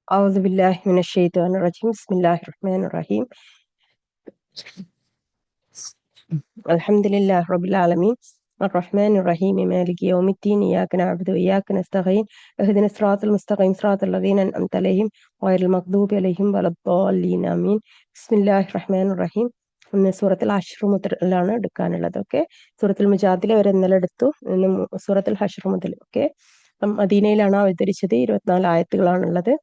أعوذ بالله من الشيطان الرجيم بسم الله الرحمن الرحيم الحمد لله رب العالمين الرحمن الرحيم مالك يوم الدين إياك نعبد وإياك نستعين اهدنا الصراط المستقيم صراط الذين أنعمت عليهم غير المغضوب عليهم ولا الضالين آمين بسم الله الرحمن الرحيم ഇന്ന് സൂറത്തുൽ ഹഷ്ർ മുതലാണ് എടുക്കാനുള്ളത്. ഓക്കെ, സൂറത്തുൽ മുജാദില വരെ ഇന്നലെ എടുത്തു. ഇന്ന് സൂറത്തുൽ ഹഷ്ർ മുതൽ. ഓക്കെ, മദീനയിലാണ് അവതരിച്ചത്. 24 ആയത്തുകളാണുള്ളത്.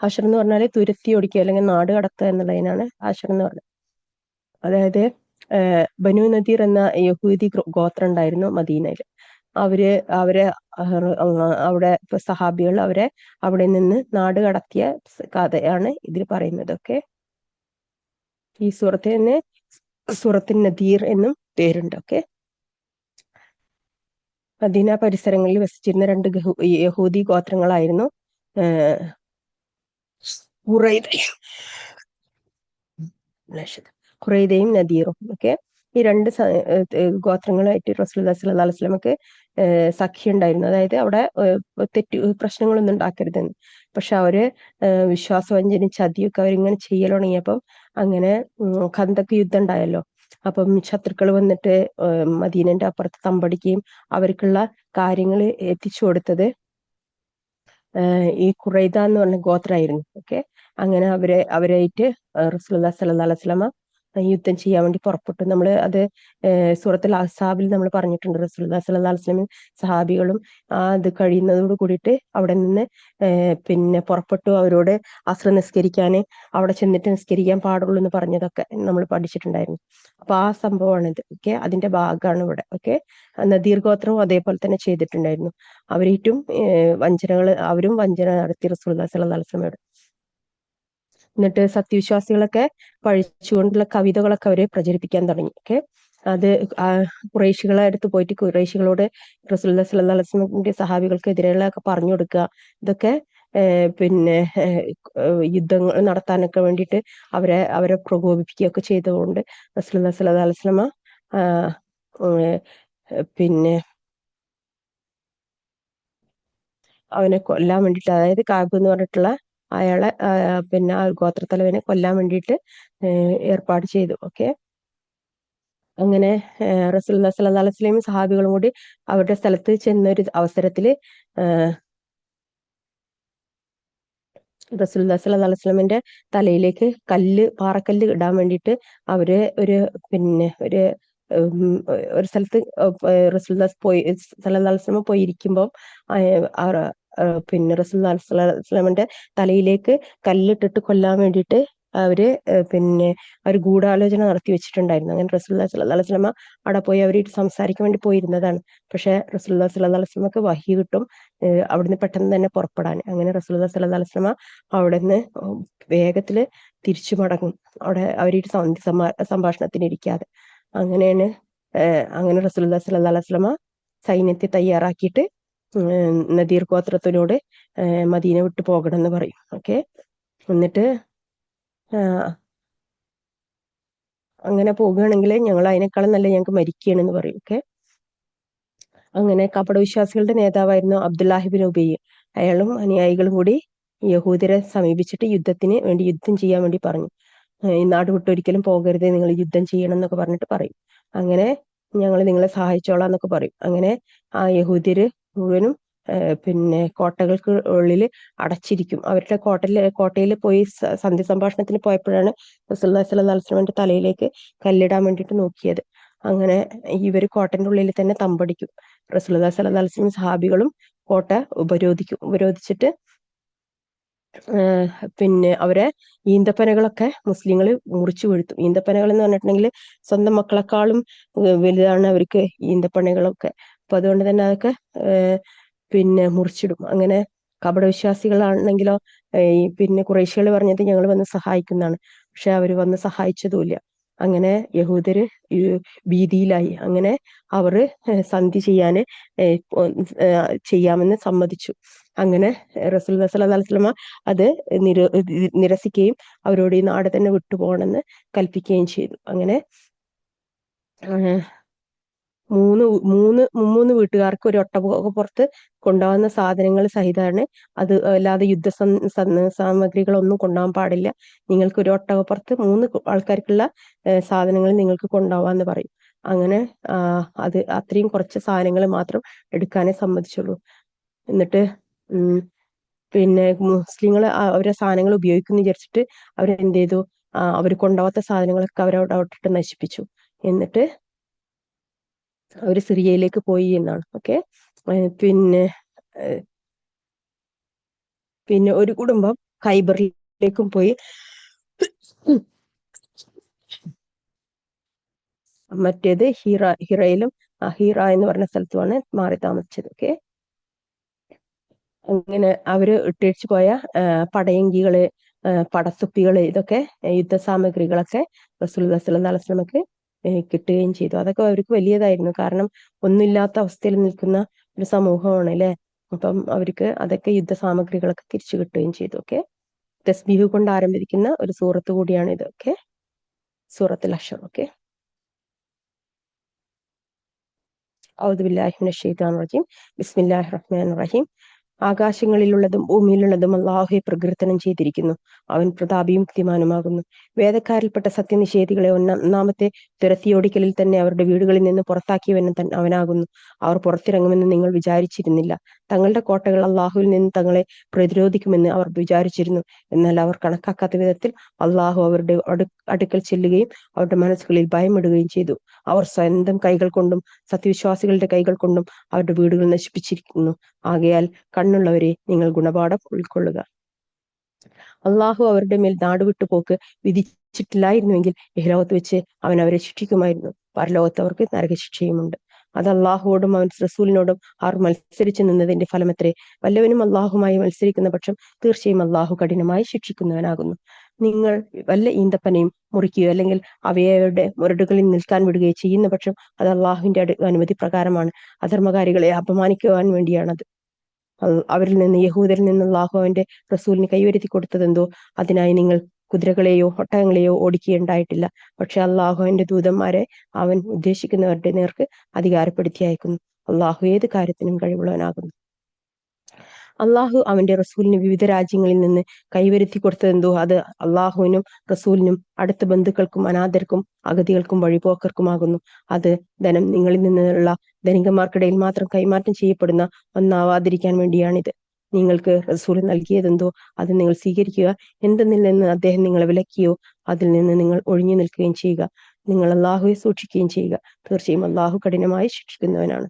ഹഷർ എന്ന് പറഞ്ഞാൽ തുരുത്തി ഓടിക്കുക അല്ലെങ്കിൽ നാട് കടത്തുക എന്നുള്ളതിനാണ് ഹഷർ എന്ന് പറയുന്നത്. അതായത് ബനു നദീർ എന്ന യഹൂദി ഗോത്രം ഉണ്ടായിരുന്നു മദീനയിൽ. അവരെ അവിടെ സഹാബികൾ അവരെ അവിടെ നിന്ന് നാട് കടത്തിയ കഥയാണ് ഇതിൽ പറയുന്നത്. ഓക്കെ, ഈ സൂറത്തിന് സൂറത്തുൻ നദീർ എന്നും പേരുണ്ട്. ഓക്കെ, മദീന പരിസരങ്ങളിൽ വസിച്ചിരുന്ന 2 യഹൂദി ഗോത്രങ്ങളായിരുന്നു ഖുറൈദയും നദീറും. ഓക്കെ, ഈ 2 ഗോത്രങ്ങളായിട്ട് റസൂലുള്ളാഹി സ്വല്ലല്ലാഹു അലൈഹി വസല്ലമക്ക് സഖ്യം ഉണ്ടായിരുന്നു. അതായത് അവിടെ പ്രശ്നങ്ങളൊന്നും ഉണ്ടാക്കരുതെന്ന്. പക്ഷെ അവര് വിശ്വാസവഞ്ചനയും ചതിയൊക്കെ അവരിങ്ങനെ ചെയ്യൽ തുടങ്ങിയപ്പം അങ്ങനെ ഖന്തക്ക് യുദ്ധം ഉണ്ടായല്ലോ. അപ്പം ശത്രുക്കൾ വന്നിട്ട് മദീനന്റെ അപ്പുറത്ത് തമ്പടിക്കുകയും അവർക്കുള്ള കാര്യങ്ങൾ എത്തിച്ചു കൊടുത്തത് ഈ ഖുറൈദ എന്ന് പറഞ്ഞ ഗോത്രമായിരുന്നു. ഓക്കെ, അങ്ങനെ അവരായിട്ട് റസൂലുള്ളാഹി സ്വല്ലല്ലാഹു അലൈഹി വസല്ലമ യുദ്ധം ചെയ്യാൻ വേണ്ടി പുറപ്പെട്ടു. നമ്മൾ അത് സൂറത്തുൽ അഹ്സാബിൽ നമ്മൾ പറഞ്ഞിട്ടുണ്ട്. റസൂലുള്ളാഹി സ്വല്ലല്ലാഹു അലൈഹി വസല്ലമയും സഹാബികളും അത് കഴിയുന്നതോട് കൂടിയിട്ട് അവിടെ നിന്ന് പിന്നെ പുറപ്പെട്ടു. അവരോട് അസ്ർ നിസ്കരിക്കാൻ അവിടെ ചെന്നിട്ട് നിസ്കരിക്കാൻ പാടുള്ളൂ എന്ന് പറഞ്ഞതൊക്കെ നമ്മൾ പഠിച്ചിട്ടുണ്ടായിരുന്നു. അപ്പൊ ആ സംഭവമാണിത്. ഓക്കെ, അതിന്റെ ഭാഗമാണ് ഇവിടെ. ഓക്കെ, നദീർ ഗോത്രവും അതേപോലെ തന്നെ ചെയ്തിട്ടുണ്ടായിരുന്നു. അവരേറ്റും അവരും വഞ്ചന നടത്തി റസൂലുള്ളാഹി സ്വല്ലല്ലാഹു അലൈഹി വസല്ലമയോട്. എന്നിട്ട് സത്യവിശ്വാസികളൊക്കെ പഴിച്ചുകൊണ്ടുള്ള കവിതകളൊക്കെ അവരെ പ്രചരിപ്പിക്കാൻ തുടങ്ങി. ഓക്കെ, അത് ഖുറൈശികളെ അടുത്ത് പോയിട്ട് ഖുറൈശികളോട് റസൂലുള്ളാഹി സ്വല്ലല്ലാഹു അലൈഹി വസല്ലമയുടെ സഹാബികൾക്ക് എതിരെയുള്ളതൊക്കെ പറഞ്ഞു കൊടുക്കുക. ഇതൊക്കെ പിന്നെ യുദ്ധങ്ങൾ നടത്താനൊക്കെ വേണ്ടിയിട്ട് അവരെ പ്രകോപിപ്പിക്കുകയൊക്കെ ചെയ്തുകൊണ്ട് റസൂലുള്ളാഹി സ്വല്ലല്ലാഹു അലൈഹി വസല്ലമ പിന്നെ അവനെ കൊല്ലാൻ വേണ്ടിയിട്ട്, അതായത് കാബ് എന്ന് പറഞ്ഞിട്ടുള്ള അയാളെ പിന്നെ ആ ഗോത്രത്തലവനെ കൊല്ലാൻ വേണ്ടിയിട്ട് ഏർപ്പാട് ചെയ്തു. ഓക്കെ, അങ്ങനെ റസൂലുള്ളാഹി സ്വല്ലല്ലാഹു അലൈഹി വസല്ലമയും സഹാബികളും കൂടി അവരുടെ സ്ഥലത്ത് ചെന്നൊരു അവസരത്തിൽ റസൂലുള്ളാഹി സ്വല്ലല്ലാഹു അലൈഹി വസല്ലമയുടെ തലയിലേക്ക് പാറക്കല്ല് ഇടാൻ വേണ്ടിയിട്ട് അവര് ഒരു സ്ഥലത്ത് റസൂലുള്ളാഹി സ്വല്ലല്ലാഹു അലൈഹി വസല്ലമ പോയി ഇരിക്കുമ്പോൾ പിന്നെ റസൂലുള്ളാഹി സ്വല്ലല്ലാഹു അലൈഹി വസല്ലമയുടെ തലയിലേക്ക് കല്ലിട്ടിട്ട് കൊല്ലാൻ വേണ്ടിയിട്ട് അവര് ഒരു ഗൂഢാലോചന നടത്തി വെച്ചിട്ടുണ്ടായിരുന്നു. അങ്ങനെ റസൂലുള്ളാഹി സ്വല്ലല്ലാഹു അലൈഹി വസല്ലമ അവിടെ പോയി അവരായിട്ട് സംസാരിക്കാൻ വേണ്ടി പോയിരുന്നതാണ്. പക്ഷെ റസൂലുള്ളാഹി സ്വല്ലല്ലാഹു അലൈഹി വസല്ലമക്ക് വഹി കിട്ടും അവിടുന്ന് പെട്ടെന്ന് തന്നെ പുറപ്പെടാൻ. അങ്ങനെ റസൂലുള്ളാഹി സ്വല്ലല്ലാഹു അലൈഹി വസല്ലമ അവിടുന്ന് വേഗത്തില് തിരിച്ചു മടങ്ങും, അവിടെ അവരായിട്ട് സംഭാഷണത്തിന് ഇരിക്കാതെ. അങ്ങനെ റസൂലുള്ളാഹി സ്വല്ലല്ലാഹു അലൈഹി വസല്ലമ സൈന്യത്തെ തയ്യാറാക്കിയിട്ട് നദീർ ഗോത്രത്തിനോട് മദീന വിട്ടു പോകണം എന്ന് പറയും. ഓക്കെ, എന്നിട്ട് അങ്ങനെ പോകുകയാണെങ്കിൽ ഞങ്ങൾ അതിനേക്കാളും നല്ല ഞങ്ങൾക്ക് മരിക്കുകയാണെന്ന് പറയും. ഓക്കെ, അങ്ങനെ കപടവിശ്വാസികളുടെ നേതാവായിരുന്നു അബ്ദുല്ലാഹിബിൻ ഉബൈ. അയാളും അനുയായികളും കൂടി യഹൂദരെ സമീപിച്ചിട്ട് യുദ്ധം ചെയ്യാൻ വേണ്ടി പറഞ്ഞു. ഈ നാട് വിട്ടൊരിക്കലും പോകരുത്, നിങ്ങൾ യുദ്ധം ചെയ്യണം എന്നൊക്കെ പറഞ്ഞിട്ട് പറയും. അങ്ങനെ ഞങ്ങൾ നിങ്ങളെ സഹായിച്ചോളാം എന്നൊക്കെ പറയും. അങ്ങനെ ആ യഹൂദ്യര് മുഴുവനും കോട്ടകൾക്ക് ഉള്ളിൽ അടച്ചിരിക്കും. അവരുടെ കോട്ടയിൽ പോയി സന്ധി സംഭാഷണത്തിന് പോയപ്പോഴാണ് റസൂലുള്ളാഹി സ്വല്ലല്ലാഹു അലൈഹി വസല്ലമയുടെ തലയിലേക്ക് കല്ലിടാൻ വേണ്ടിയിട്ട് നോക്കിയത്. അങ്ങനെ ഇവര് കോട്ടന്റെ ഉള്ളിൽ തന്നെ തമ്പടിക്കും. റസൂലുള്ളാഹി സ്വല്ലല്ലാഹു അലൈഹി വസല്ലം സഹാബികളും കോട്ട ഉപരോധിച്ചിട്ട് അവരെ ഈന്തപ്പനകളൊക്കെ മുസ്ലിങ്ങൾ മുറിച്ചു വീഴ്ത്തും. ഈന്തപ്പനകൾ എന്ന് പറഞ്ഞിട്ടുണ്ടെങ്കിൽ സ്വന്തം മക്കളെക്കാളും വലുതാണ് അവർക്ക് ഈന്തപ്പനകളൊക്കെ. അപ്പൊ അതുകൊണ്ട് തന്നെ അതൊക്കെ മുറിച്ചിടും. അങ്ങനെ കപടവിശ്വാസികളാണെങ്കിലോ ഖുറൈശികൾ പറഞ്ഞത് ഞങ്ങൾ വന്ന് സഹായിക്കുന്നതാണ്. പക്ഷെ അവര് വന്ന് സഹായിച്ചതുമില്ല. അങ്ങനെ യഹൂദര് ഭീതിയിലായി. അങ്ങനെ അവർ സന്ധി ചെയ്യാമെന്ന് സമ്മതിച്ചു. അങ്ങനെ റസൂലുള്ളാഹി സ്വല്ലല്ലാഹു അലൈഹി വസല്ലമ അത് നിരസിക്കുകയും അവരോട് ഈ നാട് തന്നെ വിട്ടുപോകണമെന്ന് കൽപ്പിക്കുകയും ചെയ്തു. അങ്ങനെ മൂന്ന് മൂന്ന് മൂന്ന് വീട്ടുകാർക്ക് ഒരു ഒട്ടകപ്പുറത്ത് കൊണ്ടുപോകുന്ന സാധനങ്ങൾ സഹിതമാണ് അത്. അല്ലാതെ സാമഗ്രികളൊന്നും കൊണ്ടുപോകാൻ പാടില്ല. നിങ്ങൾക്ക് ഒരു ഒട്ടകപ്പുറത്ത് മൂന്ന് ആൾക്കാർക്കുള്ള സാധനങ്ങൾ നിങ്ങൾക്ക് കൊണ്ടുപോകാന്ന് പറയും. അങ്ങനെ അത് അത്രയും കുറച്ച് സാധനങ്ങൾ മാത്രം എടുക്കാനേ സമ്മതിച്ചുള്ളൂ. എന്നിട്ട് പിന്നെ മുസ്ലിങ്ങൾ അവരെ സാധനങ്ങൾ ഉപയോഗിക്കുന്നു വിചാരിച്ചിട്ട് അവരെന്ത് ചെയ്തു, അവർ കൊണ്ടുപോകാത്ത സാധനങ്ങളൊക്കെ അവരവിടെ ഇട്ടിട്ട് നശിപ്പിച്ചു. എന്നിട്ട് അവർ സിറിയയിലേക്ക് പോയി എന്നാണ്. ഓക്കെ. പിന്നെ പിന്നെ ഒരു കുടുംബം ഖൈബറിലേക്കും പോയി. മറ്റേത് ഹിറയിലും ഹിറ എന്ന് പറഞ്ഞ സ്ഥലത്തുമാണ് മാറി താമസിച്ചത്. ഓക്കെ. അങ്ങനെ അവര് ഇട്ടേച്ചു പോയ പടയങ്കികള്, പടത്തുപ്പികള്, ഇതൊക്കെ യുദ്ധസാമഗ്രികളൊക്കെ റസൂലുള്ളാഹി സ്വല്ലല്ലാഹു അലൈഹി വസല്ലമക്ക് കിട്ടുകയും ചെയ്തു. അതൊക്കെ അവർക്ക് വലിയതായിരുന്നു. കാരണം ഒന്നുമില്ലാത്ത അവസ്ഥയിൽ നിൽക്കുന്ന ഒരു സമൂഹമാണ് അല്ലെ. അപ്പം അവർക്ക് അതൊക്കെ യുദ്ധസാമഗ്രികളൊക്കെ തിരിച്ചു കിട്ടുകയും ചെയ്തു. ഓക്കെ. തസ്ബീഹ് കൊണ്ട് ആരംഭിക്കുന്ന ഒരു സൂറത്ത് കൂടിയാണ് ഇത്. ഓക്കെ. സൂറത്തുൽ ഹശ്ർ. ഓക്കെ. ഔദു ബില്ലാഹി മിനശ് ശൈത്വാനിർ റജീം. ബിസ്മില്ലാഹിർ റഹ്മാനിർ റഹീം. ആകാശങ്ങളിലുള്ളതും ഭൂമിയിലുള്ളതും അല്ലാഹുവെ പ്രകീർത്തനം ചെയ്തിരിക്കുന്നു. അവൻ പ്രതാപിയും യുക്തിമാനുമാകുന്നു. വേദക്കാരിൽപ്പെട്ട സത്യനിഷേധികളെ ഒന്നാമത്തെ തുരത്തിയോടിക്കലിൽ തന്നെ അവരുടെ വീടുകളിൽ നിന്ന് പുറത്താക്കിയവൻ അവനാകുന്നു. അവർ പുറത്തിറങ്ങുമെന്ന് നിങ്ങൾ വിചാരിച്ചിരുന്നില്ല. തങ്ങളുടെ കോട്ടകൾ അള്ളാഹുവിൽ നിന്ന് തങ്ങളെ പ്രതിരോധിക്കുമെന്ന് അവർ വിചാരിച്ചിരുന്നു. എന്നാൽ അവർ കണക്കാക്കാത്ത വിധത്തിൽ അള്ളാഹു അവരുടെ അടുക്കൽ ചെല്ലുകയും അവരുടെ മനസ്സുകളിൽ ഭയമിടുകയും ചെയ്തു. അവർ സ്വന്തം കൈകൾ കൊണ്ടും സത്യവിശ്വാസികളുടെ കൈകൾ കൊണ്ടും അവരുടെ വീടുകൾ നശിപ്പിച്ചിരിക്കുന്നു. ആകയാൽ കണ്ണുള്ളവരെ നിങ്ങൾ ഗുണപാഠം ഉൾക്കൊള്ളുക. അള്ളാഹു അവരുടെ മേൽ നാടുവിട്ടുപോക്ക് വിധിച്ചിട്ടില്ലായിരുന്നുവെങ്കിൽ ഇഹലോകത്ത് വെച്ച് അവൻ അവരെ ശിക്ഷിക്കുമായിരുന്നു. പരലോകത്ത് അവർക്ക് നരകശിക്ഷയുമുണ്ട്. അത് അള്ളാഹുവോടും അവൻ റസൂലിനോടും അവർ മത്സരിച്ചു നിന്നതിന്റെ ഫലമത്രേ. വല്ലവനും അള്ളാഹുമായി മത്സരിക്കുന്ന പക്ഷം തീർച്ചയായും അള്ളാഹു കഠിനമായി ശിക്ഷിക്കുന്നവനാകുന്നു. നിങ്ങൾ വല്ല ഈന്തപ്പനയും മുറിക്കുകയോ അല്ലെങ്കിൽ അവയുടെ മുരടുകളിൽ നിൽക്കാൻ വിടുകയോ ചെയ്യുന്ന പക്ഷം അത് അള്ളാഹുവിന്റെ അനുമതി പ്രകാരമാണ്. അധർമ്മകാരികളെ അപമാനിക്കുവാൻ വേണ്ടിയാണത്. അവരിൽ നിന്ന് യഹൂദരിൽ നിന്ന് അല്ലാഹു അവന്റെ റസൂലിന് കൈവരുത്തി കൊടുത്തതെന്തോ അതിനായി നിങ്ങൾ കുതിരകളെയോ ഒട്ടകങ്ങളെയോ ഓടിക്കുകയുണ്ടായിട്ടില്ല. പക്ഷെ അള്ളാഹു അവന്റെ ദൂതന്മാരെ അവൻ ഉദ്ദേശിക്കുന്നവരുടെ നേർക്ക് അധികാരപ്പെടുത്തി അയക്കുന്നു. അള്ളാഹു ഏത് കാര്യത്തിനും കഴിവുള്ളവനാകുന്നു. അള്ളാഹു അവന്റെ റസൂലിന് വിവിധ രാജ്യങ്ങളിൽ നിന്ന് കൈവരുത്തി കൊടുത്തതെന്തോ അത് അള്ളാഹുവിനും റസൂലിനും അടുത്ത ബന്ധുക്കൾക്കും അനാഥർക്കും അഗതികൾക്കും വഴിപോക്കർക്കുമാകുന്നു. അത് ധനം നിങ്ങളിൽ നിന്നുള്ള ധനികന്മാർക്കിടയിൽ മാത്രം കൈമാറ്റം ചെയ്യപ്പെടുന്ന ഒന്നാവാതിരിക്കാൻ വേണ്ടിയാണിത്. നിങ്ങൾക്ക് റസൂൽ നൽകിയതെന്തോ അത് നിങ്ങൾ സ്വീകരിക്കുക. എന്തെന്നിൽ നിന്ന് അദ്ദേഹം നിങ്ങളെ വിലക്കിയോ അതിൽ നിന്ന് നിങ്ങൾ ഒഴിഞ്ഞു നിൽക്കുകയും ചെയ്യുക. നിങ്ങൾ അള്ളാഹുവെ സൂക്ഷിക്കുകയും ചെയ്യുക. തീർച്ചയായും അള്ളാഹു കഠിനമായി ശിക്ഷിക്കുന്നവനാണ്.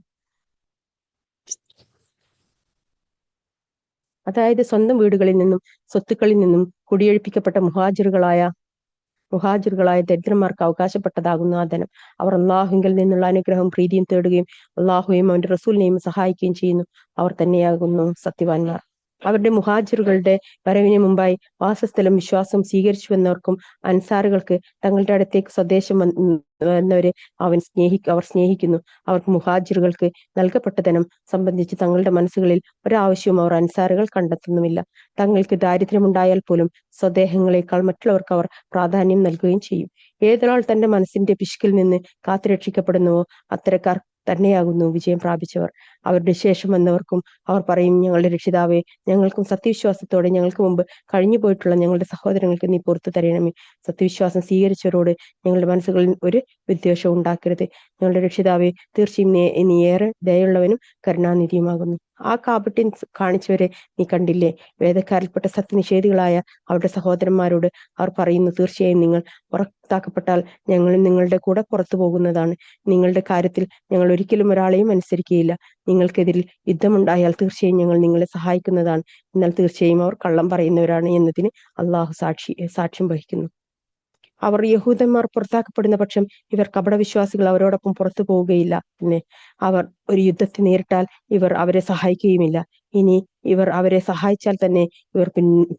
അതായത് സ്വന്തം വീടുകളിൽ നിന്നും സ്വത്തുക്കളിൽ നിന്നും കുടിയൊഴിപ്പിക്കപ്പെട്ട മുഹാജിറുകളായ ദരിദ്രന്മാർക്ക് അവകാശപ്പെട്ടതാകുന്നു ആ ധനം. അവർ അള്ളാഹുവിൽ നിന്നുള്ള അനുഗ്രഹവും പ്രീതിയും തേടുകയും അള്ളാഹുവെയും അവന്റെ റസൂലിനെയും സഹായിക്കുകയും ചെയ്യുന്നു. അവർ തന്നെയാകുന്നു സത്യവാന്മാർ. അവരുടെ മുഹാജിറുകളുടെ വരവിന് മുമ്പായി വാസസ്ഥലം വിശ്വാസം സ്വീകരിച്ചുവെന്നവർക്കും അൻസാറുകൾക്ക് തങ്ങളുടെ അടുത്തേക്ക് സ്വദേശം വന്നവരെ അവർ സ്നേഹിക്കുന്നു. അവർക്ക് മുഹാജിറുകൾക്ക് നൽകപ്പെട്ട ധനം സംബന്ധിച്ച് തങ്ങളുടെ മനസ്സുകളിൽ ഒരാവശ്യവും അവർ അൻസാറുകൾ കണ്ടെത്തുന്നുമില്ല. തങ്ങൾക്ക് ദാരിദ്ര്യമുണ്ടായാൽ പോലും സ്വദേഹങ്ങളെക്കാൾ മറ്റുള്ളവർക്ക് അവർ പ്രാധാന്യം നൽകുകയും ചെയ്യും. ഏതൊരാൾ തന്റെ മനസ്സിന്റെ പിശുക്കിൽ നിന്ന് കാത്തുരക്ഷിക്കപ്പെടുന്നുവോ അത്തരക്കാർ തന്നെയാകുന്നു വിജയം പ്രാപിച്ചവർ. അവരുടെ ശേഷം വന്നവർക്കും അവർ പറയും, ഞങ്ങളുടെ രക്ഷിതാവേ, ഞങ്ങൾക്കും സത്യവിശ്വാസത്തോടെ ഞങ്ങൾക്ക് മുമ്പ് കഴിഞ്ഞു പോയിട്ടുള്ള ഞങ്ങളുടെ സഹോദരങ്ങൾക്ക് നീ പുറത്തു തരണമേ. സത്യവിശ്വാസം സ്വീകരിച്ചവരോട് ഞങ്ങളുടെ മനസ്സുകളിൽ ഒരു വിദ്വേഷവും ഉണ്ടാക്കരുത്. ഞങ്ങളുടെ രക്ഷിതാവേ, തീർച്ചയായും നീ ഏറെ ദയുള്ളവനും കരുണാനിധിയുമാകുന്നു. ആ കാപട്യം കാണിച്ചവരെ നീ കണ്ടില്ലേ? വേദക്കാരിൽപ്പെട്ട സത്യനിഷേധികളായ അവരുടെ സഹോദരന്മാരോട് അവർ പറയുന്നു, തീർച്ചയായും നിങ്ങൾ പുറത്താക്കപ്പെട്ടാൽ ഞങ്ങളും നിങ്ങളുടെ കൂടെ പുറത്തു പോകുന്നതാണ്. നിങ്ങളുടെ കാര്യത്തിൽ ഞങ്ങൾ ഒരിക്കലും ഒരാളെയും അനുസരിക്കുകയില്ല. നിങ്ങൾക്കെതിരിൽ യുദ്ധമുണ്ടായാൽ തീർച്ചയായും ഞങ്ങൾ നിങ്ങളെ സഹായിക്കുന്നതാണ്. എന്നാൽ തീർച്ചയായും അവർ കള്ളം പറയുന്നവരാണ് എന്നതിന് അള്ളാഹു സാക്ഷ്യം വഹിക്കുന്നു. അവർ യഹൂദന്മാർ പുറത്താക്കപ്പെടുന്ന പക്ഷം ഇവർ കപടവിശ്വാസികൾ അവരോടൊപ്പം പുറത്തു പോവുകയില്ല. പിന്നെ അവർ ഒരു യുദ്ധത്തെ നേരിട്ടാൽ ഇവർ അവരെ സഹായിക്കുകയുമില്ല. ഇനി ഇവർ അവരെ സഹായിച്ചാൽ തന്നെ ഇവർ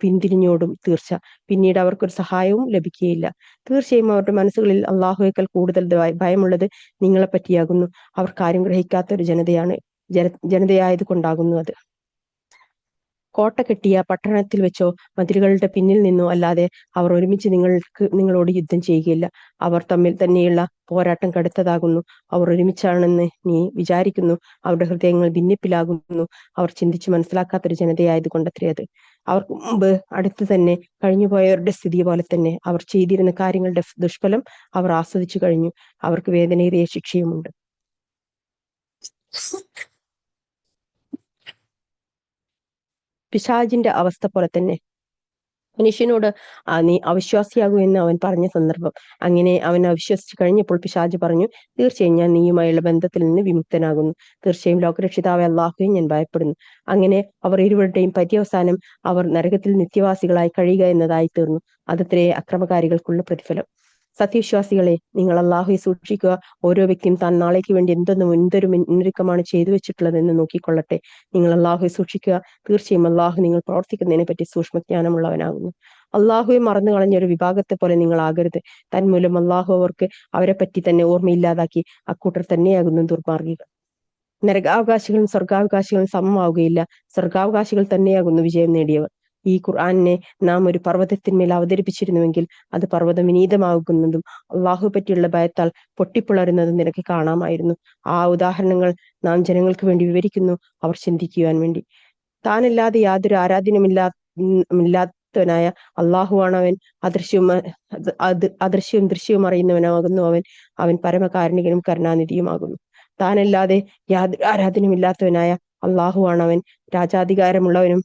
പിന്തിരിഞ്ഞോടും തീർച്ച. പിന്നീട് അവർക്കൊരു സഹായവും ലഭിക്കുകയില്ല. തീർച്ചയായും അവരുടെ മനസ്സുകളിൽ അള്ളാഹുവേക്കാൾ കൂടുതൽ ഭയമുള്ളത് നിങ്ങളെ പറ്റിയാകുന്നു. അവർ കാര്യം ഗ്രഹിക്കാത്ത ഒരു ജനതയായത് കൊണ്ടാകുന്നു അത്. കോട്ട കെട്ടിയ പട്ടണത്തിൽ വെച്ചോ മതിലുകളുടെ പിന്നിൽ നിന്നോ അല്ലാതെ അവർ ഒരുമിച്ച് നിങ്ങളോട് യുദ്ധം ചെയ്യുകയില്ല. അവർ തമ്മിൽ തന്നെയുള്ള പോരാട്ടം കടുത്തതാകുന്നു. അവർ ഒരുമിച്ചാണെന്ന് നീ വിചാരിക്കുന്നു. അവരുടെ ഹൃദയങ്ങൾ ഭിന്നിപ്പിലാകുന്നു. അവർ ചിന്തിച്ച് മനസ്സിലാക്കാത്തൊരു ജനതയായത് കൊണ്ടത്രേ അത്. അവർക്ക് മുമ്പ് അടുത്ത് തന്നെ കഴിഞ്ഞുപോയവരുടെ സ്ഥിതി പോലെ തന്നെ അവർ ചെയ്തിരുന്ന കാര്യങ്ങളുടെ ദുഷ്ഫലം അവർ ആസ്വദിച്ചു കഴിഞ്ഞു. അവർക്ക് വേദനയേറിയ ശിക്ഷയുമുണ്ട്. പിശാചിന്റെ അവസ്ഥ പോലെ തന്നെ മനുഷ്യനോട് നീ അവിശ്വാസിയാകൂ എന്ന് അവൻ പറഞ്ഞ സന്ദർഭം. അങ്ങനെ അവൻ അവിശ്വസിച്ച് കഴിഞ്ഞപ്പോൾ പിശാച് പറഞ്ഞു, തീർച്ചയായും ഞാൻ നീയുമായുള്ള ബന്ധത്തിൽ നിന്ന് വിമുക്തനാകുന്നു. തീർച്ചയായും ലോകരക്ഷിതാവായ അള്ളാഹുവെ ഞാൻ ഭയപ്പെടുന്നു. അങ്ങനെ അവർ ഇരുവരുടെയും പര്യവസാനം അവർ നരകത്തിൽ നിത്യവാസികളായി കഴിയുക എന്നതായി തീർന്നു. അതത്രേ അക്രമകാരികൾക്കുള്ള പ്രതിഫലം. സത്യവിശ്വാസികളെ, നിങ്ങൾ അള്ളാഹുവെ സൂക്ഷിക്കുക. ഓരോ വ്യക്തിയും താൻ നാളേക്ക് വേണ്ടി എന്തൊരു മുന്നൊരുക്കമാണ് ചെയ്തു വെച്ചിട്ടുള്ളതെന്ന് നോക്കിക്കൊള്ളട്ടെ. നിങ്ങൾ അള്ളാഹുവെ സൂക്ഷിക്കുക. തീർച്ചയായും അള്ളാഹു നിങ്ങൾ പ്രവർത്തിക്കുന്നതിനെ പറ്റി സൂക്ഷ്മജ്ഞാനമുള്ളവനാകുന്നു. അള്ളാഹുവെ മറന്നു കളഞ്ഞ ഒരു വിഭാഗത്തെ പോലെ നിങ്ങൾ ആകരുത്. തന്മൂലം അള്ളാഹു അവർക്ക് അവരെ പറ്റി തന്നെ ഓർമ്മയില്ലാതാക്കി അക്കൂട്ടർ തന്നെയാകുന്നു ദുർമാർഗികൾ. നരകാവകാശികളും സ്വർഗാവകാശികളും സമമാവുകയില്ല. സ്വർഗാവകാശികൾ തന്നെയാകുന്നു വിജയം നേടിയവർ. ഈ ഖുർആനെ നാം ഒരു പർവ്വതത്തിന്മേൽ അവതരിപ്പിച്ചിരുന്നുവെങ്കിൽ അത് പർവ്വതം വിനീതമാകുന്നതും അള്ളാഹു പറ്റിയുള്ള ഭയത്താൽ പൊട്ടിപ്പിളരുന്നതും നിനക്ക് കാണാമായിരുന്നു. ആ ഉദാഹരണങ്ങൾ നാം ജനങ്ങൾക്ക് വേണ്ടി വിവരിക്കുന്നു, അവർ ചിന്തിക്കുവാൻ വേണ്ടി. താനല്ലാതെ യാതൊരു ആരാധ്യനുമില്ലാത്തവനായ അള്ളാഹുവാണ് അവൻ. അദൃശ്യവും ദൃശ്യവും അറിയുന്നവനാകുന്നു അവൻ. അവൻ പരമകാരുണികനും കരുണാനിധിയുമാകുന്നു. താനല്ലാതെ യാതൊരു ആരാധനയുമില്ലാത്തവനായ അള്ളാഹുവാണ് അവൻ. രാജാധികാരമുള്ളവനും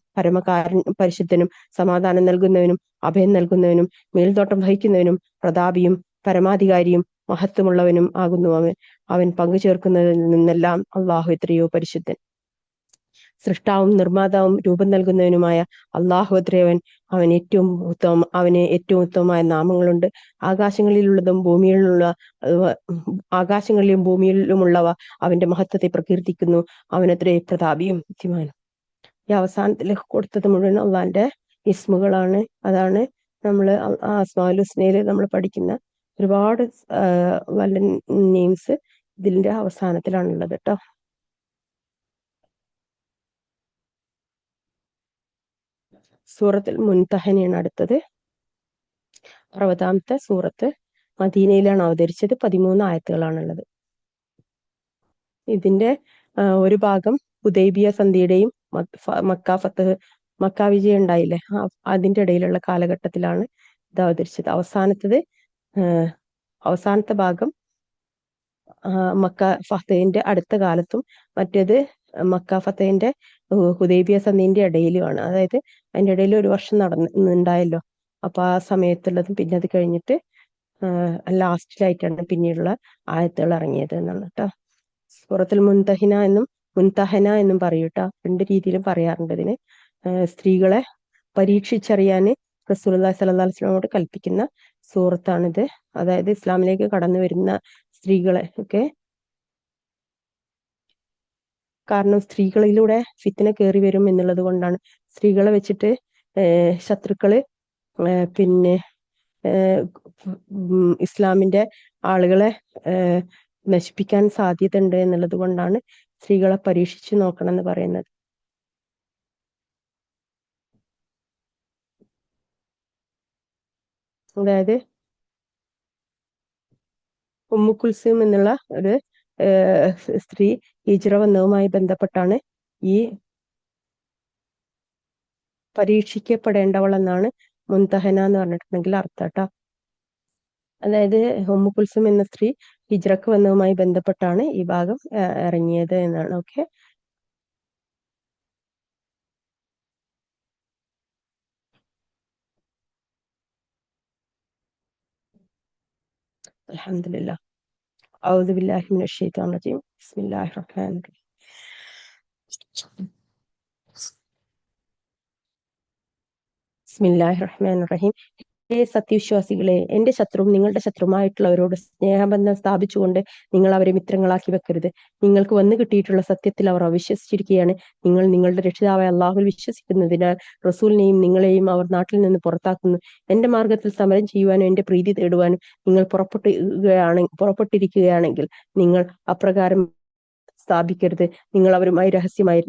പരിശുദ്ധനും സമാധാനം നൽകുന്നവനും അഭയം നൽകുന്നവനും മേൽനോട്ടം വഹിക്കുന്നവനും പ്രതാപിയും പരമാധികാരിയും മഹത്വമുള്ളവനും ആകുന്നു അവൻ. അവൻ പങ്കുചേർക്കുന്നതിൽ നിന്നെല്ലാം അള്ളാഹു എത്രയോ പരിശുദ്ധൻ. സൃഷ്ടാവും നിർമ്മാതാവും രൂപം നൽകുന്നവനുമായ അള്ളാഹു അത്രേവൻ. അവന് ഏറ്റവും ഉത്തമമായ നാമങ്ങളുണ്ട്. ആകാശങ്ങളിലും ഭൂമിയിലുമുള്ളവ അവന്റെ മഹത്വത്തെ പ്രകീർത്തിക്കുന്നു. അവനത്രേ പ്രതാപിയും ബുദ്ധിമാനും. ഈ അവസാനത്തിൽ കൊടുത്തത് മുഴുവൻ അള്ളാന്റെ ഇസ്മുകളാണ്. അതാണ് നമ്മൾ അസ്മാഉൽ ഹുസ്നയില് നമ്മൾ പഠിക്കുന്ന ഒരുപാട് വല്ല നെയിംസ് ഇതിന്റെ അവസാനത്തിലാണുള്ളത് കേട്ടോ. സൂറത്തുൽ മുൻതഹനയാണ് അടുത്തത്. 60-ാമത്തെ സൂറത്ത് മദീനയിലാണ് അവതരിച്ചത്. 13 ആയത്തുകളാണുള്ളത്. ഇതിന്റെ ഒരു ഭാഗം ഹുദൈബിയ സന്ധിയുടെയും മക്ക വിജയം ഉണ്ടായില്ലേ, അതിന്റെ ഇടയിലുള്ള കാലഘട്ടത്തിലാണ് ഇത് അവതരിച്ചത്. അവസാനത്തെ ഭാഗം മക്ക ഫത്തഹിന്റെ അടുത്ത കാലത്തും മറ്റേത് മക്ക ഫത്തഹിന്റെ ഹുദൈബിയ സന്ധിന്റെ ഇടയിലുമാണ്. അതായത് അതിന്റെ ഇടയിൽ ഒരു വർഷം നടന്നുണ്ടായല്ലോ. അപ്പൊ ആ സമയത്തുള്ളതും പിന്നെ അത് കഴിഞ്ഞിട്ട് ലാസ്റ്റിലായിട്ടാണ് പിന്നീടുള്ള ആയത്തുകൾ ഇറങ്ങിയത് എന്നാണ് കേട്ടോ. സൂറത്തുൽ മുൻതഹന എന്നും പറയൂട്ടോ. 2 രീതിയിലും പറയാറുണ്ട് ഇതിന്. സ്ത്രീകളെ പരീക്ഷിച്ചറിയാന് റസൂലുള്ളാഹി സ്വല്ലല്ലാഹു അലൈഹി വസല്ലമയോട് കൽപ്പിക്കുന്ന സൂറത്താണിത്. അതായത് ഇസ്ലാമിലേക്ക് കടന്നു വരുന്ന സ്ത്രീകളെ ഒക്കെ, കാരണം സ്ത്രീകളിലൂടെ ഫിത്ന കയറി വരും എന്നുള്ളത് കൊണ്ടാണ്. സ്ത്രീകളെ വെച്ചിട്ട് ശത്രുക്കള് പിന്നെ ഇസ്ലാമിന്റെ ആളുകളെ നശിപ്പിക്കാൻ സാധ്യത ഉണ്ട് എന്നുള്ളത് കൊണ്ടാണ് സ്ത്രീകളെ പരീക്ഷിച്ചു നോക്കണം എന്ന് പറയുന്നത്. അതായത് ഉമ്മു കുൽസും എന്നുള്ള ഒരു സ്ത്രീ ഹിജ്റ വന്നതുമായി ബന്ധപ്പെട്ടാണ് ഈ പരീക്ഷിക്കപ്പെടേണ്ടവൾ എന്നാണ് മുൻതഹന എന്ന് പറഞ്ഞിട്ടുണ്ടെങ്കിൽ അർത്ഥം കേട്ടോ. അതായത് ഉമ്മു കുൽസും എന്ന സ്ത്രീ ഹിജ്റക്ക് വന്നതുമായി ബന്ധപ്പെട്ടാണ് ഈ ഭാഗം ഇറങ്ങിയത് എന്നാണ്. ഓക്കെ, അൽഹംദുലില്ലാഹ്. അഊദു ബില്ലാഹി മിനശ് ശൈത്വാനിർ റജീം. ബിസ്മില്ലാഹിർ റഹ്മാനിർ റഹീം. ബിസ്മില്ലാഹിർ റഹ്മാനിർ റഹീം. സത്യവിശ്വാസികളെ, എന്റെ ശത്രുവും നിങ്ങളുടെ ശത്രുവുമായിട്ടുള്ളവരോട് സ്നേഹബന്ധം സ്ഥാപിച്ചുകൊണ്ട് നിങ്ങൾ അവരെ മിത്രങ്ങളാക്കി വെക്കരുത്. നിങ്ങൾക്ക് വന്നു കിട്ടിയിട്ടുള്ള സത്യത്തിൽ അവർ അവിശ്വസിച്ചിരിക്കുകയാണ്. നിങ്ങൾ നിങ്ങളുടെ രക്ഷിതാവായ അള്ളാഹുൽ വിശ്വസിക്കുന്നതിനാൽ റസൂലിനെയും നിങ്ങളെയും അവർ നാട്ടിൽ നിന്ന് പുറത്താക്കുന്നു. എന്റെ മാർഗത്തിൽ സമരം ചെയ്യുവാനും എന്റെ പ്രീതി തേടുവാനും നിങ്ങൾ പുറപ്പെട്ടിരിക്കുകയാണെങ്കിൽ നിങ്ങൾ അപ്രകാരം സ്ഥാപിക്കരുത്. നിങ്ങൾ അവരുമായി രഹസ്യമായി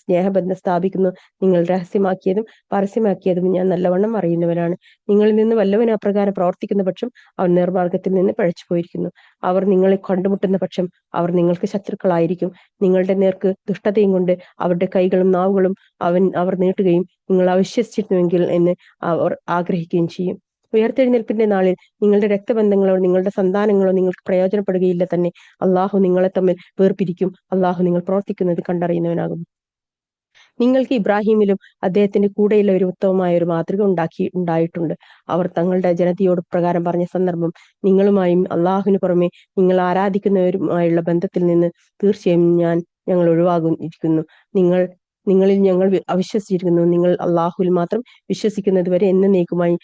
സ്നേഹബന്ധം സ്ഥാപിക്കുന്നു. നിങ്ങൾ രഹസ്യമാക്കിയതും പരസ്യമാക്കിയതും ഞാൻ നല്ലവണ്ണം അറിയുന്നവനാണ്. നിങ്ങളിൽ നിന്ന് വല്ലവനും അപ്രകാരം പ്രവർത്തിക്കുന്ന പക്ഷം അവൻ നേർമാർഗത്തിൽ നിന്ന് പഴച്ചു പോയിരിക്കുന്നു. അവർ നിങ്ങളെ കണ്ടുമുട്ടുന്ന പക്ഷം അവർ നിങ്ങൾക്ക് ശത്രുക്കളായിരിക്കും. നിങ്ങളുടെ നേർക്ക് ദുഷ്ടതയും കൊണ്ട് അവരുടെ കൈകളും നാവുകളും അവർ നീട്ടുകയും നിങ്ങൾ അവിശ്വസിച്ചിരുന്നുവെങ്കിൽ എന്ന് അവർ ആഗ്രഹിക്കുകയും ചെയ്യും. ഉയർത്തെഴുന്നേൽപ്പിന്റെ നാളിൽ നിങ്ങളുടെ രക്തബന്ധങ്ങളോ നിങ്ങളുടെ സന്താനങ്ങളോ നിങ്ങൾക്ക് പ്രയോജനപ്പെടുകയില്ല തന്നെ. അള്ളാഹു നിങ്ങളെ തമ്മിൽ വേർപിരിക്കും. അള്ളാഹു നിങ്ങൾ പ്രവർത്തിക്കുന്നത് കണ്ടറിയുന്നവനാകുന്നു. നിങ്ങൾക്ക് ഇബ്രാഹിമിലും അദ്ദേഹത്തിന്റെ കൂടെയുള്ള ഒരു ഉത്തമമായ ഒരു മാതൃക ഉണ്ടായിട്ടുണ്ട്. അവർ തങ്ങളുടെ ജനതയോട് പ്രകാരം പറഞ്ഞ സന്ദർഭം, നിങ്ങളുമായും അള്ളാഹുവിന് പുറമെ നിങ്ങൾ ആരാധിക്കുന്നവരുമായുള്ള ബന്ധത്തിൽ നിന്ന് തീർച്ചയായും ഞങ്ങൾ ഒഴിവാകുന്നിരിക്കുന്നു. നിങ്ങളിൽ ഞങ്ങൾ അവിശ്വസിച്ചിരിക്കുന്നു. നിങ്ങൾ അള്ളാഹുവിൽ മാത്രം വിശ്വസിക്കുന്നത് വരെ എന്നേക്കുമായി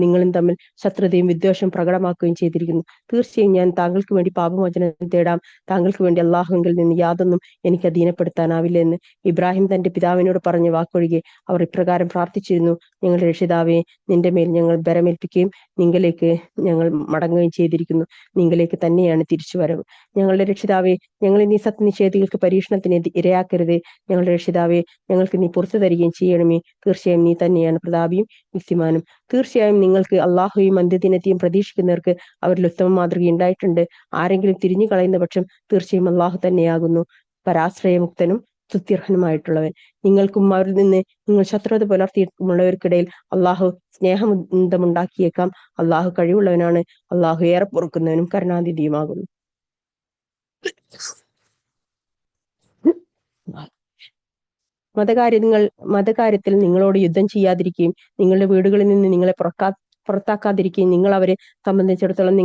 നിങ്ങളും തമ്മിൽ ശത്രുതയും വിദ്വേഷം പ്രകടമാക്കുകയും ചെയ്തിരിക്കുന്നു. തീർച്ചയായും ഞാൻ താങ്കൾക്ക് വേണ്ടി പാപമോചനം തേടാം. താങ്കൾക്ക് വേണ്ടി അള്ളാഹുവിൽ നിന്ന് യാതൊന്നും എനിക്ക് അധീനപ്പെടുത്താനാവില്ല എന്ന് ഇബ്രാഹിം തന്റെ പിതാവിനോട് പറഞ്ഞ വാക്കൊഴികെ അവർ ഇപ്രകാരം പ്രാർത്ഥിച്ചിരുന്നു: ഞങ്ങളുടെ രക്ഷിതാവേ, നിന്റെ മേൽ ഞങ്ങൾ ബരമേൽപ്പിക്കുകയും നിങ്കലേക്ക് ഞങ്ങൾ മടങ്ങുകയും ചെയ്തിരിക്കുന്നു. നിങ്കലേക്ക് തന്നെയാണ് തിരിച്ചുവരവ്. ഞങ്ങളുടെ രക്ഷിതാവേ, ഞങ്ങൾ നീ സത്യനിഷേധികൾക്ക് പരീക്ഷണത്തിന് ഇരയാക്കരുതേ. ഞങ്ങളുടെ രക്ഷിതാവേ, ഞങ്ങൾക്ക് നീ പുറത്തു തരികയും ചെയ്യണമേ. തീർച്ചയായും നീ തന്നെയാണ് പ്രതാപിയും യുക്തിമാനും. തീർച്ചയായും നിങ്ങൾക്ക് അള്ളാഹുയും അന്ത്യദിനത്തെയും പ്രതീക്ഷിക്കുന്നവർക്ക് അവരിൽ ഉത്തമ മാതൃക ഉണ്ടായിട്ടുണ്ട്. ആരെങ്കിലും തിരിഞ്ഞു കളയുന്ന പക്ഷം തീർച്ചയായും അള്ളാഹു തന്നെയാകുന്നു പരാശ്രയമുക്തനും സ്തുത്യർഹനുമായിട്ടുള്ളവൻ. നിങ്ങൾക്കും അവരിൽ നിന്ന് നിങ്ങൾ ശത്രുത പുലർത്തിയിട്ടുള്ളവർക്കിടയിൽ അള്ളാഹു സ്നേഹബന്ധമുണ്ടാക്കിയേക്കാം. അള്ളാഹു കഴിവുള്ളവനാണ്. അള്ളാഹു ഏറെ പൊറുക്കുന്നവനും കരുണാനിധിയുമാകുന്നു. മതകാര്യത്തിൽ നിങ്ങളോട് യുദ്ധം ചെയ്യാതിരിക്കുകയും നിങ്ങളുടെ വീടുകളിൽ നിന്ന് നിങ്ങളെ പുറത്താക്കാതിരിക്കുകയും നിങ്ങൾ അവരെ സംബന്ധിച്ചിടത്തോളം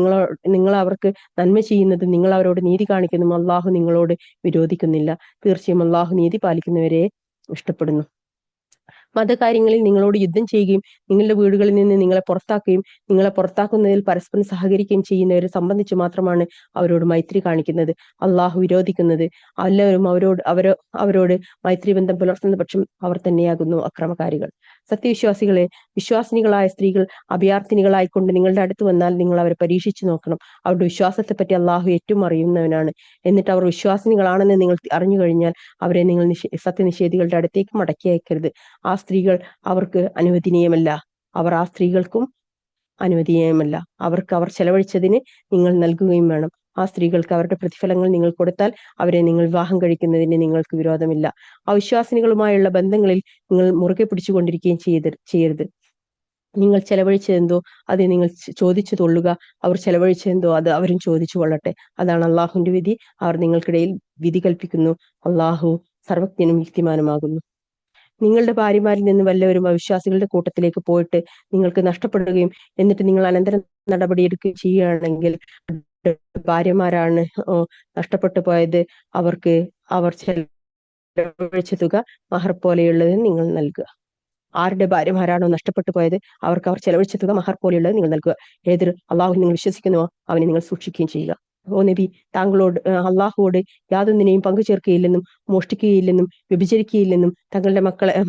നിങ്ങൾ അവർക്ക് നന്മ ചെയ്യുന്നത് നിങ്ങൾ അവരോട് നീതി കാണിക്കുന്നു. അള്ളാഹു നിങ്ങളോട് വിരോധിക്കുന്നില്ല. തീർച്ചയായും അള്ളാഹു നീതി പാലിക്കുന്നവരെ ഇഷ്ടപ്പെടുന്നു. മതകാര്യങ്ങളിൽ നിങ്ങളോട് യുദ്ധം ചെയ്യുകയും നിങ്ങളുടെ വീടുകളിൽ നിന്ന് നിങ്ങളെ പുറത്താക്കുന്നതിൽ പരസ്പരം സഹകരിക്കുകയും ചെയ്യുന്നവരെ സംബന്ധിച്ച് മാത്രമാണ് അവരോട് മൈത്രി കാണിക്കുന്നത്. അള്ളാഹു വിരോധിക്കുന്നത്. എല്ലാവരും അവരോട് മൈത്രി ബന്ധം പുലർത്തുന്ന പക്ഷം അവർ തന്നെയാകുന്നു അക്രമകാരികൾ. സത്യവിശ്വാസികളെ, വിശ്വാസിനികളായ സ്ത്രീകൾ അഭയാർത്ഥിനികളായിക്കൊണ്ട് നിങ്ങളുടെ അടുത്ത് വന്നാൽ നിങ്ങൾ അവരെ പരീക്ഷിച്ചു നോക്കണം. അവരുടെ വിശ്വാസത്തെപ്പറ്റി അള്ളാഹു ഏറ്റവും അറിയുന്നവനാണ്. എന്നിട്ട് അവർ വിശ്വാസിനികളാണെന്ന് നിങ്ങൾ അറിഞ്ഞു കഴിഞ്ഞാൽ അവരെ നിങ്ങൾ സത്യനിഷേധികളുടെ അടുത്തേക്ക് മടക്കി അയക്കരുത്. ആ സ്ത്രീകൾ അവർക്ക് അനുവദനീയമല്ല. അവർ ആ സ്ത്രീകൾക്കും അനുവദനീയമല്ല. അവർക്ക് അവർ ചെലവഴിച്ചതിന് നിങ്ങൾ നൽകുകയും വേണം. ആ സ്ത്രീകൾക്ക് അവരുടെ പ്രതിഫലങ്ങൾ നിങ്ങൾ കൊടുത്താൽ അവരെ നിങ്ങൾ വിവാഹം കഴിക്കുന്നതിന് നിങ്ങൾക്ക് വിരോധമില്ല. അവിശ്വാസിനികളുമായുള്ള ബന്ധങ്ങളിൽ നിങ്ങൾ മുറുകെ പിടിച്ചുകൊണ്ടിരിക്കുകയും ചെയ്യരുത്. നിങ്ങൾ ചെലവഴിച്ചതെന്തോ അത് നിങ്ങൾ ചോദിച്ചു തൊള്ളുക. അവർ ചെലവഴിച്ചതെന്തോ അത് അവരും ചോദിച്ചു കൊള്ളട്ടെ. അതാണ് അള്ളാഹുവിന്റെ വിധി. അവർ നിങ്ങൾക്കിടയിൽ വിധി കൽപ്പിക്കുന്നു. അള്ളാഹു സർവജ്ഞനും യുക്തിമാനുമാകുന്നു. നിങ്ങളുടെ ഭാര്യമാരിൽ നിന്ന് വല്ലവരും അവിശ്വാസികളുടെ കൂട്ടത്തിലേക്ക് പോയിട്ട് നിങ്ങൾക്ക് നഷ്ടപ്പെടുകയും എന്നിട്ട് നിങ്ങൾ അനന്തര നടപടിയെടുക്കുകയും ചെയ്യുകയാണെങ്കിൽ ഭാര്യമാരാണ് നഷ്ടപ്പെട്ടു പോയത്, അവർക്ക് അവർ ചെലവഴിച്ച തുക മഹർ പോലെയുള്ളത് നിങ്ങൾ നൽകുക. ആരുടെ ഭാര്യമാരാണോ നഷ്ടപ്പെട്ടു പോയത് അവർക്ക് അവർ ചെലവഴിച്ച തുക മഹർ പോലെയുള്ളത് നിങ്ങൾ നൽകുക. ഏതൊരു അള്ളാഹു നിങ്ങൾ വിശ്വസിക്കുന്നുവോ അവനെ നിങ്ങൾ സൂക്ഷിക്കുകയും ചെയ്യുക. ഓ നബി, താങ്കളോട് അള്ളാഹുവോട് യാതൊന്നിനെയും പങ്കു ചേർക്കുകയില്ലെന്നും മോഷ്ടിക്കുകയില്ലെന്നും വ്യഭിചരിക്കുകയില്ലെന്നും തങ്ങളുടെ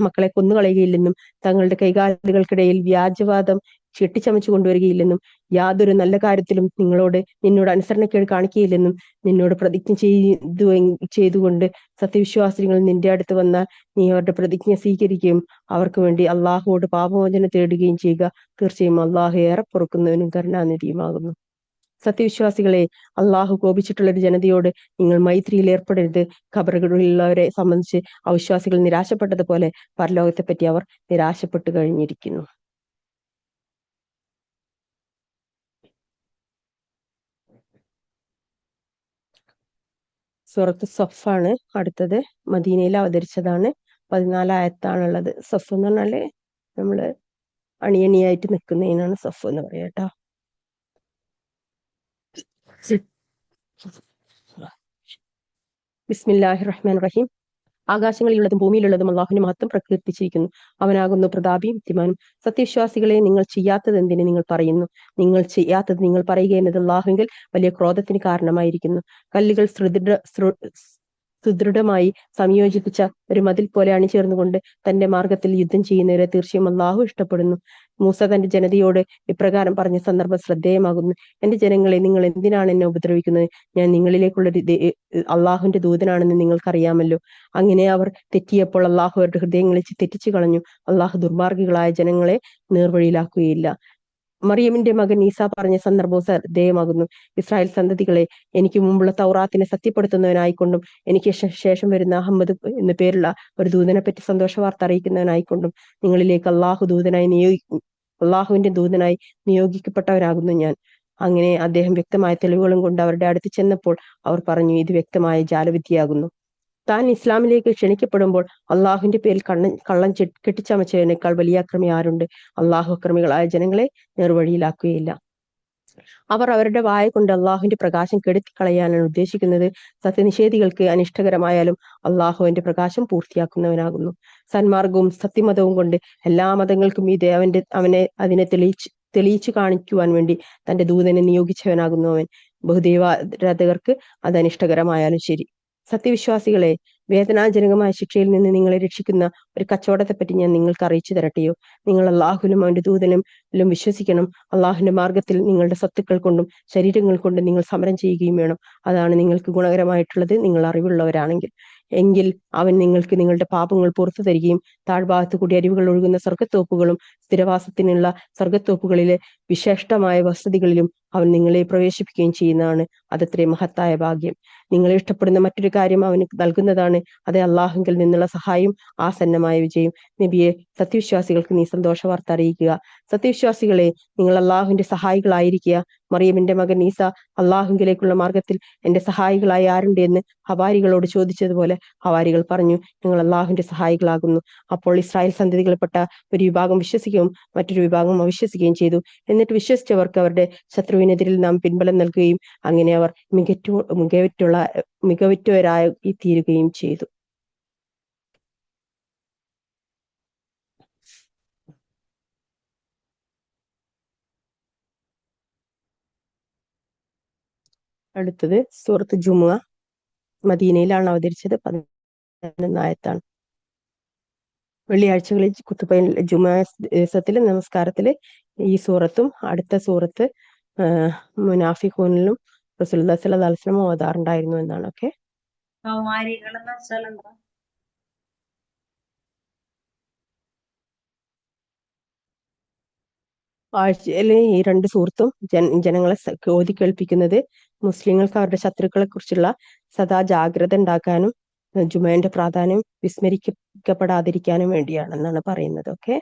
മക്കളെ കൊന്നുകളയുകയില്ലെന്നും തങ്ങളുടെ കൈകാലുകൾക്കിടയിൽ വ്യാജവാദം കെട്ടിച്ചമച്ചു കൊണ്ടുവരികയില്ലെന്നും യാതൊരു നല്ല കാര്യത്തിലും നിന്നോട് അനുസരണക്കേട് കാണിക്കുകയില്ലെന്നും നിന്നോട് പ്രതിജ്ഞ ചെയ്തുകൊണ്ട് സത്യവിശ്വാസികൾ നിന്റെ അടുത്ത് വന്നാൽ നീ അവരുടെ പ്രതിജ്ഞ സ്വീകരിക്കുകയും അവർക്ക് വേണ്ടി അള്ളാഹുവോട് പാപമോചനം തേടുകയും ചെയ്യുക. തീർച്ചയായും അള്ളാഹു ഏറെ പൊറുക്കുന്നവനും കരുണാനിധിയുമാകുന്നു. സത്യവിശ്വാസികളെ, അള്ളാഹു കോപിച്ചിട്ടുള്ള ഒരു ജനതയോട് നിങ്ങൾ മൈത്രിയിൽ ഏർപ്പെടരുത്. ഖബറുകളിലുള്ളവരെ സംബന്ധിച്ച് അവിശ്വാസികൾ നിരാശപ്പെട്ടതുപോലെ പരലോകത്തെ പറ്റി അവർ നിരാശപ്പെട്ടു കഴിഞ്ഞിരിക്കുന്നു. സൂറത്ത് സഫാണ് അടുത്തത്. മദീനയിൽ അവതരിച്ചതാണ്. 14 ആയത്താണുള്ളത്. സഫ് എന്ന് പറഞ്ഞാല് നമ്മള് അണിയണിയായിട്ട് നിൽക്കുന്നതിനാണ് സഫ് എന്ന് പറയാ കേട്ടോ. ബിസ്മില്ലാഹിർ റഹ്മാനിർ റഹീം. ആകാശങ്ങളിലുള്ളതും ഭൂമിയിലുള്ളതും അള്ളാഹുവിന്റെ മഹത്വം പ്രകീർത്തിച്ചിരിക്കുന്നു. അവനാകുന്നു പ്രതാപിയും യുക്തിമാനും. സത്യവിശ്വാസികളെ, നിങ്ങൾ ചെയ്യാത്തത് എന്തിന് നിങ്ങൾ പറയുന്നു? നിങ്ങൾ ചെയ്യാത്തത് നിങ്ങൾ പറയുക എന്നത് അള്ളാഹുവിൽ വലിയ ക്രോധത്തിന് കാരണമായിരിക്കുന്നു. കല്ലുകൾ സുദൃഢമായി സംയോജിപ്പിച്ച ഒരു മതിൽ പോലെ അണിചേർന്നുകൊണ്ട് തന്റെ മാർഗത്തിൽ യുദ്ധം ചെയ്യുന്നവരെ തീർച്ചയായും അള്ളാഹു ഇഷ്ടപ്പെടുന്നു. മൂസ തന്റെ ജനതയോട് ഇപ്രകാരം പറഞ്ഞ സന്ദർഭം ശ്രദ്ധേയമാകുന്നു. എന്റെ ജനങ്ങളെ, നിങ്ങൾ എന്തിനാണ് എന്നെ ഉപദ്രവിക്കുന്നത്? ഞാൻ നിങ്ങളിലേക്കുള്ള അള്ളാഹുവിന്റെ ദൂതനാണെന്ന് നിങ്ങൾക്കറിയാമല്ലോ. അങ്ങനെ അവർ തെറ്റിയപ്പോൾ അള്ളാഹു അവരുടെ ഹൃദയങ്ങളെ തെറ്റിച്ചു കളഞ്ഞു. അള്ളാഹു ദുർമാർഗികളായ ജനങ്ങളെ നേർവഴിയിലാക്കുകയില്ല. മറിയമിന്റെ മകൻ ഈസ പറഞ്ഞ സന്ദർഭവും ശ്രദ്ധേയമാകുന്നു. ഇസ്രായേൽ സന്തതികളെ, എനിക്ക് മുമ്പുള്ള തൗറാത്തിനെ സത്യപ്പെടുത്തുന്നവനായിക്കൊണ്ടും എനിക്ക് ശേഷം വരുന്ന അഹമ്മദ് എന്നു പേരുള്ള ഒരു ദൂതനെ പറ്റി സന്തോഷ വാർത്ത അറിയിക്കുന്നവനായിക്കൊണ്ടും നിങ്ങളിലേക്ക് അള്ളാഹുവിന്റെ ദൂതനായി നിയോഗിക്കപ്പെട്ടവരാകുന്നു ഞാൻ. അങ്ങനെ അദ്ദേഹം വ്യക്തമായ തെളിവുകളും കൊണ്ട് അവരുടെ അടുത്ത് ചെന്നപ്പോൾ അവർ പറഞ്ഞു, ഇത് വ്യക്തമായ ജാലവിദ്യയാകുന്നു. താൻ ഇസ്ലാമിലേക്ക് ക്ഷണിക്കപ്പെടുമ്പോൾ അള്ളാഹുവിന്റെ പേരിൽ കള്ളം കെട്ടിച്ചമച്ചതിനേക്കാൾ വലിയ അക്രമി ആരുണ്ട്? അള്ളാഹു അക്രമികളായ ജനങ്ങളെ നേർവഴിയിലാക്കുകയില്ല. അവർ അവരുടെ വായ കൊണ്ട് അള്ളാഹുവിന്റെ പ്രകാശം കെടുത്തിക്കളയാനാണ് ഉദ്ദേശിക്കുന്നത്. സത്യനിഷേധികൾക്ക് അനിഷ്ടകരമായാലും അള്ളാഹുവിന്റെ പ്രകാശം പൂർത്തിയാക്കുന്നവനാകുന്നു. സന്മാർഗവും സത്യമതവും കൊണ്ട് എല്ലാ മതങ്ങൾക്കും മീതെ അതിനെ തെളിയിച്ചു കാണിക്കുവാൻ വേണ്ടി തന്റെ ദൂതനെ നിയോഗിച്ചവനാകുന്നു അവൻ. ബഹുദൈവാരാധകർക്ക് അത് അനിഷ്ടകരമായാലും ശരി. സത്യവിശ്വാസികളെ, വേദനാജനകമായ ശിക്ഷയിൽ നിന്ന് നിങ്ങളെ രക്ഷിക്കുന്ന ഒരു കച്ചവടത്തെപ്പറ്റി ഞാൻ നിങ്ങൾക്ക് അറിയിച്ചു തരട്ടെയോ? നിങ്ങൾ അള്ളാഹുലും അവന്റെ ദൂതനിലും വിശ്വസിക്കണം. അള്ളാഹുവിന്റെ മാർഗത്തിൽ നിങ്ങളുടെ സ്വത്തുക്കൾ കൊണ്ടും ശരീരങ്ങൾ കൊണ്ടും നിങ്ങൾ സമരം ചെയ്യുകയും വേണം. അതാണ് നിങ്ങൾക്ക് ഗുണകരമായിട്ടുള്ളത്, നിങ്ങൾ അറിവുള്ളവരാണെങ്കിൽ. എങ്കിൽ അവൻ നിങ്ങൾക്ക് നിങ്ങളുടെ പാപങ്ങൾ പുറത്തു തരികയും താഴ്ഭാഗത്ത് കൂടി അരുവികൾ ഒഴുകുന്ന സ്വർഗത്തോപ്പുകളും സ്ഥിരവാസത്തിനുള്ള സ്വർഗത്തോപ്പുകളിലെ വിശിഷ്ടമായ വസതികളിലും അവൻ നിങ്ങളെ പ്രവേശിപ്പിക്കുകയും ചെയ്യുന്നതാണ്. അതത്രേ മഹത്തായ ഭാഗ്യം. നിങ്ങളെ ഇഷ്ടപ്പെടുന്ന മറ്റൊരു കാര്യം അവന് നൽകുന്നതാണ്. അത് അള്ളാഹുങ്കിൽ നിന്നുള്ള സഹായം, ആസന്നമായ വിജയം. നബിയെ, സത്യവിശ്വാസികൾക്ക് നീ സന്തോഷ വാർത്ത അറിയിക്കുക. സത്യവിശ്വാസികളെ, നിങ്ങൾ അള്ളാഹുവിന്റെ സഹായികളായിരിക്കുക. മറിയമിന്റെ മകൻ ഈസ അള്ളാഹുങ്കിലേക്കുള്ള മാർഗത്തിൽ എന്റെ സഹായികളായി ആരുണ്ട് എന്ന് ഹവാരികളോട് ചോദിച്ചതുപോലെ ഹവാരികൾ പറഞ്ഞു, ഞങ്ങൾ അള്ളാഹുവിന്റെ സഹായികളാകുന്നു. അപ്പോൾ ഇസ്രായേൽ സന്തതികളിൽപ്പെട്ട ഒരു വിഭാഗം വിശ്വസിക്കുകയും മറ്റൊരു വിഭാഗം അവിശ്വസിക്കുകയും ചെയ്തു. എന്നിട്ട് വിശ്വസിച്ചവർക്ക് അവരുടെ ശത്രുവിനെതിരിൽ നാം പിൻബലം നൽകുകയും അങ്ങനെ അവർ മികവുറ്റവരായി തീരുകയും ചെയ്തു. അടുത്തത് സൂറത്ത് ജുമുഅ. മദീനയിലാണ് അവതരിച്ചത്. 11 ആയത്താണ്. വെള്ളിയാഴ്ചകളിൽ കുത്തുബയിൽ ജുമുഅ ദിവസത്തില് നമസ്കാരത്തില് ഈ സൂറത്തും അടുത്ത സൂറത്ത് മുനാഫിഖൂനിലും റസൂലുള്ളാഹി സ്വല്ലല്ലാഹു അലൈഹി വസല്ലം ഓതാറുണ്ടായിരുന്നു എന്നാണ്. ഓക്കെ, ആഴ്ചയിലെ ഈ 2 സൂറത്തും ജനങ്ങളെ ഓതി കേൾപ്പിക്കുന്നത് മുസ്ലിങ്ങൾക്ക് അവരുടെ ശത്രുക്കളെ കുറിച്ചുള്ള സദാ ജാഗ്രത ഉണ്ടാക്കാനും ജുമയുടെ പ്രാധാന്യം വിസ്മരിക്കപ്പെടാതിരിക്കാനും വേണ്ടിയാണെന്നാണ് പറയുന്നത്. ഓക്കെ,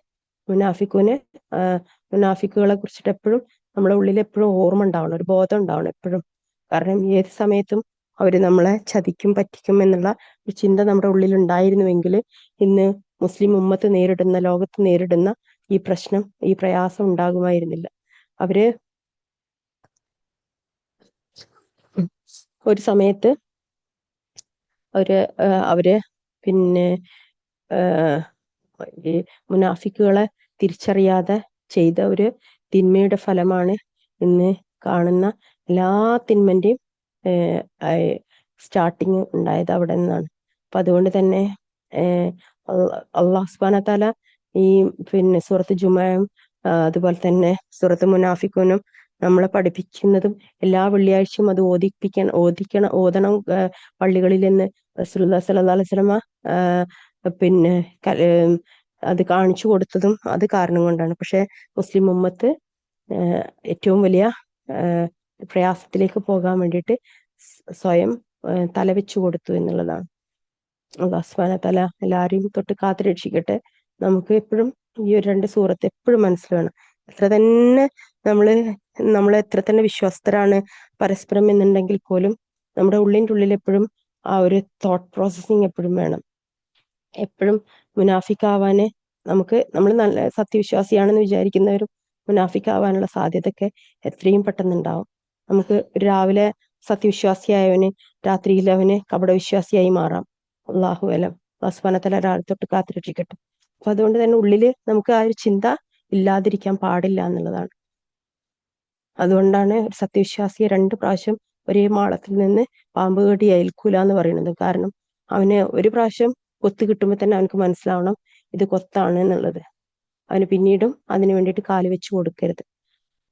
മുനാഫിക്കുകളെ കുറിച്ചിട്ട് എപ്പോഴും നമ്മുടെ ഉള്ളിൽ എപ്പോഴും ഓർമ്മ ഉണ്ടാവണം, ഒരു ബോധം ഉണ്ടാവണം എപ്പോഴും. കാരണം ഏത് സമയത്തും അവര് നമ്മളെ ചതിക്കും, പറ്റിക്കും എന്നുള്ള ഒരു ചിന്ത നമ്മുടെ ഉള്ളിൽ ഉണ്ടായിരുന്നുവെങ്കിൽ ഇന്ന് മുസ്ലിം ഉമ്മത്ത് നേരിടുന്ന, ലോകത്ത് നേരിടുന്ന ഈ പ്രശ്നം, ഈ പ്രയാസം ഉണ്ടാകുമായിരുന്നില്ല. ഒരു സമയത്ത് അവര് പിന്നെ ഈ മുനാഫിക്കുകളെ തിരിച്ചറിയാതെ ചെയ്ത ഒരു തിന്മയുടെ ഫലമാണ് ഇന്ന് കാണുന്ന എല്ലാ തിന്മന്റെയും സ്റ്റാർട്ടിങ് ഉണ്ടായത് അവിടെ നിന്നാണ്. അപ്പൊ അതുകൊണ്ട് തന്നെ അള്ളാഹു സുബ്ഹാനഹു വ തആല ഈ സൂറത്ത് ജുമുഅയും അതുപോലെ തന്നെ സൂറത്ത് മുനാഫിഖൂനും നമ്മളെ പഠിപ്പിക്കുന്നതും എല്ലാ വെള്ളിയാഴ്ചയും അത് ഓതണം പള്ളികളിൽ നിന്ന് റസൂലുള്ളാഹി സ്വല്ലല്ലാഹു അലൈഹി വസല്ലമ അത് കാണിച്ചു കൊടുത്തതും അത് കാരണം കൊണ്ടാണ്. പക്ഷെ മുസ്ലിം ഉമ്മത്ത് ഏറ്റവും വലിയ പ്രയാസത്തിലേക്ക് പോകാൻ വേണ്ടിയിട്ട് സ്വയം തലവെച്ചു കൊടുത്തു എന്നുള്ളതാണ്. അല്ലാഹു സുബ്ഹാനഹു വ തആല എല്ലാവരെയും തൊട്ട് കാത്തു രക്ഷിക്കട്ടെ. നമുക്ക് എപ്പോഴും ഈ ഒരു 2 സൂറത്ത് എപ്പോഴും മനസ്സിൽ വേണം. എത്ര തന്നെ നമ്മൾ എത്ര തന്നെ വിശ്വസ്തരാണ് പരസ്പരം എന്നുണ്ടെങ്കിൽ പോലും നമ്മുടെ ഉള്ളിൻ്റെ ഉള്ളിൽ എപ്പോഴും ആ ഒരു തോട്ട് പ്രോസസ്സിങ് എപ്പോഴും വേണം. എപ്പോഴും മുനാഫിക്കാവാന് നമ്മൾ നല്ല സത്യവിശ്വാസിയാണെന്ന് വിചാരിക്കുന്നവരും മുനാഫിക്കാവാനുള്ള സാധ്യതയൊക്കെ എത്രയും പെട്ടെന്നുണ്ടാവും. നമുക്ക് രാവിലെ സത്യവിശ്വാസിയായവന് രാത്രിയിൽ അവന് കപടവിശ്വാസിയായി മാറാം. അള്ളാഹു അലം. അല്ലാഹു സുബ്ഹാനഹു വ തആല ഒരാളെ തൊട്ട് കാത്തുരക്ഷിക്കട്ടെ. അപ്പൊ അതുകൊണ്ട് തന്നെ ഉള്ളില് നമുക്ക് ആ ഒരു ചിന്ത ഇല്ലാതിരിക്കാൻ പാടില്ല എന്നുള്ളതാണ്. അതുകൊണ്ടാണ് ഒരു സത്യവിശ്വാസിയെ 2 പ്രാവശ്യം ഒരേ മാളത്തിൽ നിന്ന് പാമ്പ് കടി ഏൽക്കൂല എന്ന് പറയുന്നത്. കാരണം അവന് ഒരു പ്രാവശ്യം കൊത്ത് കിട്ടുമ്പോൾ തന്നെ അവനക്ക് മനസ്സിലാവണം ഇത് കൊത്താണ് എന്നുള്ളത്. അവന് പിന്നീടും അതിനു വേണ്ടിയിട്ട് കാല് വെച്ച് കൊടുക്കരുത്.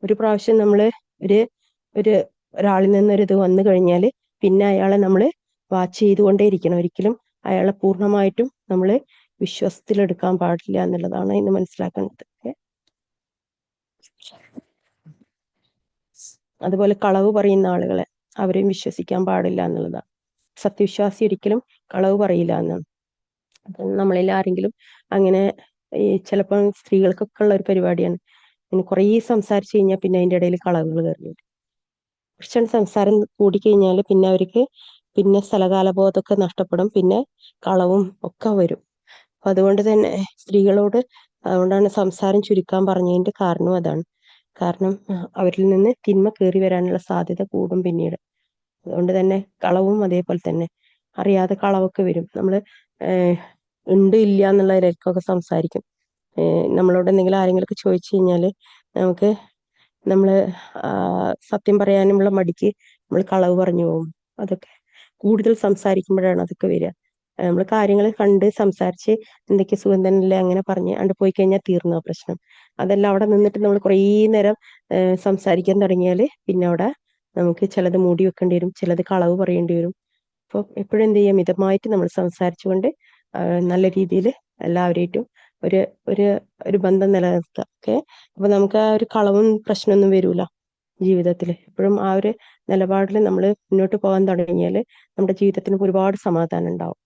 ഒരു പ്രാവശ്യം നമ്മൾ ഒരു ഒരു ഒരാളിൽ നിന്നൊരിത് വന്നു കഴിഞ്ഞാൽ പിന്നെ അയാളെ നമ്മൾ വാച്ച് ചെയ്തുകൊണ്ടേ ഇരിക്കണം. ഒരിക്കലും അയാളെ പൂർണ്ണമായിട്ടും നമ്മൾ വിശ്വാസത്തിലെടുക്കാൻ പാടില്ല എന്നുള്ളതാണ് ഇന്ന് മനസ്സിലാക്കേണ്ടത്. അതുപോലെ കളവ് പറയുന്ന ആളുകളെ അവരെയും വിശ്വസിക്കാൻ പാടില്ല എന്നുള്ളതാണ്. സത്യവിശ്വാസി ഒരിക്കലും കളവ് പറയില്ല എന്നാണ്. അപ്പം നമ്മളിൽ ആരെങ്കിലും അങ്ങനെ ഈ ചിലപ്പോൾ സ്ത്രീകൾക്കൊക്കെ ഉള്ള ഒരു പരിപാടിയാണ്, ഇനി കുറേ സംസാരിച്ചു കഴിഞ്ഞാൽ പിന്നെ അതിൻ്റെ ഇടയിൽ കളവുകൾ കയറി. കുറച്ച് സംസാരം കൂടിക്കഴിഞ്ഞാൽ പിന്നെ അവർക്ക് പിന്നെ സ്ഥലകാലബോധമൊക്കെ നഷ്ടപ്പെടും, പിന്നെ കളവും ഒക്കെ വരും. അപ്പം അതുകൊണ്ട് തന്നെ സ്ത്രീകളോട് അതുകൊണ്ടാണ് സംസാരം ചുരുക്കാൻ പറഞ്ഞതിൻ്റെ കാരണം അതാണ്. കാരണം അവരിൽ നിന്ന് തിന്മ കയറി വരാനുള്ള സാധ്യത കൂടും പിന്നീട്. അതുകൊണ്ട് തന്നെ കളവും അതേപോലെ തന്നെ അറിയാതെ കളവൊക്കെ വരും. നമ്മൾ ഉണ്ട് ഇല്ല എന്നുള്ളതിലേക്കൊക്കെ സംസാരിക്കും. നമ്മളോട് എന്തെങ്കിലും ആരെങ്കിലുമൊക്കെ ചോദിച്ചു കഴിഞ്ഞാൽ നമുക്ക് നമ്മൾ സത്യം പറയാനുമുള്ള മടിക്ക് നമ്മൾ കളവ് പറഞ്ഞു പോകും. അതൊക്കെ കൂടുതൽ സംസാരിക്കുമ്പോഴാണ് അതൊക്കെ വരിക. നമ്മൾ കാര്യങ്ങൾ കണ്ട് സംസാരിച്ച് എന്തൊക്കെ സുഖം തന്നെയല്ലേ അങ്ങനെ പറഞ്ഞ് അണ്ട് പോയി കഴിഞ്ഞാൽ തീർന്നു ആ പ്രശ്നം. അതെല്ലാം അവിടെ നിന്നിട്ട് നമ്മൾ കുറേ നേരം സംസാരിക്കാൻ തുടങ്ങിയാൽ പിന്നെ അവിടെ നമുക്ക് ചിലത് മൂടി വെക്കേണ്ടി വരും, ചിലത് കളവ് പറയേണ്ടി വരും. അപ്പോൾ എപ്പോഴും എന്ത് ചെയ്യുക, മിതമായിട്ട് നമ്മൾ സംസാരിച്ചുകൊണ്ട് നല്ല രീതിയിൽ എല്ലാവരായിട്ടും ഒരു ഒരു ഒരു ബന്ധം നിലനിർത്തുക. ഓക്കെ, അപ്പോൾ നമുക്ക് ആ ഒരു കളവും പ്രശ്നമൊന്നും വരൂല ജീവിതത്തിൽ. എപ്പോഴും ആ ഒരു നിലപാടിൽ നമ്മൾ മുന്നോട്ട് പോകാൻ തുടങ്ങിയാൽ നമ്മുടെ ജീവിതത്തിന് ഒരുപാട് സമാധാനം ഉണ്ടാവും.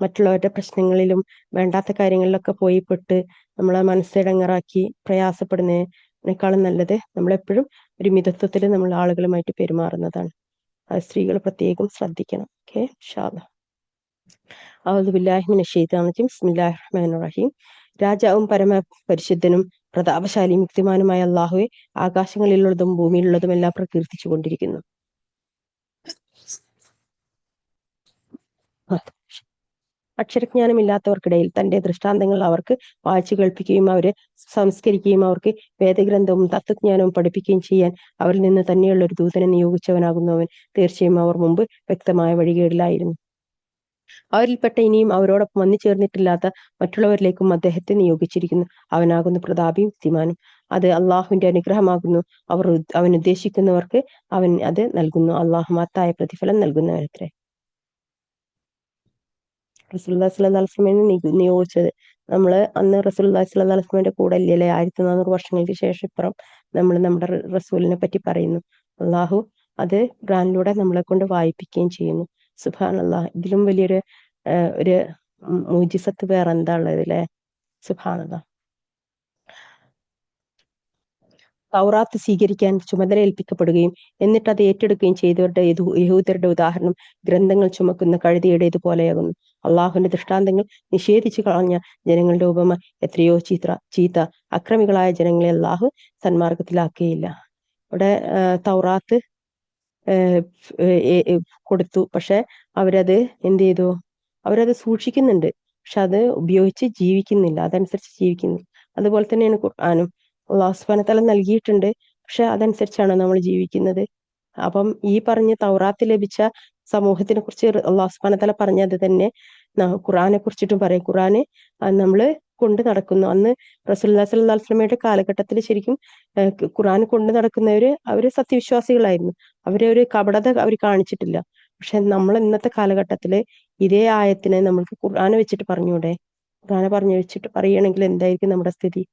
മറ്റുള്ളവരുടെ പ്രശ്നങ്ങളിലും വേണ്ടാത്ത കാര്യങ്ങളിലൊക്കെ പോയി പെട്ട് നമ്മളെ മനസ്സിടങ്ങറാക്കി പ്രയാസപ്പെടുന്നതിനേക്കാളും നല്ലത് നമ്മളെപ്പോഴും ഒരു മിതത്വത്തിൽ നമ്മൾ ആളുകളുമായിട്ട് പെരുമാറുന്നതാണ്. അത് സ്ത്രീകൾ പ്രത്യേകം ശ്രദ്ധിക്കണം. ഓക്കെ, ഇൻഷാ അല്ലാഹ്. ഔദു ബില്ലാഹി മിനശ് ശൈത്വാനിർ റജീം. ബിസ്മില്ലാഹിർ റഹ്മാനിർ റഹീം. രാജാവും പരമപരിശുദ്ധനും പ്രതാപശാലിയും യുക്തിമാനുമായ അള്ളാഹുവെ, ആകാശങ്ങളിലുള്ളതും ഭൂമിയിലുള്ളതും എല്ലാം പ്രകീർത്തിച്ചു കൊണ്ടിരിക്കുന്നു. അക്ഷരജ്ഞാനമില്ലാത്തവർക്കിടയിൽ തന്റെ ദൃഷ്ടാന്തങ്ങൾ അവർക്ക് വായിച്ചു കേൾപ്പിക്കുകയും അവരെ സംസ്കരിക്കുകയും അവർക്ക് വേദഗ്രന്ഥവും തത്വജ്ഞാനവും പഠിപ്പിക്കുകയും ചെയ്യാൻ അവരിൽ നിന്ന് തന്നെയുള്ള ഒരു ദൂതനെ നിയോഗിച്ചവനാകുന്നവൻ തീർച്ചയായും അവർ മുമ്പ് വ്യക്തമായ വഴികേടിലായിരുന്നു. അവരിൽപ്പെട്ട ഇനിയും അവരോടൊപ്പം വന്നു ചേർന്നിട്ടില്ലാത്ത മറ്റുള്ളവരിലേക്കും അദ്ദേഹത്തെ നിയോഗിച്ചിരിക്കുന്നു. അവനാകുന്നു പ്രതാപിയും യുക്തിമാനും. അത് അള്ളാഹുവിന്റെ അനുഗ്രഹമാകുന്നു. അവൻ ഉദ്ദേശിക്കുന്നവർക്ക് അവൻ അത് നൽകുന്നു. അള്ളാഹു മഹത്തായ പ്രതിഫലം നൽകുന്നവനത്രേ. റസൂലുള്ളാഹി സ്വല്ലല്ലാഹു അലൈഹി വസല്ലമയെ നിയോഗിച്ചത് നമ്മള് അന്ന് റസൂലുള്ളാഹി സ്വല്ലല്ലാഹു അലൈഹി വസല്ലമയുടെ കൂടെ അല്ലേ 1400 വർഷങ്ങൾക്ക് ശേഷം ഇപ്പുറം നമ്മൾ നമ്മുടെ റസൂലിനെ പറ്റി പറയുന്നു. അള്ളാഹു അത് ഖുർആനിലൂടെ നമ്മളെ കൊണ്ട് വായിപ്പിക്കുകയും ചെയ്യുന്നു. സുബ്ഹാനല്ലാഹ്, ഇതിലും വലിയൊരു ഒരു മുഅ്ജിസത്ത് വേറെ എന്താ ഉള്ളത് അല്ലേ? സുബ്ഹാനല്ലാഹ്. തൗറാത്ത് സ്വീകരിക്കാൻ ചുമതല ഏൽപ്പിക്കപ്പെടുകയും എന്നിട്ട് അത് ഏറ്റെടുക്കുകയും ചെയ്തവരുടെ യഹൂദരുടെ ഉദാഹരണം ഗ്രന്ഥങ്ങൾ ചുമക്കുന്ന കഴുതയുടേതുപോലെയാകുന്നു. അള്ളാഹുവിന്റെ ദൃഷ്ടാന്തങ്ങൾ നിഷേധിച്ചു കളഞ്ഞ ജനങ്ങളുടെ ഉപമ എത്രയോ ചീത്ത അക്രമികളായ ജനങ്ങളെ അള്ളാഹു സന്മാർഗത്തിലാക്കുകയില്ല. ഇവിടെ തൗറാത്ത് കൊടുത്തു, പക്ഷെ അവരത് എന്ത് ചെയ്തു? അവരത് സൂക്ഷിക്കുന്നുണ്ട്, പക്ഷെ അത് ഉപയോഗിച്ച് ജീവിക്കുന്നില്ല, അതനുസരിച്ച് ജീവിക്കുന്നില്ല. അതുപോലെ തന്നെയാണ് ഖുർആനും. അള്ളാഹു സുബ്ഹാനഹു വ തആല നൽകിയിട്ടുണ്ട്, പക്ഷെ അതനുസരിച്ചാണ് നമ്മൾ ജീവിക്കുന്നത്. അപ്പം ഈ പറഞ്ഞ തൗറാത്ത് ലഭിച്ച സമൂഹത്തിനെ കുറിച്ച് അള്ളാഹു സുബ്ഹാനഹു വ തആല പറഞ്ഞത് തന്നെ ഖുർആനെ കുറിച്ചിട്ടും പറയും. ഖുർആന് നമ്മള് കൊണ്ട് നടക്കുന്നു. അന്ന് റസൂലുള്ളാഹി സ്വല്ലല്ലാഹു അലൈഹി വസല്ലമയുടെ കാലഘട്ടത്തിൽ ശരിക്കും ഖുർആൻ കൊണ്ട് നടക്കുന്നവര് അവര് സത്യവിശ്വാസികളായിരുന്നു. അവരെ ഒരു കപടത അവർ കാണിച്ചിട്ടില്ല. പക്ഷെ നമ്മൾ ഇന്നത്തെ കാലഘട്ടത്തില് ഇതേ ആയത്തിനെ നമ്മൾക്ക് ഖുർആനെ വെച്ചിട്ട് പറഞ്ഞൂടെ? ഖുർആനെ പറഞ്ഞു വെച്ചിട്ട് പറയുകയാണെങ്കിൽ എന്തായിരിക്കും നമ്മുടെ സ്ഥിതി?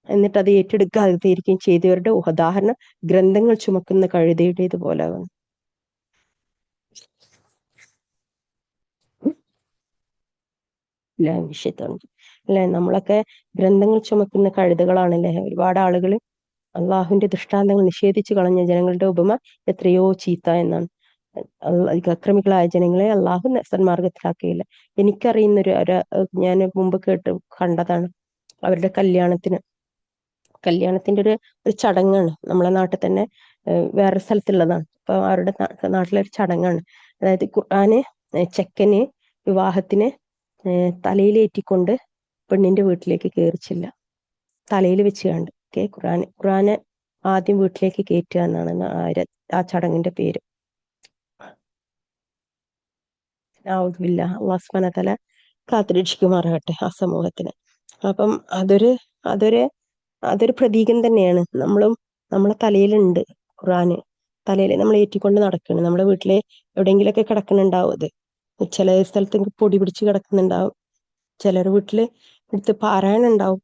എന്നിട്ട് അത് ഏറ്റെടുക്കാതിരിക്കുകയും ചെയ്തവരുടെ ഉദാഹരണം ഗ്രന്ഥങ്ങൾ ചുമക്കുന്ന കഴുതയുടേതുപോലെ. അല്ലെ, നമ്മളൊക്കെ ഗ്രന്ഥങ്ങൾ ചുമക്കുന്ന കഴുതകളാണല്ലേ? ഒരുപാട് ആളുകൾ അള്ളാഹുവിന്റെ ദൃഷ്ടാന്തങ്ങൾ നിഷേധിച്ചു കളഞ്ഞ ജനങ്ങളുടെ ഉപമ എത്രയോ ചീത്ത എന്നാണ്. അക്രമികളായ ജനങ്ങളെ അള്ളാഹു സന്മാർഗത്തിലാക്കുകയില്ല. എനിക്കറിയുന്നൊരു ഞാൻ മുമ്പ് കണ്ടതാണ്. അവരുടെ കല്യാണത്തിന്റെ ഒരു ചടങ്ങാണ്. നമ്മളെ നാട്ടിൽ തന്നെ വേറെ സ്ഥലത്തുള്ളതാണ്. അപ്പൊ അവരുടെ നാട്ടിലൊരു ചടങ്ങാണ്. അതായത് ഖുർആന് ചെക്കന് വിവാഹത്തിന് തലയിലേറ്റിക്കൊണ്ട് പെണ്ണിന്റെ വീട്ടിലേക്ക് കയറിച്ചില്ല. തലയിൽ വെച്ച് കണ്ട് ഖുർആന് ആദ്യം വീട്ടിലേക്ക് കയറ്റുക എന്നാണ് ആ ചടങ്ങിന്റെ പേര്. അല്ലാഹു സുബ്ഹാനഹു വ തആല കാത്തുരക്ഷിക്കുമാറാകട്ടെ ആ സമൂഹത്തിന്. അപ്പം അതൊരു അതൊരു അതൊരു പ്രതീകം തന്നെയാണ്. നമ്മളെ തലയിലുണ്ട് ഖുർആന്. തലയിൽ നമ്മൾ ഏറ്റിക്കൊണ്ട് നടക്കണം. നമ്മുടെ വീട്ടിലെ എവിടെയെങ്കിലുമൊക്കെ കിടക്കുന്നുണ്ടാവും അത്. ചില സ്ഥലത്ത് പൊടി പിടിച്ച് കിടക്കുന്നുണ്ടാവും. ചിലർ വീട്ടില് എടുത്ത് പാരായണം ഉണ്ടാവും.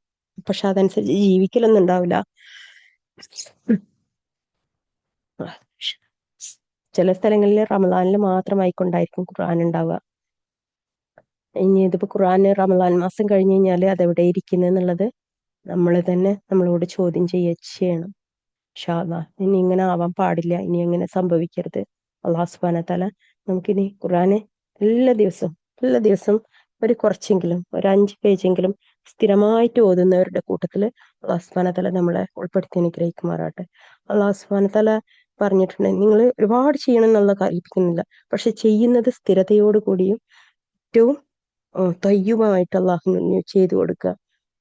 പക്ഷെ അതനുസരിച്ച് ജീവിക്കലൊന്നും ഉണ്ടാവില്ല. ചില സ്ഥലങ്ങളിൽ റമദാനിൽ മാത്രമായിക്കൊണ്ടായിരിക്കും ഖുർആൻ ഉണ്ടാവുക. ഇനി ഇതിപ്പോ ഖുർആൻ റമദാൻ മാസം കഴിഞ്ഞ് കഴിഞ്ഞാൽ അതെവിടെ ഇരിക്കുന്നത് എന്നുള്ളത് നമ്മൾ തന്നെ നമ്മളോട് ചോദ്യം ചെയ്യണം. ഇൻഷാ അല്ലാഹ്. ഇനി ഇങ്ങനെ ആവാൻ പാടില്ല. ഇനി അങ്ങനെ സംഭവിക്കരുത്. അള്ളാഹു സുബ്ഹാനഹു വ തആല നമുക്കിനി ഖുർആന് എല്ലാ ദിവസവും ഒരു കുറച്ചെങ്കിലും ഒരു 5 പേജെങ്കിലും സ്ഥിരമായിട്ട് ഓതുന്നവരുടെ കൂട്ടത്തിൽ അള്ളാഹു സുബ്ഹാനഹു വ തആല നമ്മളെ ഉൾപ്പെടുത്തി അനുഗ്രഹിക്കുമാറാട്ടെ. അള്ളാഹു സുബ്ഹാനഹു വ തആല പറഞ്ഞിട്ടുണ്ട്, നിങ്ങൾ ഒരുപാട് ചെയ്യണം എന്നുള്ള കൽപ്പിക്കുന്നില്ല, പക്ഷെ ചെയ്യുന്നത് സ്ഥിരതയോട് കൂടിയും ഏറ്റവും തയ്യുമായിട്ട് അള്ളാഹു ചെയ്തു കൊടുക്കുക.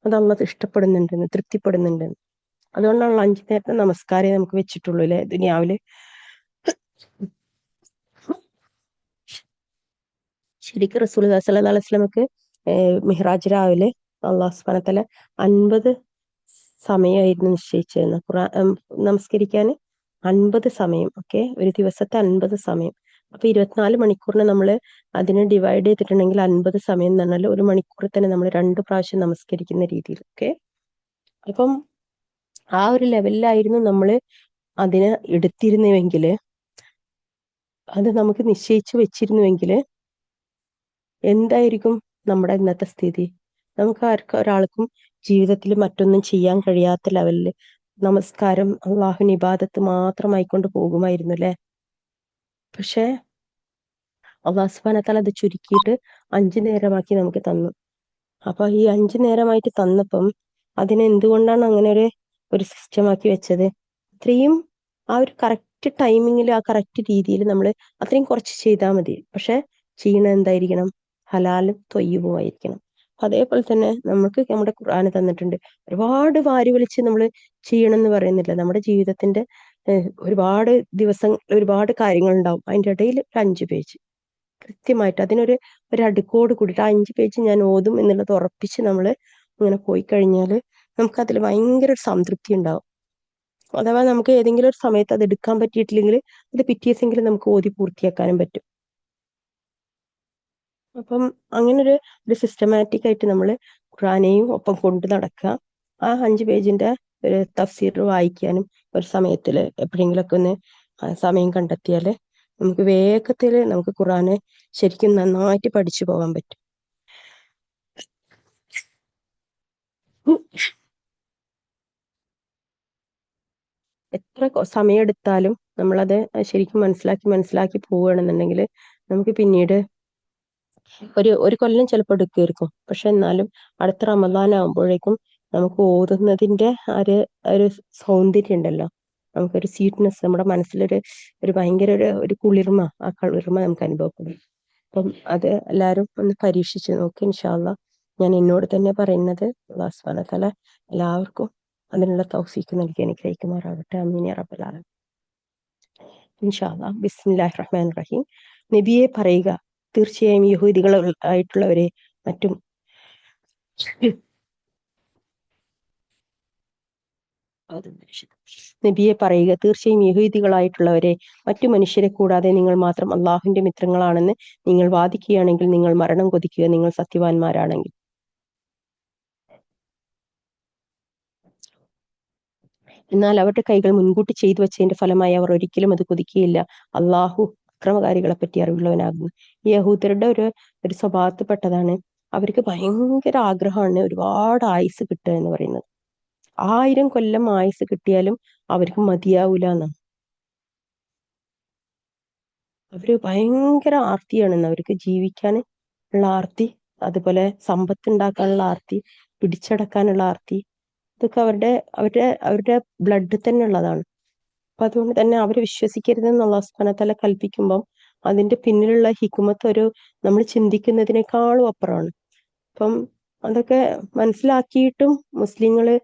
അത് അള്ളാഹ് ഇഷ്ടപ്പെടുന്നുണ്ടെന്ന്, തൃപ്തിപ്പെടുന്നുണ്ടെന്ന്. അതുകൊണ്ടാണല്ലോ 5 നേരത്തെ നമസ്കാരം നമുക്ക് വെച്ചിട്ടുള്ളൂ അല്ലെ ദുനിയാവില്. ശരിക്കും റസൂലുള്ളാഹി സ്വല്ലല്ലാഹു അലൈഹി വസല്ലമക്ക് മിഹ്റാജ് രാവിലെ അള്ളാഹു സുബ്ഹാനഹു വ തആല 50 സമയമായിരുന്നു നിശ്ചയിച്ചിരുന്നത്. നമസ്കരിക്കാൻ 50 സമയം. ഓക്കെ, ഒരു ദിവസത്തെ 50 സമയം. അപ്പൊ 24 മണിക്കൂറിനെ നമ്മൾ അതിനെ ഡിവൈഡ് ചെയ്തിട്ടുണ്ടെങ്കിൽ 50 സമയം എന്ന് പറഞ്ഞാൽ ഒരു മണിക്കൂറിൽ തന്നെ നമ്മൾ 2 പ്രാവശ്യം നമസ്കരിക്കുന്ന രീതിയിൽ. ഓക്കെ, അപ്പം ആ ഒരു ലെവലിലായിരുന്നു നമ്മൾ അതിനെ എടുത്തിരുന്നുവെങ്കിൽ, അത് നമുക്ക് നിശ്ചയിച്ചു വെച്ചിരുന്നുവെങ്കിൽ എന്തായിരിക്കും നമ്മുടെ ഇന്നത്തെ സ്ഥിതി? നമുക്ക് ഒരാൾക്കും ജീവിതത്തിൽ മറ്റൊന്നും ചെയ്യാൻ കഴിയാത്ത ലെവലിൽ നമസ്കാരം അള്ളാഹുവിന് ഇബാദത്ത് മാത്രമായിക്കൊണ്ട് പോകുമായിരുന്നു അല്ലെ. പക്ഷെ അള്ളാഹു സുബ്ഹാനഹു വ തആല അത് ചുരുക്കിയിട്ട് 5 നേരമാക്കി നമുക്ക് തന്നു. അപ്പൊ ഈ 5 നേരമായിട്ട് തന്നപ്പം അതിനെ എന്തുകൊണ്ടാണ് അങ്ങനെ ഒരു സിസ്റ്റമാക്കി വെച്ചത്? അത്രയും ആ ഒരു കറക്റ്റ് ടൈമിങ്ങിൽ ആ കറക്റ്റ് രീതിയിൽ നമ്മൾ അത്രയും കുറച്ച് ചെയ്താൽ മതി. പക്ഷെ ചെയ്യണത് എന്തായിരിക്കണം? ഹലാലും ത്വയ്യിബുമായിരിക്കണം. അതേപോലെ തന്നെ നമുക്ക് നമ്മുടെ ഖുർആൻ തന്നിട്ടുണ്ട്. ഒരുപാട് വാരി വലിച്ച് നമ്മൾ ചെയ്യണം എന്ന് പറയുന്നില്ല. നമ്മുടെ ജീവിതത്തിന്റെ ഒരുപാട് ദിവസം ഒരുപാട് കാര്യങ്ങൾ ഉണ്ടാവും. അതിന്റെ ഇടയിൽ ഒരു 5 പേജ് കൃത്യമായിട്ട് ഒരു അടുക്കോട് കൂടിയിട്ട് 5 പേജ് ഞാൻ ഓതും എന്നുള്ളത് ഉറപ്പിച്ച് നമ്മൾ ഇങ്ങനെ പോയി കഴിഞ്ഞാൽ നമുക്കതിൽ ഭയങ്കര ഒരു സംതൃപ്തി ഉണ്ടാവും. അഥവാ നമുക്ക് ഏതെങ്കിലും ഒരു സമയത്ത് അത് എടുക്കാൻ പറ്റിയിട്ടില്ലെങ്കിൽ അത് പിറ്റേസെങ്കിലും നമുക്ക് ഓതി പൂർത്തിയാക്കാനും പറ്റും. അപ്പം അങ്ങനെ ഒരു സിസ്റ്റമാറ്റിക് ആയിട്ട് നമ്മൾ ഖുർആനെയും ഒപ്പം കൊണ്ടു നടക്കുക. ആ 5 പേജിന്റെ ഒരു തഫ്സീർ വായിക്കാനും ഒരു സമയത്തിൽ എപ്പോഴെങ്കിലൊക്കെ ഒന്ന് സമയം കണ്ടെത്തിയാൽ നമുക്ക് വേഗത്തിൽ നമുക്ക് ഖുർആനെ ശരിക്കും നന്നായിട്ട് പഠിച്ചു പോകാൻ പറ്റും. എത്ര സമയമെടുത്താലും നമ്മളത് ശരിക്കും മനസ്സിലാക്കി പോവുകയാണെന്നുണ്ടെങ്കിൽ നമുക്ക് പിന്നീട് ഒരു കൊല്ലം ചിലപ്പോൾ എടുക്കുമായിരിക്കും. പക്ഷെ എന്നാലും അടുത്ത റമദാൻ ആകുമ്പോഴേക്കും നമുക്ക് ഓതുന്നതിന്റെ ഒരു സൗന്ദര്യം ഉണ്ടല്ലോ, നമുക്കൊരു സ്വീറ്റ്നെസ്, നമ്മുടെ മനസ്സിലൊരു ഭയങ്കര ഒരു കുളിർമ, ആ കുളിർമ നമുക്ക് അനുഭവപ്പെടും. അപ്പം അത് എല്ലാവരും ഒന്ന് പരീക്ഷിച്ച് നോക്കി. ഇൻഷാ അല്ലാഹ്. ഞാൻ എന്നോട് തന്നെ പറയുന്നത് അല്ലാഹു സുബ്ഹാനഹു വ തആല എല്ലാവർക്കും അതിനുള്ള തൗഫീക്ക് നൽകി അനുഗ്രഹിക്കുമാറാകട്ടെ. ആമീൻ യാ റബ്ബൽ ആലമീൻ. ഇൻഷാ അല്ലാഹ്. ബിസ്മില്ലാഹിർ റഹ്മാനിർ റഹീം. നബിയെ പറയുക, തീർച്ചയായും യഹൂദികൾ ആയിട്ടുള്ളവരെ മറ്റും നബിയെ പറയുക, തീർച്ചയായും യഹൂദികളായിട്ടുള്ളവരെ മറ്റു മനുഷ്യരെ കൂടാതെ നിങ്ങൾ മാത്രം അള്ളാഹുവിന്റെ മിത്രങ്ങളാണെന്ന് നിങ്ങൾ വാദിക്കുകയാണെങ്കിൽ നിങ്ങൾ മരണം കൊതിക്കുക, നിങ്ങൾ സത്യവാന്മാരാണെങ്കിൽ. എന്നാൽ അവരുടെ കൈകൾ മുൻകൂട്ടി ചെയ്തു വെച്ചതിന്റെ ഫലമായി അവർ ഒരിക്കലും അത് കൊതിക്കുകയില്ല. അള്ളാഹു അക്രമകാരികളെ പറ്റി അറിവുള്ളവനാകുന്നു. ഈ യഹൂദരുടെ ഒരു സ്വഭാവത്തിൽപ്പെട്ടതാണ്, അവർക്ക് ഭയങ്കര ആഗ്രഹമാണ് ഒരുപാട് ആയുസ് കിട്ടുക എന്ന് പറയുന്നത്. 1000 കൊല്ലം ആയുസ് കിട്ടിയാലും അവർക്ക് മതിയാവൂല എന്നാണ്. അവര് ഭയങ്കര ആർത്തിയാണ് അവർക്ക് ജീവിക്കാൻ ഉള്ള ആർത്തി, അതുപോലെ സമ്പത്ത് ഉണ്ടാക്കാനുള്ള ആർത്തി, പിടിച്ചടക്കാനുള്ള ആർത്തി, ഇതൊക്കെ അവരുടെ ബ്ലഡിൽ തന്നെ ഉള്ളതാണ്. അപ്പൊ അതുകൊണ്ട് തന്നെ അവരെ വിശ്വസിക്കരുതെന്ന് അല്ലാഹു സുബ്ഹാനഹു വ തആല കൽപ്പിക്കുമ്പം അതിന്റെ പിന്നിലുള്ള ഹിക്മത്ത് നമ്മൾ ചിന്തിക്കുന്നതിനേക്കാളും അപ്പുറമാണ്. അപ്പം അതൊക്കെ മനസ്സിലാക്കിയിട്ടും മുസ്ലിങ്ങള്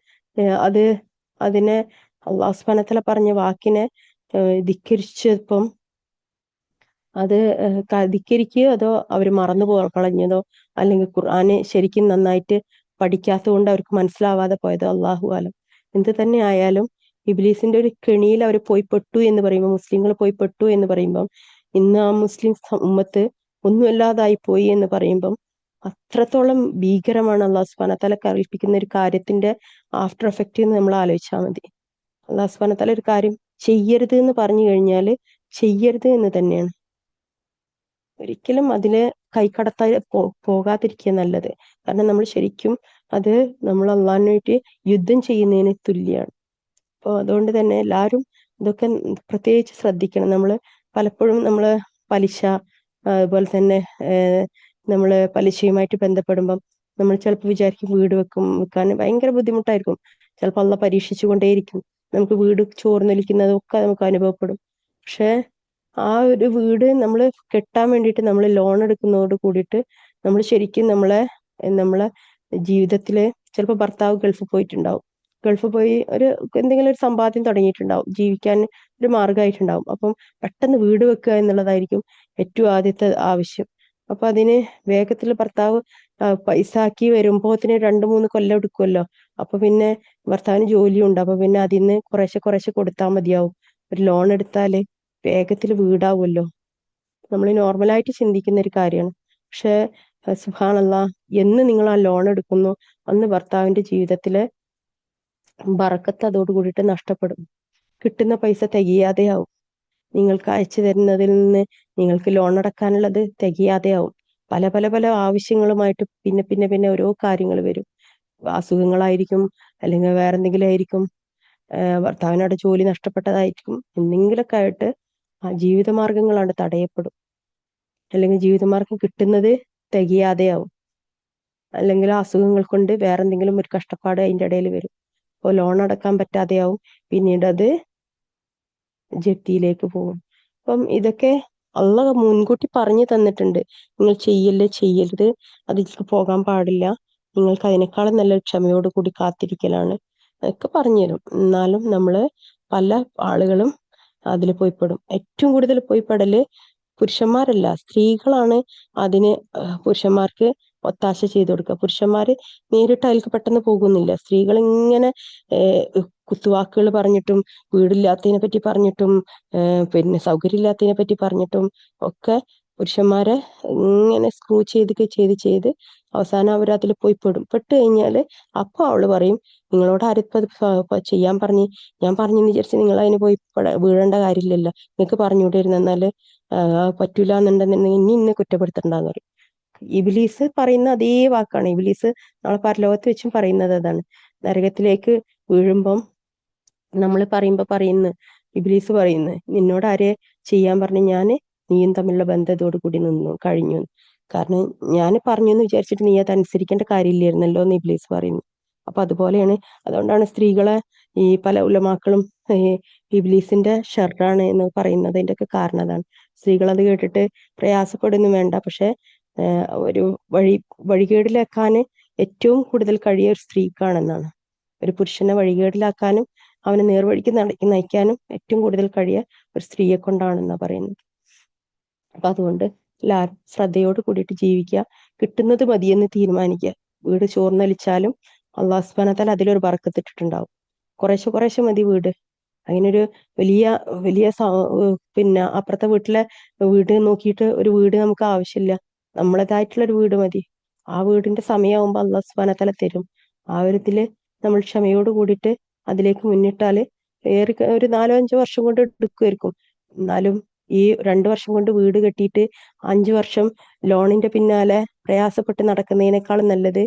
അത് അതിനെ അല്ലാഹു സുബ്ഹാനഹു വ തആല പറഞ്ഞ വാക്കിനെ ധിക്കരിച്ചപ്പം അത് ധിക്കരിക്കുകയോ അതോ അവർ മറന്നു കളഞ്ഞതോ അല്ലെങ്കിൽ ഖുർആന് ശരിക്കും നന്നായിട്ട് പഠിക്കാത്തത് കൊണ്ട് അവർക്ക് മനസ്സിലാവാതെ പോയത്, അള്ളാഹു ആലം. എന്ത് തന്നെ ആയാലും ഇബ്ലീസിന്റെ ഒരു കെണിയിൽ അവർ പോയി പെട്ടു എന്ന് പറയുമ്പോൾ, മുസ്ലിങ്ങൾ പോയി പെട്ടു എന്ന് പറയുമ്പം, ഇന്ന് ആ മുസ്ലിം ഉമ്മത്ത് ഒന്നുമല്ലാതായി പോയി എന്ന് പറയുമ്പം അത്രത്തോളം ഭീകരമാണ് അള്ളാഹു സുബ്ഹാനഹു വ തആല കൽപ്പിക്കുന്ന ഒരു കാര്യത്തിന്റെ ആഫ്റ്റർ എഫക്റ്റ് എന്ന് നമ്മൾ ആലോചിച്ചാൽ മതി. അള്ളാഹു സുബ്ഹാനഹു വ തആല ഒരു കാര്യം ചെയ്യരുത് എന്ന് പറഞ്ഞു കഴിഞ്ഞാൽ ചെയ്യരുത് എന്ന് തന്നെയാണ്. ഒരിക്കലും അതില് കൈകടത്താൻ പോകാതിരിക്കുക നല്ലത്. കാരണം നമ്മൾ ശരിക്കും അത് നമ്മൾ അള്ളാഹിനായിട്ട് യുദ്ധം ചെയ്യുന്നതിന് തുല്യമാണ്. അപ്പോൾ അതുകൊണ്ട് തന്നെ എല്ലാവരും ഇതൊക്കെ പ്രത്യേകിച്ച് ശ്രദ്ധിക്കണം. നമ്മൾ പലപ്പോഴും നമ്മൾ പലിശ, അതുപോലെ തന്നെ നമ്മൾ പലിശയുമായിട്ട് ബന്ധപ്പെടുമ്പം നമ്മൾ ചിലപ്പോൾ വിചാരിക്കും വീട് വെക്കാൻ ഭയങ്കര ബുദ്ധിമുട്ടായിരിക്കും. ചിലപ്പോൾ അള്ളാഹ് പരീക്ഷിച്ചു കൊണ്ടേയിരിക്കും. നമുക്ക് വീട് ചോർന്നൊലിക്കുന്നതൊക്കെ നമുക്ക് അനുഭവപ്പെടും. പക്ഷേ ആ ഒരു വീട് നമ്മൾ കെട്ടാൻ വേണ്ടിയിട്ട് നമ്മൾ ലോൺ എടുക്കുന്നതോട് കൂടിയിട്ട് നമ്മൾ ശരിക്കും നമ്മളെ ജീവിതത്തില് ചിലപ്പോൾ ഭർത്താവ് ഗൾഫിൽ പോയിട്ടുണ്ടാവും. ഗൾഫിൽ പോയി എന്തെങ്കിലും ഒരു സമ്പാദ്യം തുടങ്ങിയിട്ടുണ്ടാവും, ജീവിക്കാൻ ഒരു മാർഗമായിട്ടുണ്ടാവും. അപ്പം പെട്ടെന്ന് വീട് വെക്കുക എന്നുള്ളതായിരിക്കും ഏറ്റവും ആദ്യത്തെ ആവശ്യം. അപ്പൊ അതിന് വേഗത്തിൽ ഭർത്താവ് പൈസ ആക്കി വരുമ്പോത്തിന് 2-3 കൊല്ലം എടുക്കുമല്ലോ. അപ്പൊ പിന്നെ ഭർത്താവിന് ജോലിയുണ്ട്. അപ്പൊ പിന്നെ അതിന്ന് കുറേശ്ശെ കുറേശ്ശെ കൊടുത്താൽ മതിയാവും. ഒരു ലോൺ എടുത്താല് വേഗത്തിൽ വീടാവുമല്ലോ. നമ്മൾ നോർമലായിട്ട് ചിന്തിക്കുന്ന ഒരു കാര്യമാണ്. പക്ഷെ സുബ്ഹാനല്ലാഹ്, എന്ന് നിങ്ങൾ ആ ലോൺ എടുക്കുന്നു അന്ന് ഭർത്താവിന്റെ ജീവിതത്തിലെ ബറക്കത്ത് അതോട് കൂടിയിട്ട് നഷ്ടപ്പെടും. കിട്ടുന്ന പൈസ തികയാതെയാവും. നിങ്ങൾക്ക് അയച്ചു തരുന്നതിൽ നിന്ന് നിങ്ങൾക്ക് ലോൺ അടക്കാനുള്ളത് തികയാതെയാവും. പല പല പല ആവശ്യങ്ങളുമായിട്ട് പിന്നെ പിന്നെ പിന്നെ ഓരോ കാര്യങ്ങൾ വരും. അസുഖങ്ങളായിരിക്കും, അല്ലെങ്കിൽ വേറെ എന്തെങ്കിലും ആയിരിക്കും, ഭർത്താവിനവിടെ ജോലി നഷ്ടപ്പെട്ടതായിരിക്കും. എന്തെങ്കിലുമൊക്കെ ആയിട്ട് ആ ജീവിതമാർഗങ്ങളാണ് തടയപ്പെടും. അല്ലെങ്കിൽ ജീവിതമാർഗം കിട്ടുന്നത് തികയാതെയാവും. അല്ലെങ്കിൽ അസുഖങ്ങൾ കൊണ്ട് വേറെ എന്തെങ്കിലും ഒരു കഷ്ടപ്പാട് അതിൻ്റെ ഇടയിൽ വരും. അപ്പോൾ ലോൺ അടക്കാൻ പറ്റാതെയാവും. പിന്നീട് അത് ജപ്തിയിലേക്ക് പോകും. അപ്പം ഇതൊക്കെ അള്ളാഹ് മുൻകൂട്ടി പറഞ്ഞു തന്നിട്ടുണ്ട്. നിങ്ങൾ ചെയ്യരുത്, അതിലേക്ക് പോകാൻ പാടില്ല. നിങ്ങൾക്ക് അതിനേക്കാളും നല്ല ക്ഷമയോട് കൂടി കാത്തിരിക്കലാണ് അതൊക്കെ പറഞ്ഞുതരും. എന്നാലും പല ആളുകളും അതിൽ പോയിപ്പെടും. ഏറ്റവും കൂടുതൽ പോയിപ്പെടല് പുരുഷന്മാരല്ല, സ്ത്രീകളാണ് അതിന് പുരുഷന്മാർക്ക് ഒത്താശ ചെയ്തു കൊടുക്കുക. പുരുഷന്മാര് നേരിട്ട് അതിലേക്ക് പെട്ടെന്ന് പോകുന്നില്ല. സ്ത്രീകൾ ഇങ്ങനെ കുത്തുവാക്കുകൾ പറഞ്ഞിട്ടും, വീടില്ലാത്തതിനെ പറ്റി പറഞ്ഞിട്ടും, പിന്നെ സൗകര്യമില്ലാത്തതിനെ പറ്റി പറഞ്ഞിട്ടും ഒക്കെ പുരുഷന്മാരെ ഇങ്ങനെ സ്ക്രൂ ചെയ്ത് അവസാനം അവർ അതിൽ പോയി പെട്ട് കഴിഞ്ഞാൽ അപ്പൊ അവള് പറയും, നിങ്ങളോട് ആരിപ്പോ ചെയ്യാൻ പറഞ്ഞ്, ഞാൻ പറഞ്ഞെന്ന് വിചാരിച്ച് നിങ്ങൾ അതിന് പോയി വീഴേണ്ട കാര്യമില്ലല്ലോ, നിങ്ങൾക്ക് പറഞ്ഞുകൂടിയിരുന്നു. എന്നാല് പറ്റൂല എന്നുണ്ടെന്നുണ്ടെങ്കിൽ ഇന്നെ കുറ്റപ്പെടുത്തണ്ടെന്ന് പറയും. ഇബ്ലീസ് പറയുന്ന അതേ വാക്കാണ്. ഇബ്ലീസ് നാളെ പരലോകത്ത് വെച്ചും പറയുന്നത് അതാണ്. നരകത്തിലേക്ക് വീഴുമ്പം നമ്മൾ പറയുന്നു, ഇബ്ലീസ് പറയുന്നു, നിന്നോട് ആരെ ചെയ്യാൻ പറഞ്ഞു, നീയും തമ്മിലുള്ള ബന്ധത്തോടു കൂടി കഴിഞ്ഞു. കാരണം ഞാൻ പറഞ്ഞു എന്ന് വിചാരിച്ചിട്ട് നീ അത് അനുസരിക്കേണ്ട കാര്യമില്ലായിരുന്നല്ലോ എന്ന് ഇബ്ലീസ് പറയുന്നു. അപ്പൊ അതുപോലെയാണ്. അതുകൊണ്ടാണ് സ്ത്രീകളെ ഈ പല ഉലമാക്കളും ഇബ്ലീസിന്റെ ഷർറാണ് എന്ന് പറയുന്നത്. അതിന്റെ ഒക്കെ കാരണം അതാണ്. സ്ത്രീകൾ അത് കേട്ടിട്ട് പ്രയാസപ്പെടുന്നു വേണ്ട. പക്ഷെ ഒരു വഴികേടിലാക്കാൻ ഏറ്റവും കൂടുതൽ കഴിയ ഒരു സ്ത്രീക്കാണെന്നാണ്. ഒരു പുരുഷനെ വഴികേടിലാക്കാനും അവനെ നേർവഴിക്ക് നയിക്കാനും ഏറ്റവും കൂടുതൽ കഴിയ ഒരു സ്ത്രീയെ കൊണ്ടാണെന്നാണ് പറയുന്നത്. അപ്പൊ അതുകൊണ്ട് എല്ലാവരും ശ്രദ്ധയോട് കൂടിയിട്ട് ജീവിക്കുക. കിട്ടുന്നത് മതിയെന്ന് തീരുമാനിക്കുക. വീട് ചോർന്നലിച്ചാലും അള്ളാഹു സുബ്ഹാനഹു വ തആല അതിലൊരു ബറക്കത്തിട്ടിട്ടുണ്ടാവും. കുറേശ്ശെ മതി വീട്. അതിനൊരു വലിയ വലിയ പിന്നെ അപ്പുറത്തെ വീട്ടിലെ വീട് നോക്കിയിട്ട് ഒരു വീട് നമുക്ക് ആവശ്യമില്ല. നമ്മളതായിട്ടുള്ള ഒരു വീട് മതി. ആ വീടിന്റെ സമയമാകുമ്പോൾ അള്ളാഹു സുബ്ഹാനഹു വ തആല തരും. ആ ഒരു ഇതില് നമ്മൾ ക്ഷമയോട് കൂടിയിട്ട് അതിലേക്ക് മുന്നിട്ടാല് ഒരു 4-5 വർഷം കൊണ്ട് എടുക്കുമായിരിക്കും. എന്നാലും ഈ 2 വർഷം കൊണ്ട് വീട് കെട്ടിയിട്ട് 5 വർഷം ലോണിന്റെ പിന്നാലെ പ്രയാസപ്പെട്ട് നടക്കുന്നതിനേക്കാളും നല്ലത്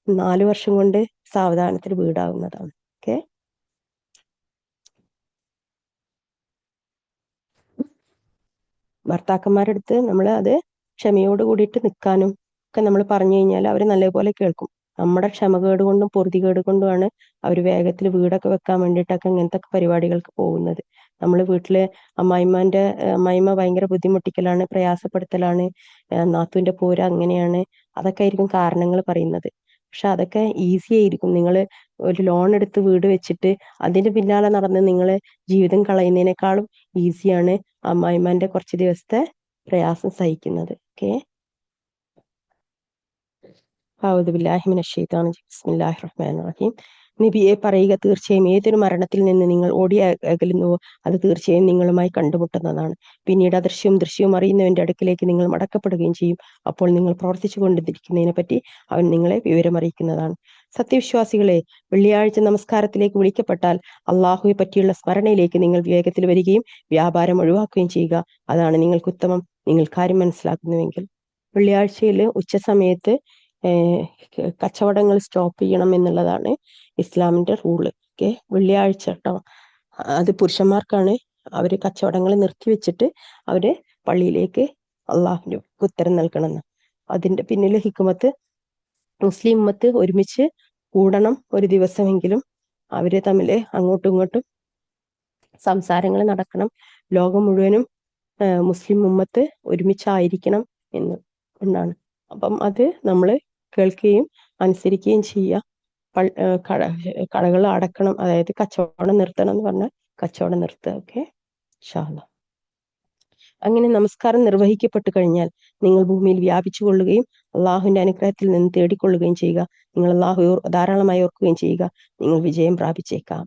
4 വർഷം കൊണ്ട് സാവധാനത്തിൽ വീടാവുന്നതാണ്. ഓക്കെ. ഭർത്താക്കന്മാരുടെ അടുത്ത് നമ്മൾ അത് ക്ഷമയോട് കൂടിയിട്ട് നിൽക്കാനും ഒക്കെ നമ്മൾ പറഞ്ഞു കഴിഞ്ഞാൽ അവർ നല്ലപോലെ കേൾക്കും. നമ്മുടെ ക്ഷമകേട് കൊണ്ടും പൊറുതികേട് കൊണ്ടുമാണ് അവർ വേഗത്തിൽ വീടൊക്കെ വെക്കാൻ വേണ്ടിയിട്ടൊക്കെ ഇങ്ങനത്തെ പരിപാടികൾക്ക് പോകുന്നത്. നമ്മൾ വീട്ടിലെ അമ്മായിമ്മ ഭയങ്കര ബുദ്ധിമുട്ടിക്കലാണ്, പ്രയാസപ്പെടുത്തലാണ്, നാത്തൂന്റെ പോര അങ്ങനെയാണ്, അതൊക്കെ ആയിരിക്കും കാരണങ്ങൾ പറയുന്നത്. പക്ഷെ അതൊക്കെ ഈസി ആയിരിക്കും. നിങ്ങൾ ഒരു ലോൺ എടുത്ത് വീട് വെച്ചിട്ട് അതിന്റെ പിന്നാലെ നടന്ന് നിങ്ങൾ ജീവിതം കളയുന്നതിനേക്കാളും ഈസിയാണ് അമ്മായിമ്മന്റെ കുറച്ച് ദിവസത്തെ പ്രയാസം സഹിക്കുന്നത്. ഓക്കെ. ഔദു ബില്ലാഹി മിനശ് ശൈത്വാനിർ റജീം. ബിസ്മില്ലാഹിർ റഹ്മാനിർ റഹീം. നബിയെ പറയുക, തീർച്ചയായും ഏതൊരു മരണത്തിൽ നിന്ന് നിങ്ങൾ ഓടി അകലുന്നുവോ അത് തീർച്ചയായും നിങ്ങളുമായി കണ്ടുമുട്ടുന്നതാണ്. പിന്നീട് അദൃശ്യവും ദൃശ്യവും അറിയുന്നവന്റെ അടുക്കിലേക്ക് നിങ്ങൾ മടക്കപ്പെടുകയും ചെയ്യും. അപ്പോൾ നിങ്ങൾ പ്രവർത്തിച്ചു കൊണ്ടിരിക്കുന്നതിനെ പറ്റി അവൻ നിങ്ങളെ വിവരമറിയിക്കുന്നതാണ്. സത്യവിശ്വാസികളെ, വെള്ളിയാഴ്ച നമസ്കാരത്തിലേക്ക് വിളിക്കപ്പെട്ടാൽ അള്ളാഹുവെ പറ്റിയുള്ള സ്മരണയിലേക്ക് നിങ്ങൾ വേഗത്തിൽ വരികയും വ്യാപാരം ഒഴിവാക്കുകയും ചെയ്യുക. അതാണ് നിങ്ങൾക്ക് ഉത്തമം, നിങ്ങൾ കാര്യം മനസ്സിലാക്കുന്നുവെങ്കിൽ. വെള്ളിയാഴ്ചയിൽ ഉച്ച സമയത്ത് കച്ചവടങ്ങൾ സ്റ്റോപ്പ് ചെയ്യണം എന്നുള്ളതാണ് ഇസ്ലാമിന്റെ റൂള്. ഓക്കെ, വെള്ളിയാഴ്ച കേട്ടോ. അത് പുരുഷന്മാർക്കാണ്. അവര് കച്ചവടങ്ങൾ നിർത്തിവെച്ചിട്ട് അവര് പള്ളിയിലേക്ക് അള്ളാഹുവിന്റെ ഉത്തരം നൽകണമെന്ന്. അതിന്റെ പിന്നിലെ ഹിക്മത്ത്, മുസ്ലിം ഉമ്മത്ത് ഒരുമിച്ച് കൂടണം ഒരു ദിവസമെങ്കിലും. അവര് തമ്മിൽ അങ്ങോട്ടും ഇങ്ങോട്ടും സംസാരങ്ങൾ നടക്കണം. ലോകം മുഴുവനും മുസ്ലിം ഉമ്മത്ത് ഒരുമിച്ചായിരിക്കണം എന്നാണ്. അപ്പം അത് നമ്മൾ കേൾക്കുകയും അനുസരിക്കുകയും ചെയ്യുക. കടകൾ അടക്കണം, അതായത് കച്ചവടം നിർത്തണം എന്ന് പറഞ്ഞാൽ കച്ചവടം നിർത്തുക. ഓക്കെ, ഇൻഷാ അല്ലാഹ്. അങ്ങനെ നമസ്കാരം നിർവഹിക്കപ്പെട്ടു കഴിഞ്ഞാൽ നിങ്ങൾ ഭൂമിയിൽ വ്യാപിച്ചു കൊള്ളുകയും അള്ളാഹുവിന്റെ അനുഗ്രഹത്തിൽ നിന്ന് തേടിക്കൊള്ളുകയും ചെയ്യുക. നിങ്ങൾ അള്ളാഹു ധാരാളമായി ഓർക്കുകയും ചെയ്യുക. നിങ്ങൾ വിജയം പ്രാപിച്ചേക്കാം.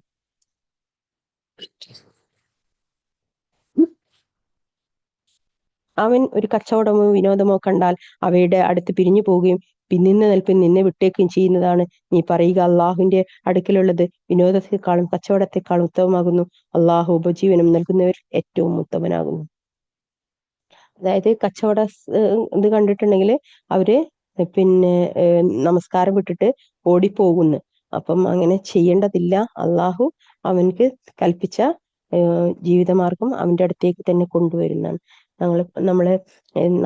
അവൻ ഒരു കച്ചവടമോ വിനോദമോ കണ്ടാൽ അവയുടെ അടുത്ത് പിരിഞ്ഞു പോവുകയും പിന്നിന്ന് നിൽപ്പിൽ നിന്നെ വിട്ടേക്കുകയും ചെയ്യുന്നതാണ്. നീ പറയുക, അള്ളാഹുവിന്റെ അടുക്കലുള്ളത് വിനോദത്തെക്കാളും കച്ചവടത്തെക്കാളും ഉത്തമമാകുന്നു. അള്ളാഹു ഉപജീവനം നൽകുന്നവർ ഏറ്റവും ഉത്തമനാകുന്നു. അതായത് കച്ചവട ഇത് കണ്ടിട്ടുണ്ടെങ്കിൽ അവര് പിന്നെ നമസ്കാരം വിട്ടിട്ട് ഓടിപ്പോകുന്നു. അപ്പം അങ്ങനെ ചെയ്യേണ്ടതില്ല. അള്ളാഹു അവൻക്ക് കൽപ്പിച്ച ജീവിതമാർഗം അവന്റെ അടുത്തേക്ക് തന്നെ കൊണ്ടുവരുന്നതാണ്. നമ്മള്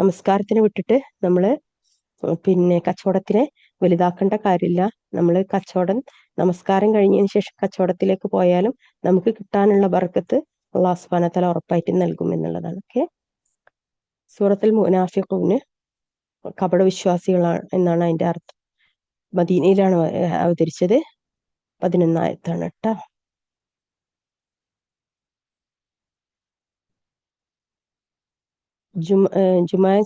നമസ്കാരത്തിന് വിട്ടിട്ട് നമ്മള് പിന്നെ കച്ചവടത്തിനെ വലുതാക്കേണ്ട കാര്യമില്ല. നമ്മൾ നമസ്കാരം കഴിഞ്ഞതിന് ശേഷം കച്ചവടത്തിലേക്ക് പോയാലും നമുക്ക് കിട്ടാനുള്ള ബർക്കത്ത് അള്ളാഹു സുബ്ഹാനഹു വ തആല ഉറപ്പായിട്ട് നൽകും എന്നുള്ളതാണ്. ഓക്കെ, സൂറത്തുൽ മുനാഫിഖൂന് കപട വിശ്വാസികളാണ് എന്നാണ് അതിന്റെ അർത്ഥം. മദീനയിലാണ് അവതരിച്ചത്. 11 ആയത്താണ് കേട്ടോ.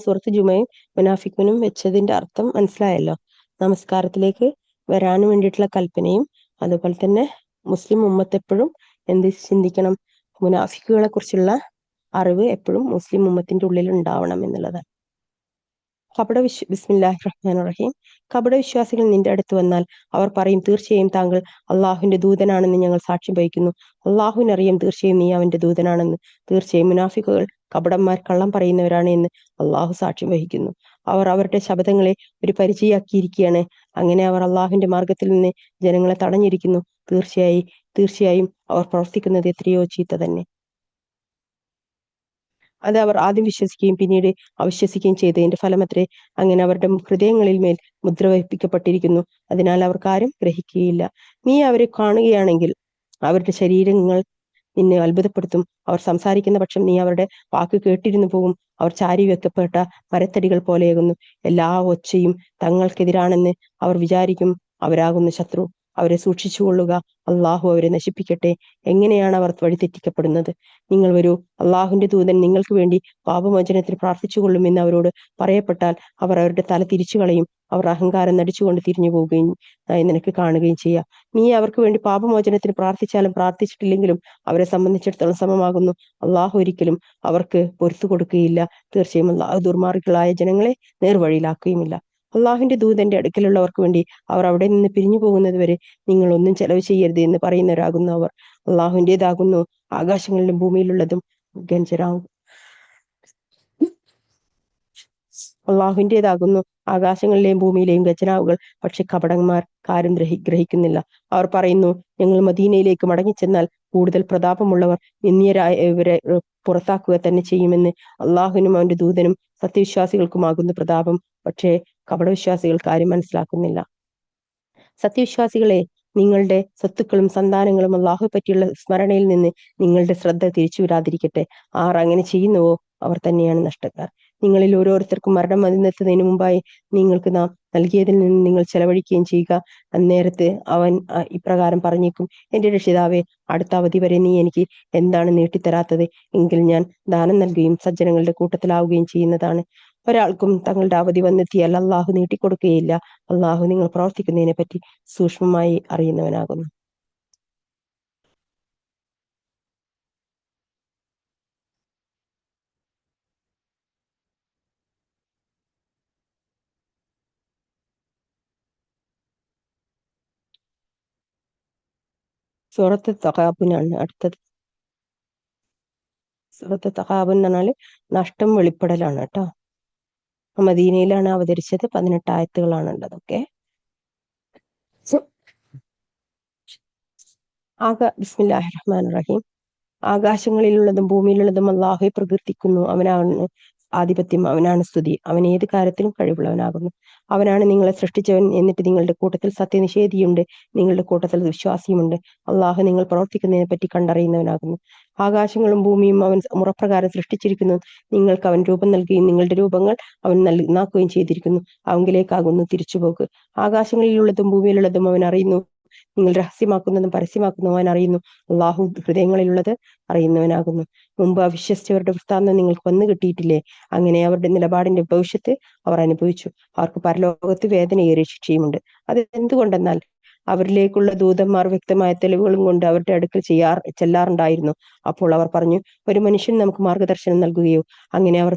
സൂറത്ത് ജുമയും മുനാഫിഖൂനും വെച്ചതിന്റെ അർത്ഥം മനസ്സിലായല്ലോ. നമസ്കാരത്തിലേക്ക് വരാൻ വേണ്ടിയിട്ടുള്ള കൽപ്പനയും അതുപോലെ തന്നെ മുസ്ലിം ഉമ്മത്ത് എപ്പോഴും എന്ത് ചിന്തിക്കണം, മുനാഫിക്കുകളെ കുറിച്ചുള്ള അറിവ് എപ്പോഴും മുസ്ലിം ഉമ്മത്തിന്റെ ഉള്ളിൽ ഉണ്ടാവണം എന്നുള്ളതാണ്. ബിസ്മില്ലാഹിർ റഹ്മാനിർ റഹീം. കപട വിശ്വാസികൾ നിന്റെ അടുത്ത് വന്നാൽ അവർ പറയും, തീർച്ചയായും താങ്കൾ അള്ളാഹുവിന്റെ ദൂതനാണെന്ന് ഞങ്ങൾ സാക്ഷ്യം വഹിക്കുന്നു. അള്ളാഹുവിനറിയാം തീർച്ചയായും നീ അവന്റെ ദൂതനാണെന്ന്. തീർച്ചയായും മുനാഫിക്കുകൾ കപടന്മാർ കള്ളം പറയുന്നവരാണ് എന്ന് അള്ളാഹു സാക്ഷ്യം വഹിക്കുന്നു. അവർ അവരുടെ ശബ്ദങ്ങളെ ഒരു പരിചയാക്കിയിരിക്കുകയാണ്. അങ്ങനെ അവർ അള്ളാഹുവിന്റെ മാർഗത്തിൽ നിന്ന് ജനങ്ങളെ തടഞ്ഞിരിക്കുന്നു. തീർച്ചയായും അവർ പ്രവർത്തിക്കുന്നത് എത്രയോ ചീത്ത തന്നെ. അത് അവർ ആദ്യം വിശ്വസിക്കുകയും പിന്നീട് അവിശ്വസിക്കുകയും ചെയ്തതിന്റെ ഫലമത്രേ. അങ്ങനെ അവരുടെ ഹൃദയങ്ങളിൽ മേൽ മുദ്ര വഹിപ്പിക്കപ്പെട്ടിരിക്കുന്നു. അതിനാൽ അവർക്ക് ആരും ഗ്രഹിക്കുകയില്ല. നീ അവരെ കാണുകയാണെങ്കിൽ അവരുടെ ശരീരങ്ങൾ നിന്നെ അത്ഭുതപ്പെടുത്തും. അവർ സംസാരിക്കുന്ന പക്ഷം നീ അവരുടെ വാക്ക് കേട്ടിരുന്നു പോകും. അവർ ചാരി വെക്കപ്പെട്ട മരത്തടികൾ പോലെയാകുന്നു. എല്ലാ ഒച്ചയും തങ്ങൾക്കെതിരാണെന്ന് അവർ വിചാരിക്കും. അവരാകുന്നു ശത്രു. അവരെ സൂക്ഷിച്ചുകൊള്ളുക. അള്ളാഹു അവരെ നശിപ്പിക്കട്ടെ. എങ്ങനെയാണ് അവർ വഴിതെറ്റിക്കപ്പെടുന്നത്? നിങ്ങൾ വരൂ, അള്ളാഹുവിന്റെ ദൂതൻ നിങ്ങൾക്ക് വേണ്ടി പാപമോചനത്തിന് പ്രാർത്ഥിച്ചുകൊള്ളുമെന്ന് അവരോട് പറയപ്പെട്ടാൽ അവർ അവരുടെ തല തിരിച്ചു കളയും. അവർ അഹങ്കാരം നടിച്ചുകൊണ്ട് തിരിഞ്ഞു പോവുകയും നിനക്ക് കാണുകയും ചെയ്യാം. നീ അവർക്ക് വേണ്ടി പാപമോചനത്തിന് പ്രാർത്ഥിച്ചാലും പ്രാർത്ഥിച്ചിട്ടില്ലെങ്കിലും അവരെ സംബന്ധിച്ചിടത്തോളം സമമാകുന്നു. അള്ളാഹു ഒരിക്കലും അവർക്ക് പൊറത്തു കൊടുക്കുകയില്ല. തീർച്ചയായും അള്ളാഹു ദുർമാർഗികളായ ജനങ്ങളെ നേർവഴിയിലാക്കുകയുമില്ല. അള്ളാഹുവിന്റെ ദൂതന്റെ അടുക്കലുള്ളവർക്ക് വേണ്ടി അവർ അവിടെ നിന്ന് പിരിഞ്ഞു പോകുന്നത് വരെ നിങ്ങൾ ഒന്നും ചെലവ് ചെയ്യരുത് എന്ന് പറയുന്നവരാകുന്നു അവർ. അള്ളാഹുവിൻ്റെതാകുന്നു ആകാശങ്ങളിലും ഭൂമിയിലുള്ളതും അള്ളാഹുവിൻ്റെതാകുന്നു ആകാശങ്ങളിലെയും ഭൂമിയിലെയും ഖജനാവുകൾ. പക്ഷെ കപടന്മാർ കാര്യം ഗ്രഹിക്കുന്നില്ല. അവർ പറയുന്നു, ഞങ്ങൾ മദീനയിലേക്ക് മടങ്ങിച്ചെന്നാൽ കൂടുതൽ പ്രതാപമുള്ളവർ നിന്ദ്യരായവരെ പുറത്താക്കുക തന്നെ ചെയ്യുമെന്ന്. അള്ളാഹുവിനും അവന്റെ ദൂതനും സത്യവിശ്വാസികൾക്കുമാകുന്നു പ്രതാപം. പക്ഷേ കപടവിശ്വാസികൾ കാര്യം മനസ്സിലാക്കുന്നില്ല. സത്യവിശ്വാസികളെ, നിങ്ങളുടെ സ്വത്തുക്കളും സന്താനങ്ങളും അള്ളാഹു പറ്റിയുള്ള സ്മരണയിൽ നിന്ന് നിങ്ങളുടെ ശ്രദ്ധ തിരിച്ചുവിടാതിരിക്കട്ടെ. ആർ അങ്ങനെ ചെയ്യുന്നുവോ അവർ തന്നെയാണ് നഷ്ടക്കാർ. നിങ്ങളിൽ ഓരോരുത്തർക്കും മരണം വന്നെത്തുന്നതിന് മുമ്പായി നിങ്ങൾക്ക് നാം നൽകിയതിൽ നിന്ന് നിങ്ങൾ ചെലവഴിക്കുകയും ചെയ്യുക. അന്നേരത്ത് അവൻ ഇപ്രകാരം പറഞ്ഞേക്കും, എന്റെ രക്ഷിതാവേ, അടുത്ത അവധി വരെ നീ എനിക്ക് എന്താണ് നീട്ടിത്തരാത്തത്? എങ്കിൽ ഞാൻ ദാനം നൽകുകയും സജ്ജനങ്ങളുടെ കൂട്ടത്തിലാവുകയും ചെയ്യുന്നതാണ്. ഒരാൾക്കും തങ്ങളുടെ അവധി വന്നെത്തിയാൽ അള്ളാഹു നീട്ടിക്കൊടുക്കുകയില്ല. അള്ളാഹു നിങ്ങൾ പ്രവർത്തിക്കുന്നതിനെ പറ്റി സൂക്ഷ്മമായി അറിയുന്നവനാകുന്നു. സൂറത്ത് തഗാബുനാണ് അടുത്തത്. സൂറത്ത് തഗാബുൻ എന്ന് പറഞ്ഞാല് നഷ്ടം വെളിപ്പെടലാണ് കേട്ടോ. മദീനയിലാണ് അവതരിച്ചത്. 18 ആയത്തുകളാണ് ഉള്ളത്. ഓക്കെ. ബിസ്മില്ലാഹിർ റഹ്മാനിർ റഹീം. ആകാശങ്ങളിലുള്ളതും ഭൂമിയിലുള്ളതും അള്ളാഹുവെ പ്രകീർത്തിക്കുന്നു. അവനാണ് ആധിപത്യം, അവനാണ് സ്തുതി, അവൻ ഏത് കാര്യത്തിലും കഴിവുള്ളവനാകുന്നു. അവനാണ് നിങ്ങളെ സൃഷ്ടിച്ചവൻ. എന്നിട്ട് നിങ്ങളുടെ കൂട്ടത്തിൽ സത്യനിഷേധിയുണ്ട്, നിങ്ങളുടെ കൂട്ടത്തിൽ വിശ്വാസിയുമുണ്ട്. അള്ളാഹു നിങ്ങൾ പ്രവർത്തിക്കുന്നതിനെ പറ്റി കണ്ടറിയുന്നവനാകുന്നു. ആകാശങ്ങളും ഭൂമിയും അവൻ മുറപ്രകാരം സൃഷ്ടിച്ചിരിക്കുന്നു. നിങ്ങൾക്ക് അവൻ രൂപം നൽകുകയും നിങ്ങളുടെ രൂപങ്ങൾ അവൻ നന്നാക്കുകയും ചെയ്തിരിക്കുന്നു. അവങ്കിലേക്കാകുന്നു തിരിച്ചുപോക്ക്. ആകാശങ്ങളിലുള്ളതും ഭൂമിയിലുള്ളതും അവൻ അറിയുന്നു. നിങ്ങൾ രഹസ്യമാക്കുന്നതും പരസ്യമാക്കുന്നതും അവൻ അറിയുന്നു. അള്ളാഹു ഹൃദയങ്ങളിലുള്ളത് അറിയുന്നവനാകുന്നു. മുമ്പ് അവിശ്വസിച്ചവരുടെ വൃത്താന്തം നിങ്ങൾക്ക് വന്നു കിട്ടിയിട്ടില്ലേ? അങ്ങനെ അവരുടെ നിലപാടിന്റെ ഭവിഷ്യത്ത് അവർ അനുഭവിച്ചു. അവർക്ക് പരലോകത്ത് വേദനയേറിയ ശിക്ഷയുമുണ്ട്. അത് എന്തുകൊണ്ടെന്നാൽ അവരിലേക്കുള്ള ദൂതന്മാർ വ്യക്തമായ തെളിവുകളും കൊണ്ട് അവരുടെ അടുക്കൽ ചെല്ലാറുണ്ടായിരുന്നു. അപ്പോൾ അവർ പറഞ്ഞു, ഒരു മനുഷ്യൻ നമുക്ക് മാർഗദർശനം നൽകുകയോ? അങ്ങനെ അവർ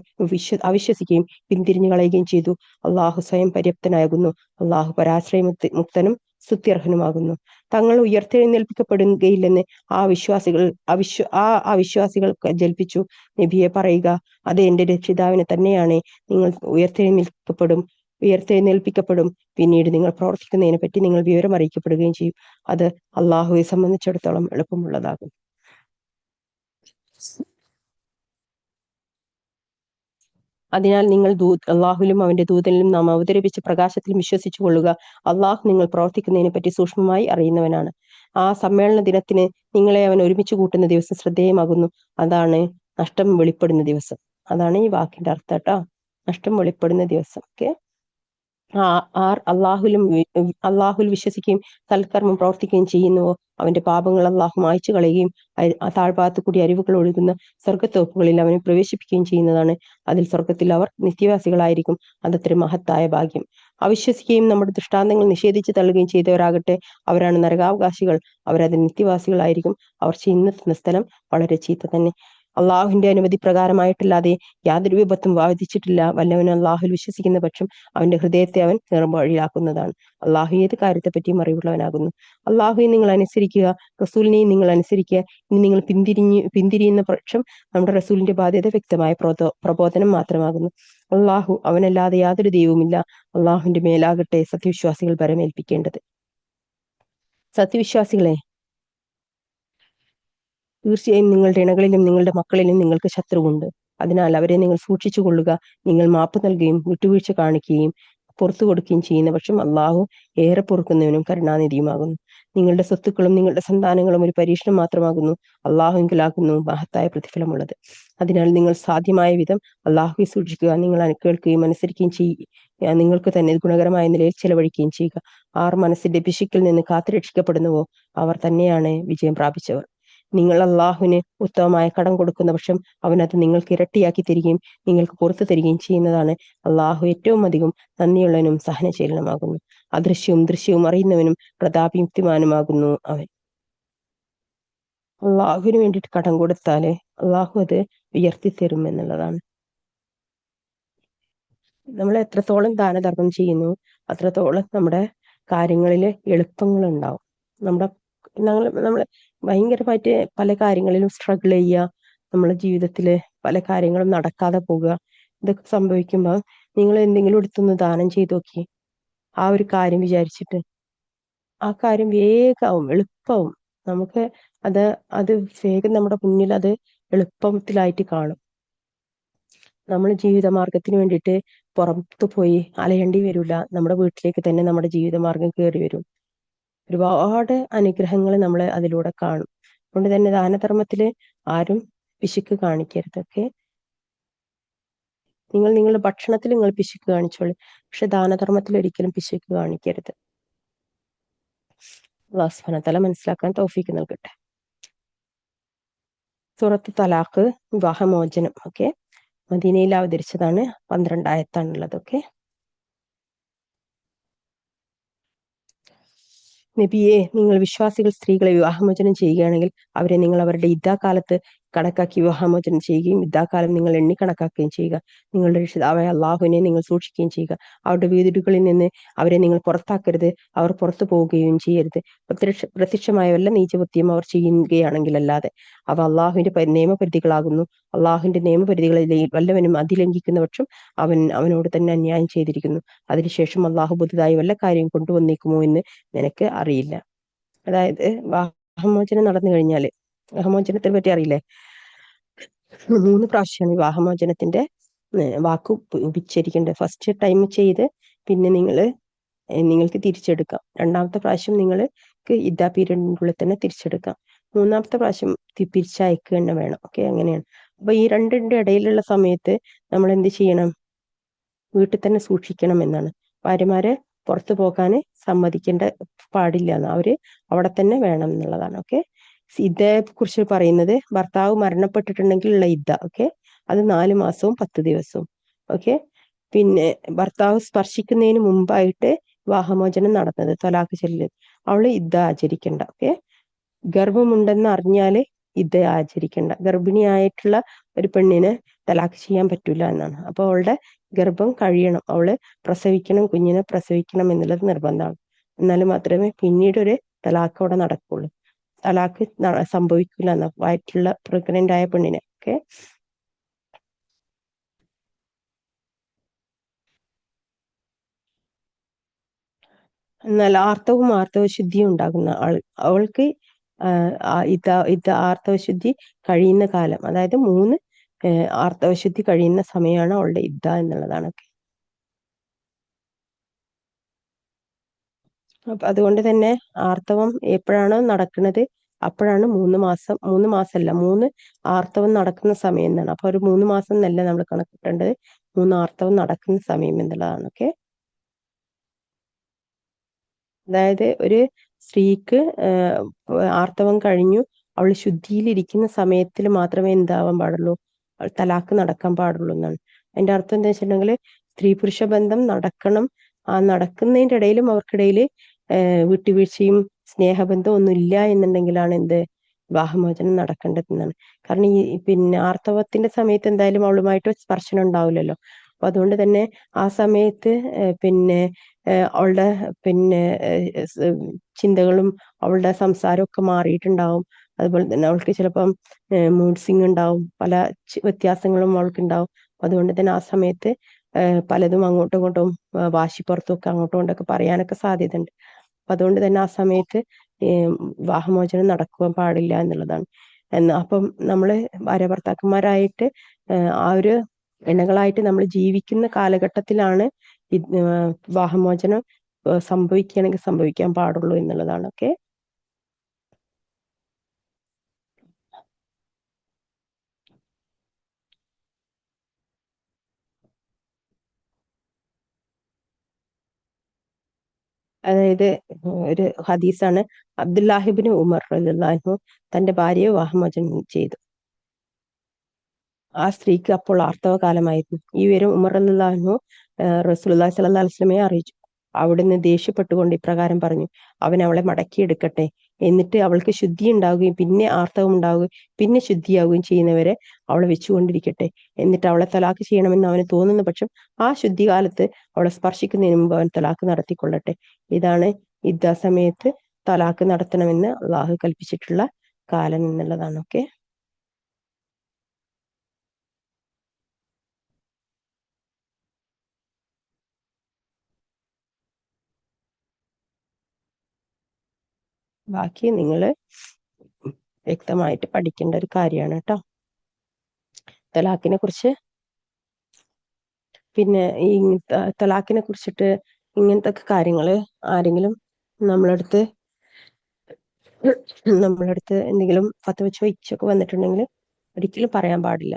അവിശ്വസിക്കുകയും പിന്തിരിഞ്ഞു കളയുകയും ചെയ്തു. അള്ളാഹു സ്വയം പര്യാപ്തനാകുന്നു. അള്ളാഹു പരാശ്രയമുക്തനും സ്തുത്യർഹനുമാകുന്നു. തങ്ങൾ ഉയർത്തെഴുന്നേൽപ്പിക്കപ്പെടുകയില്ലെന്ന് അവിശ്വാസികൾ ജൽപ്പിച്ചു. നബിയെ പറയുക, അത് എന്റെ രക്ഷിതാവിനെ തന്നെയാണ്. നിങ്ങൾ ഉയർത്തെഴുന്നേൽപ്പിക്കപ്പെടും. പിന്നീട് നിങ്ങൾ പ്രവർത്തിക്കുന്നതിനെ പറ്റി നിങ്ങൾ വിവരം അറിയിക്കപ്പെടുകയും ചെയ്യും. അത് അള്ളാഹുവെ സംബന്ധിച്ചിടത്തോളം എളുപ്പമുള്ളതാകും. അതിനാൽ നിങ്ങൾ അള്ളാഹുലും അവന്റെ ദൂതനിലും നാം അവതരിപ്പിച്ച പ്രകാശത്തിലും വിശ്വസിച്ചു കൊള്ളുക. അള്ളാഹു നിങ്ങൾ പ്രവർത്തിക്കുന്നതിനെ പറ്റി സൂക്ഷ്മമായി അറിയുന്നവനാണ്. ആ സമ്മേളന ദിനത്തിന് നിങ്ങളെ അവൻ ഒരുമിച്ച് കൂട്ടുന്ന ദിവസം ശ്രദ്ധേയമാകുന്നു. അതാണ് നഷ്ടം വെളിപ്പെടുന്ന ദിവസം. അതാണ് ഈ വാക്കിന്റെ അർത്ഥം കേട്ടോ. നഷ്ടം വെളിപ്പെടുന്ന ദിവസം. ഓക്കെ. ആർ അള്ളാഹുൽ വിശ്വസിക്കുകയും സൽക്കർമ്മം പ്രവർത്തിക്കുകയും ചെയ്യുന്നുവോ അവന്റെ പാപങ്ങൾ അള്ളാഹു മായ്ച്ചു കളയുകയും താഴ്ഭാഗത്തു കൂടി അരുവികൾ ഒഴുകുന്ന സ്വർഗത്തോപ്പുകളിൽ അവനെ പ്രവേശിപ്പിക്കുകയും ചെയ്യുന്നതാണ്. അതിൽ സ്വർഗത്തിൽ അവർ നിത്യവാസികളായിരിക്കും. അതത്ര മഹത്തായ ഭാഗ്യം. അവിശ്വസിക്കുകയും നമ്മുടെ ദൃഷ്ടാന്തങ്ങൾ നിഷേധിച്ചു തള്ളുകയും ചെയ്തവരാകട്ടെ, അവരാണ് നരകാവകാശികൾ. അവരതിൽ നിത്യവാസികളായിരിക്കും. അവർ ചെയ്യുന്ന സ്ഥലം വളരെ ചീത്ത തന്നെ. അള്ളാഹുവിന്റെ അനുമതി പ്രകാരമായിട്ടല്ലാതെ യാതൊരു വിപത്തും ബാധിച്ചിട്ടില്ല. വല്ലവനും അള്ളാഹുൽ വിശ്വസിക്കുന്ന പക്ഷം അവന്റെ ഹൃദയത്തെ അവൻ നേർവഴിയാക്കുന്നതാണ്. അള്ളാഹു ഏത് കാര്യത്തെപ്പറ്റിയും അറിവുള്ളവനാകുന്നു. അള്ളാഹുവിനെ നിങ്ങൾ അനുസരിക്കുക, റസൂലിനെയും നിങ്ങൾ അനുസരിക്കുക. ഇനി നിങ്ങൾ പിന്തിരിയുന്ന പക്ഷം നമ്മുടെ റസൂലിന്റെ ബാധ്യത വ്യക്തമായ പ്രബോധനം മാത്രമാകുന്നു. അള്ളാഹു അവനല്ലാതെ യാതൊരു ദൈവവുമില്ല. അള്ളാഹുവിന്റെ മേലാകട്ടെ സത്യവിശ്വാസികൾ ഭരമേൽപ്പിക്കേണ്ടത്. സത്യവിശ്വാസികളെ, തീർച്ചയായും നിങ്ങളുടെ ഇണകളിലും നിങ്ങളുടെ മക്കളിലും നിങ്ങൾക്ക് ശത്രുവുണ്ട്. അതിനാൽ അവരെ നിങ്ങൾ സൂക്ഷിച്ചു കൊള്ളുക. നിങ്ങൾ മാപ്പ് നൽകുകയും വിട്ടുവീഴ്ച കാണിക്കുകയും പുറത്തു കൊടുക്കുകയും ചെയ്യുന്ന പക്ഷം അള്ളാഹു ഏറെ പൊറുക്കുന്നവനും കരുണാനിധിയുമാകുന്നു. നിങ്ങളുടെ സ്വത്തുക്കളും നിങ്ങളുടെ സന്താനങ്ങളും ഒരു പരീക്ഷണം മാത്രമാകുന്നു. അള്ളാഹുവിലാകുന്നു മഹത്തായ പ്രതിഫലമുള്ളത്. അതിനാൽ നിങ്ങൾ സാധ്യമായ വിധം അള്ളാഹുവെ സൂക്ഷിക്കുക. നിങ്ങൾ കേൾക്കുകയും അനുസരിക്കുകയും ചെയ്യുക. നിങ്ങൾക്ക് തന്നെ ഗുണകരമായ നിലയിൽ ചെലവഴിക്കുകയും ചെയ്യുക. ആർ മനസ്സിന്റെ പിശുക്കിൽ നിന്ന് കാത്തുരക്ഷിക്കപ്പെടുന്നുവോ അവർ തന്നെയാണ് വിജയം പ്രാപിച്ചവർ. നിങ്ങൾ അള്ളാഹുവിന് ഉത്തമമായ കടം കൊടുക്കുന്ന പക്ഷം അവൻ അത് നിങ്ങൾക്ക് ഇരട്ടിയാക്കി തരികയും നിങ്ങൾക്ക് പുറത്തു തരികയും ചെയ്യുന്നതാണ്. അള്ളാഹു ഏറ്റവും അധികം നന്ദിയുള്ളവനും സഹനശീലനുമാകുന്നു. അദൃശ്യവും ദൃശ്യവും അറിയുന്നവനും പ്രതാപയുക്തിമാനുമാകുന്നു അവൻ. അള്ളാഹുവിന് വേണ്ടിയിട്ട് കടം കൊടുത്താല് അള്ളാഹു അത് ഉയർത്തി തരും എന്നുള്ളതാണ്. നമ്മൾ എത്രത്തോളം ദാനധർമ്മം ചെയ്യുന്നു അത്രത്തോളം നമ്മുടെ കാര്യങ്ങളിൽ എളുപ്പങ്ങൾ ഉണ്ടാവും. നമ്മൾ ഭയങ്കരമായിട്ട് പല കാര്യങ്ങളിലും സ്ട്രഗിൾ ചെയ്യുക, നമ്മളെ ജീവിതത്തില് പല കാര്യങ്ങളും നടക്കാതെ പോകുക. ഇതൊക്കെ സംഭവിക്കുമ്പോൾ നിങ്ങൾ എന്തെങ്കിലും എടുത്തൊന്ന് ദാനം ചെയ്ത് നോക്കി. ആ ഒരു കാര്യം വിചാരിച്ചിട്ട് ആ കാര്യം വേഗമാവും, എളുപ്പമാവും. നമുക്ക് അത് അത് വേഗം നമ്മുടെ മുന്നിൽ അത് എളുപ്പത്തിലായിട്ട് കാണും. നമ്മൾ ജീവിതമാർഗത്തിന് വേണ്ടിയിട്ട് പുറത്തു പോയി അലയേണ്ടി വരില്ല. നമ്മുടെ വീട്ടിലേക്ക് തന്നെ നമ്മുടെ ജീവിതമാർഗം കയറി വരും. ഒരുപാട് അനുഗ്രഹങ്ങൾ നമ്മൾ അതിലൂടെ കാണും. അതുകൊണ്ട് തന്നെ ദാനധർമ്മത്തില് ആരും പിശുക്ക് കാണിക്കരുത്. ഓക്കെ. നിങ്ങളുടെ ഭക്ഷണത്തിൽ നിങ്ങൾ പിശുക്ക് കാണിച്ചോളൂ, പക്ഷെ ദാനധർമ്മത്തിൽ ഒരിക്കലും പിശുക്ക് കാണിക്കരുത്. അല്ലാഹു സുബ്ഹാനഹു വ തആല മനസ്സിലാക്കാൻ തൗഫീക്ക് നൽകട്ടെ. സൂറത്ത് തലാഖ്, വിവാഹമോചനം. ഓക്കെ. മദീനയിൽ അവതരിച്ചതാണ്. 12 ആയത്താണുള്ളത്. ഓക്കെ. നബിയെ, നിങ്ങൾ വിശ്വാസികൾ സ്ത്രീകളെ വിവാഹമോചനം ചെയ്യുകയാണെങ്കിൽ അവരെ നിങ്ങൾ അവരുടെ ഇദ്ദാകാലത്ത് കണക്കാക്കി വിവാഹമോചനം ചെയ്യുകയും ഇദ്ദാകാലം നിങ്ങൾ എണ്ണി കണക്കാക്കുകയും ചെയ്യുക. നിങ്ങളുടെ രക്ഷിതാവായ അള്ളാഹുവിനെ നിങ്ങൾ സൂക്ഷിക്കുകയും ചെയ്യുക. അവരുടെ വീടുകളിൽ നിന്ന് അവരെ നിങ്ങൾ പുറത്താക്കരുത്, അവർ പുറത്തു പോവുകയും ചെയ്യരുത്. പ്രത്യക്ഷമായ വല്ല നീചവൃത്തിയും അവർ ചെയ്യുകയാണെങ്കിൽ അല്ലാതെ. അവ അള്ളാഹുവിന്റെ നിയമപരിധികളാകുന്നു. അള്ളാഹുവിന്റെ നിയമപരിധികളെ വല്ലവനും അതിലംഘിക്കുന്ന പക്ഷം അവനോട് തന്നെ അന്യായം ചെയ്തിരിക്കുന്നു. അതിനുശേഷം അള്ളാഹു പുതുതായി വല്ല കാര്യം കൊണ്ടുവന്നേക്കുമോ എന്ന് നിനക്ക് അറിയില്ല. അതായത് വിവാഹമോചനം നടന്നു കഴിഞ്ഞാല്, വിവാഹമോചനത്തിനെ പറ്റി അറിയില്ലേ, 3 പ്രാവശ്യമാണ് വിവാഹമോചനത്തിന്റെ വാക്ക് ഉച്ചരിക്കേണ്ടത്. ഫസ്റ്റ് ടൈം ചെയ്ത് പിന്നെ നിങ്ങൾക്ക് തിരിച്ചെടുക്കാം. 2ാമത്തെ പ്രാവശ്യം നിങ്ങൾക്ക് ഇദ്ദാ പീരീഡിനുള്ളിൽ തന്നെ തിരിച്ചെടുക്കാം. 3ാമത്തെ പ്രാവശ്യം പിരിച്ചയക്കുക തന്നെ വേണം. ഓക്കെ, അങ്ങനെയാണ്. അപ്പൊ ഈ രണ്ടിന്റെ ഇടയിലുള്ള സമയത്ത് നമ്മൾ എന്ത് ചെയ്യണം? വീട്ടിൽ തന്നെ സൂക്ഷിക്കണം എന്നാണ്. ഭാര്യമാരെ പുറത്തു പോകാൻ സമ്മതിക്കേണ്ട പാടില്ല എന്ന്, അവര് അവിടെ തന്നെ വേണം എന്നുള്ളതാണ്. ഓക്കെ. ഇദ്ദയെ കുറിച്ച് പറയുന്നത് ഭർത്താവ് മരണപ്പെട്ടിട്ടുണ്ടെങ്കിൽ ഉള്ള ഇദ്ദ. ഓക്കെ, അത് 4 മാസവും 10 ദിവസവും. ഓക്കെ. പിന്നെ ഭർത്താവ് സ്പർശിക്കുന്നതിന് മുമ്പായിട്ട് വിവാഹമോചനം നടന്നത്, തൊലാഖ് ചൊല്ലൽ, അവള് ഇദ്ദ ആചരിക്കണ്ട. ഓക്കെ. ഗർഭമുണ്ടെന്ന് അറിഞ്ഞാല് ഇദ്ദ ആചരിക്കണ്ട. ഗർഭിണിയായിട്ടുള്ള ഒരു പെണ്ണിനെ തലാഖ് ചെയ്യാൻ പറ്റൂല എന്നാണ്. അപ്പൊ അവളുടെ ഗർഭം കഴിയണം, അവള് പ്രസവിക്കണം, കുഞ്ഞിനെ പ്രസവിക്കണം എന്നുള്ളത് നിർബന്ധമാണ്. എന്നാലും മാത്രമേ പിന്നീട് ഒരു തലാഖ് അവിടെ നടക്കുള്ളൂ. തലാഖ് സംഭവിക്കില്ല എന്ന, വയറ്റിലുള്ള പ്രഗ്നന്റ് ആയ പെണ്ണിനെ. ഓക്കെ. എന്നാൽ ആർത്തവശുദ്ധിയും ഉണ്ടാകുന്ന അവൾക്ക് ആർത്തവശുദ്ധി കഴിയുന്ന കാലം, അതായത് 3 ആർത്തവശുദ്ധി കഴിയുന്ന സമയമാണ് അവളുടെ ഇദ്ദ എന്നുള്ളതാണ്. അപ്പൊ അതുകൊണ്ട് തന്നെ ആർത്തവം എപ്പോഴാണോ നടക്കുന്നത് അപ്പോഴാണ് 3 മാസമല്ല, 3 ആർത്തവം നടക്കുന്ന സമയം എന്നാണ്. അപ്പൊ ഒരു 3 മാസം എന്നല്ല നമ്മൾ കണക്കിട്ടേണ്ടത്, 3 ആർത്തവം നടക്കുന്ന സമയം എന്നുള്ളതാണ്. ഓക്കെ. അതായത് ഒരു സ്ത്രീക്ക് ആർത്തവം കഴിഞ്ഞു അവൾ ശുദ്ധിയിലിരിക്കുന്ന സമയത്തിൽ മാത്രമേ എന്താവാൻ പാടുള്ളൂ? തലാക്ക് നടക്കാൻ പാടുള്ളൂ എന്നാണ്. അതിന്റെ അർത്ഥം എന്താ വെച്ചിട്ടുണ്ടെങ്കിൽ, സ്ത്രീ പുരുഷ ബന്ധം നടക്കണം. ആ നടക്കുന്നതിന്റെ ഇടയിലും അവർക്കിടയിൽ വിട്ടുവീഴ്ചയും സ്നേഹബന്ധവും ഒന്നും ഇല്ല എന്നുണ്ടെങ്കിലാണ് എന്ത്, വിവാഹമോചനം നടക്കേണ്ടതെന്നാണ്. കാരണം പിന്നെ ആർത്തവത്തിന്റെ സമയത്ത് എന്തായാലും അവളുമായിട്ട് സ്പർശനം ഉണ്ടാവില്ലല്ലോ. അപ്പൊ അതുകൊണ്ട് തന്നെ ആ സമയത്ത് പിന്നെ അവളുടെ പിന്നെ ചിന്തകളും അവളുടെ സംസാരവും ഒക്കെ മാറിയിട്ടുണ്ടാവും. അതുപോലെ തന്നെ അവൾക്ക് ചിലപ്പം മൂഡ് സ്വിങ് ഉണ്ടാവും, പല വ്യത്യാസങ്ങളും അവൾക്ക് ഉണ്ടാവും. അതുകൊണ്ട് തന്നെ ആ സമയത്ത് പലതും അങ്ങോട്ടും ഇങ്ങോട്ടും വാശിപ്പുറത്തും ഒക്കെ അങ്ങോട്ടും ഇങ്ങോട്ടൊക്കെ പറയാനൊക്കെ സാധ്യതയുണ്ട്. അപ്പൊ അതുകൊണ്ട് തന്നെ ആ സമയത്ത് വിവാഹമോചനം നടക്കുവാൻ പാടില്ല എന്നുള്ളതാണ്. അപ്പം നമ്മള് ഭാര്യ ഭർത്താക്കന്മാരായിട്ട് ആ ഒരു ഇണകളായിട്ട് നമ്മൾ ജീവിക്കുന്ന കാലഘട്ടത്തിലാണ് വിവാഹമോചനം സംഭവിക്കുകയാണെങ്കിൽ സംഭവിക്കാൻ പാടുള്ളൂ എന്നുള്ളതാണ്. ഓക്കെ. അതായത് ഒരു ഹദീസാണ്, അബ്ദുല്ലാഹിബിന് ഉമർ റളിയല്ലാഹു അൻഹു തന്റെ ഭാര്യയെ വിവാഹമോചനം ചെയ്തു. ആ സ്ത്രീക്ക് അപ്പോൾ ആർത്തവകാലമായിരുന്നു. ഈ വിവരം ഉമർ റളിയല്ലാഹു അൻഹു റസൂലുള്ളാഹി സ്വല്ലല്ലാഹു അലൈഹി വസല്ലമയെ അറിയിച്ചു. അവിടുന്ന് ദേഷ്യപ്പെട്ടുകൊണ്ട് ഇപ്രകാരം പറഞ്ഞു: അവൻ അവളെ മടക്കിയെടുക്കട്ടെ, എന്നിട്ട് അവൾക്ക് ശുദ്ധി ഉണ്ടാവുകയും പിന്നെ ആർത്തവം ഉണ്ടാവുകയും പിന്നെ ശുദ്ധിയാവുകയും ചെയ്യുന്നവരെ അവളെ വെച്ചുകൊണ്ടിരിക്കട്ടെ. എന്നിട്ട് അവളെ തലാക്ക് ചെയ്യണമെന്ന് അവന് തോന്നുന്ന പക്ഷം ആ ശുദ്ധികാലത്ത് അവളെ സ്പർശിക്കുന്നതിന് മുമ്പ് അവൻ തലാക്ക് നടത്തിക്കൊള്ളട്ടെ. ഇതാണ് ഇദ്ദ സമയത്ത് തലാക്ക് നടത്തണമെന്ന് അള്ളാഹു കൽപ്പിച്ചിട്ടുള്ള കാലം എന്നുള്ളതാണ്. ഓക്കെ. ബാക്കി നിങ്ങൾ വ്യക്തമായിട്ട് പഠിക്കേണ്ട ഒരു കാര്യമാണ് കേട്ടോ, തലാഖിനെ കുറിച്ച്. പിന്നെ ഈ തലാഖിനെ കുറിച്ചിട്ട് ഇങ്ങനത്തെ കാര്യങ്ങൾ ആരെങ്കിലും നമ്മളടുത്ത് എന്തെങ്കിലും ഫത്വ ചോദിച്ചൊക്കെ വന്നിട്ടുണ്ടെങ്കിൽ ഒരിക്കലും പറയാൻ പാടില്ല.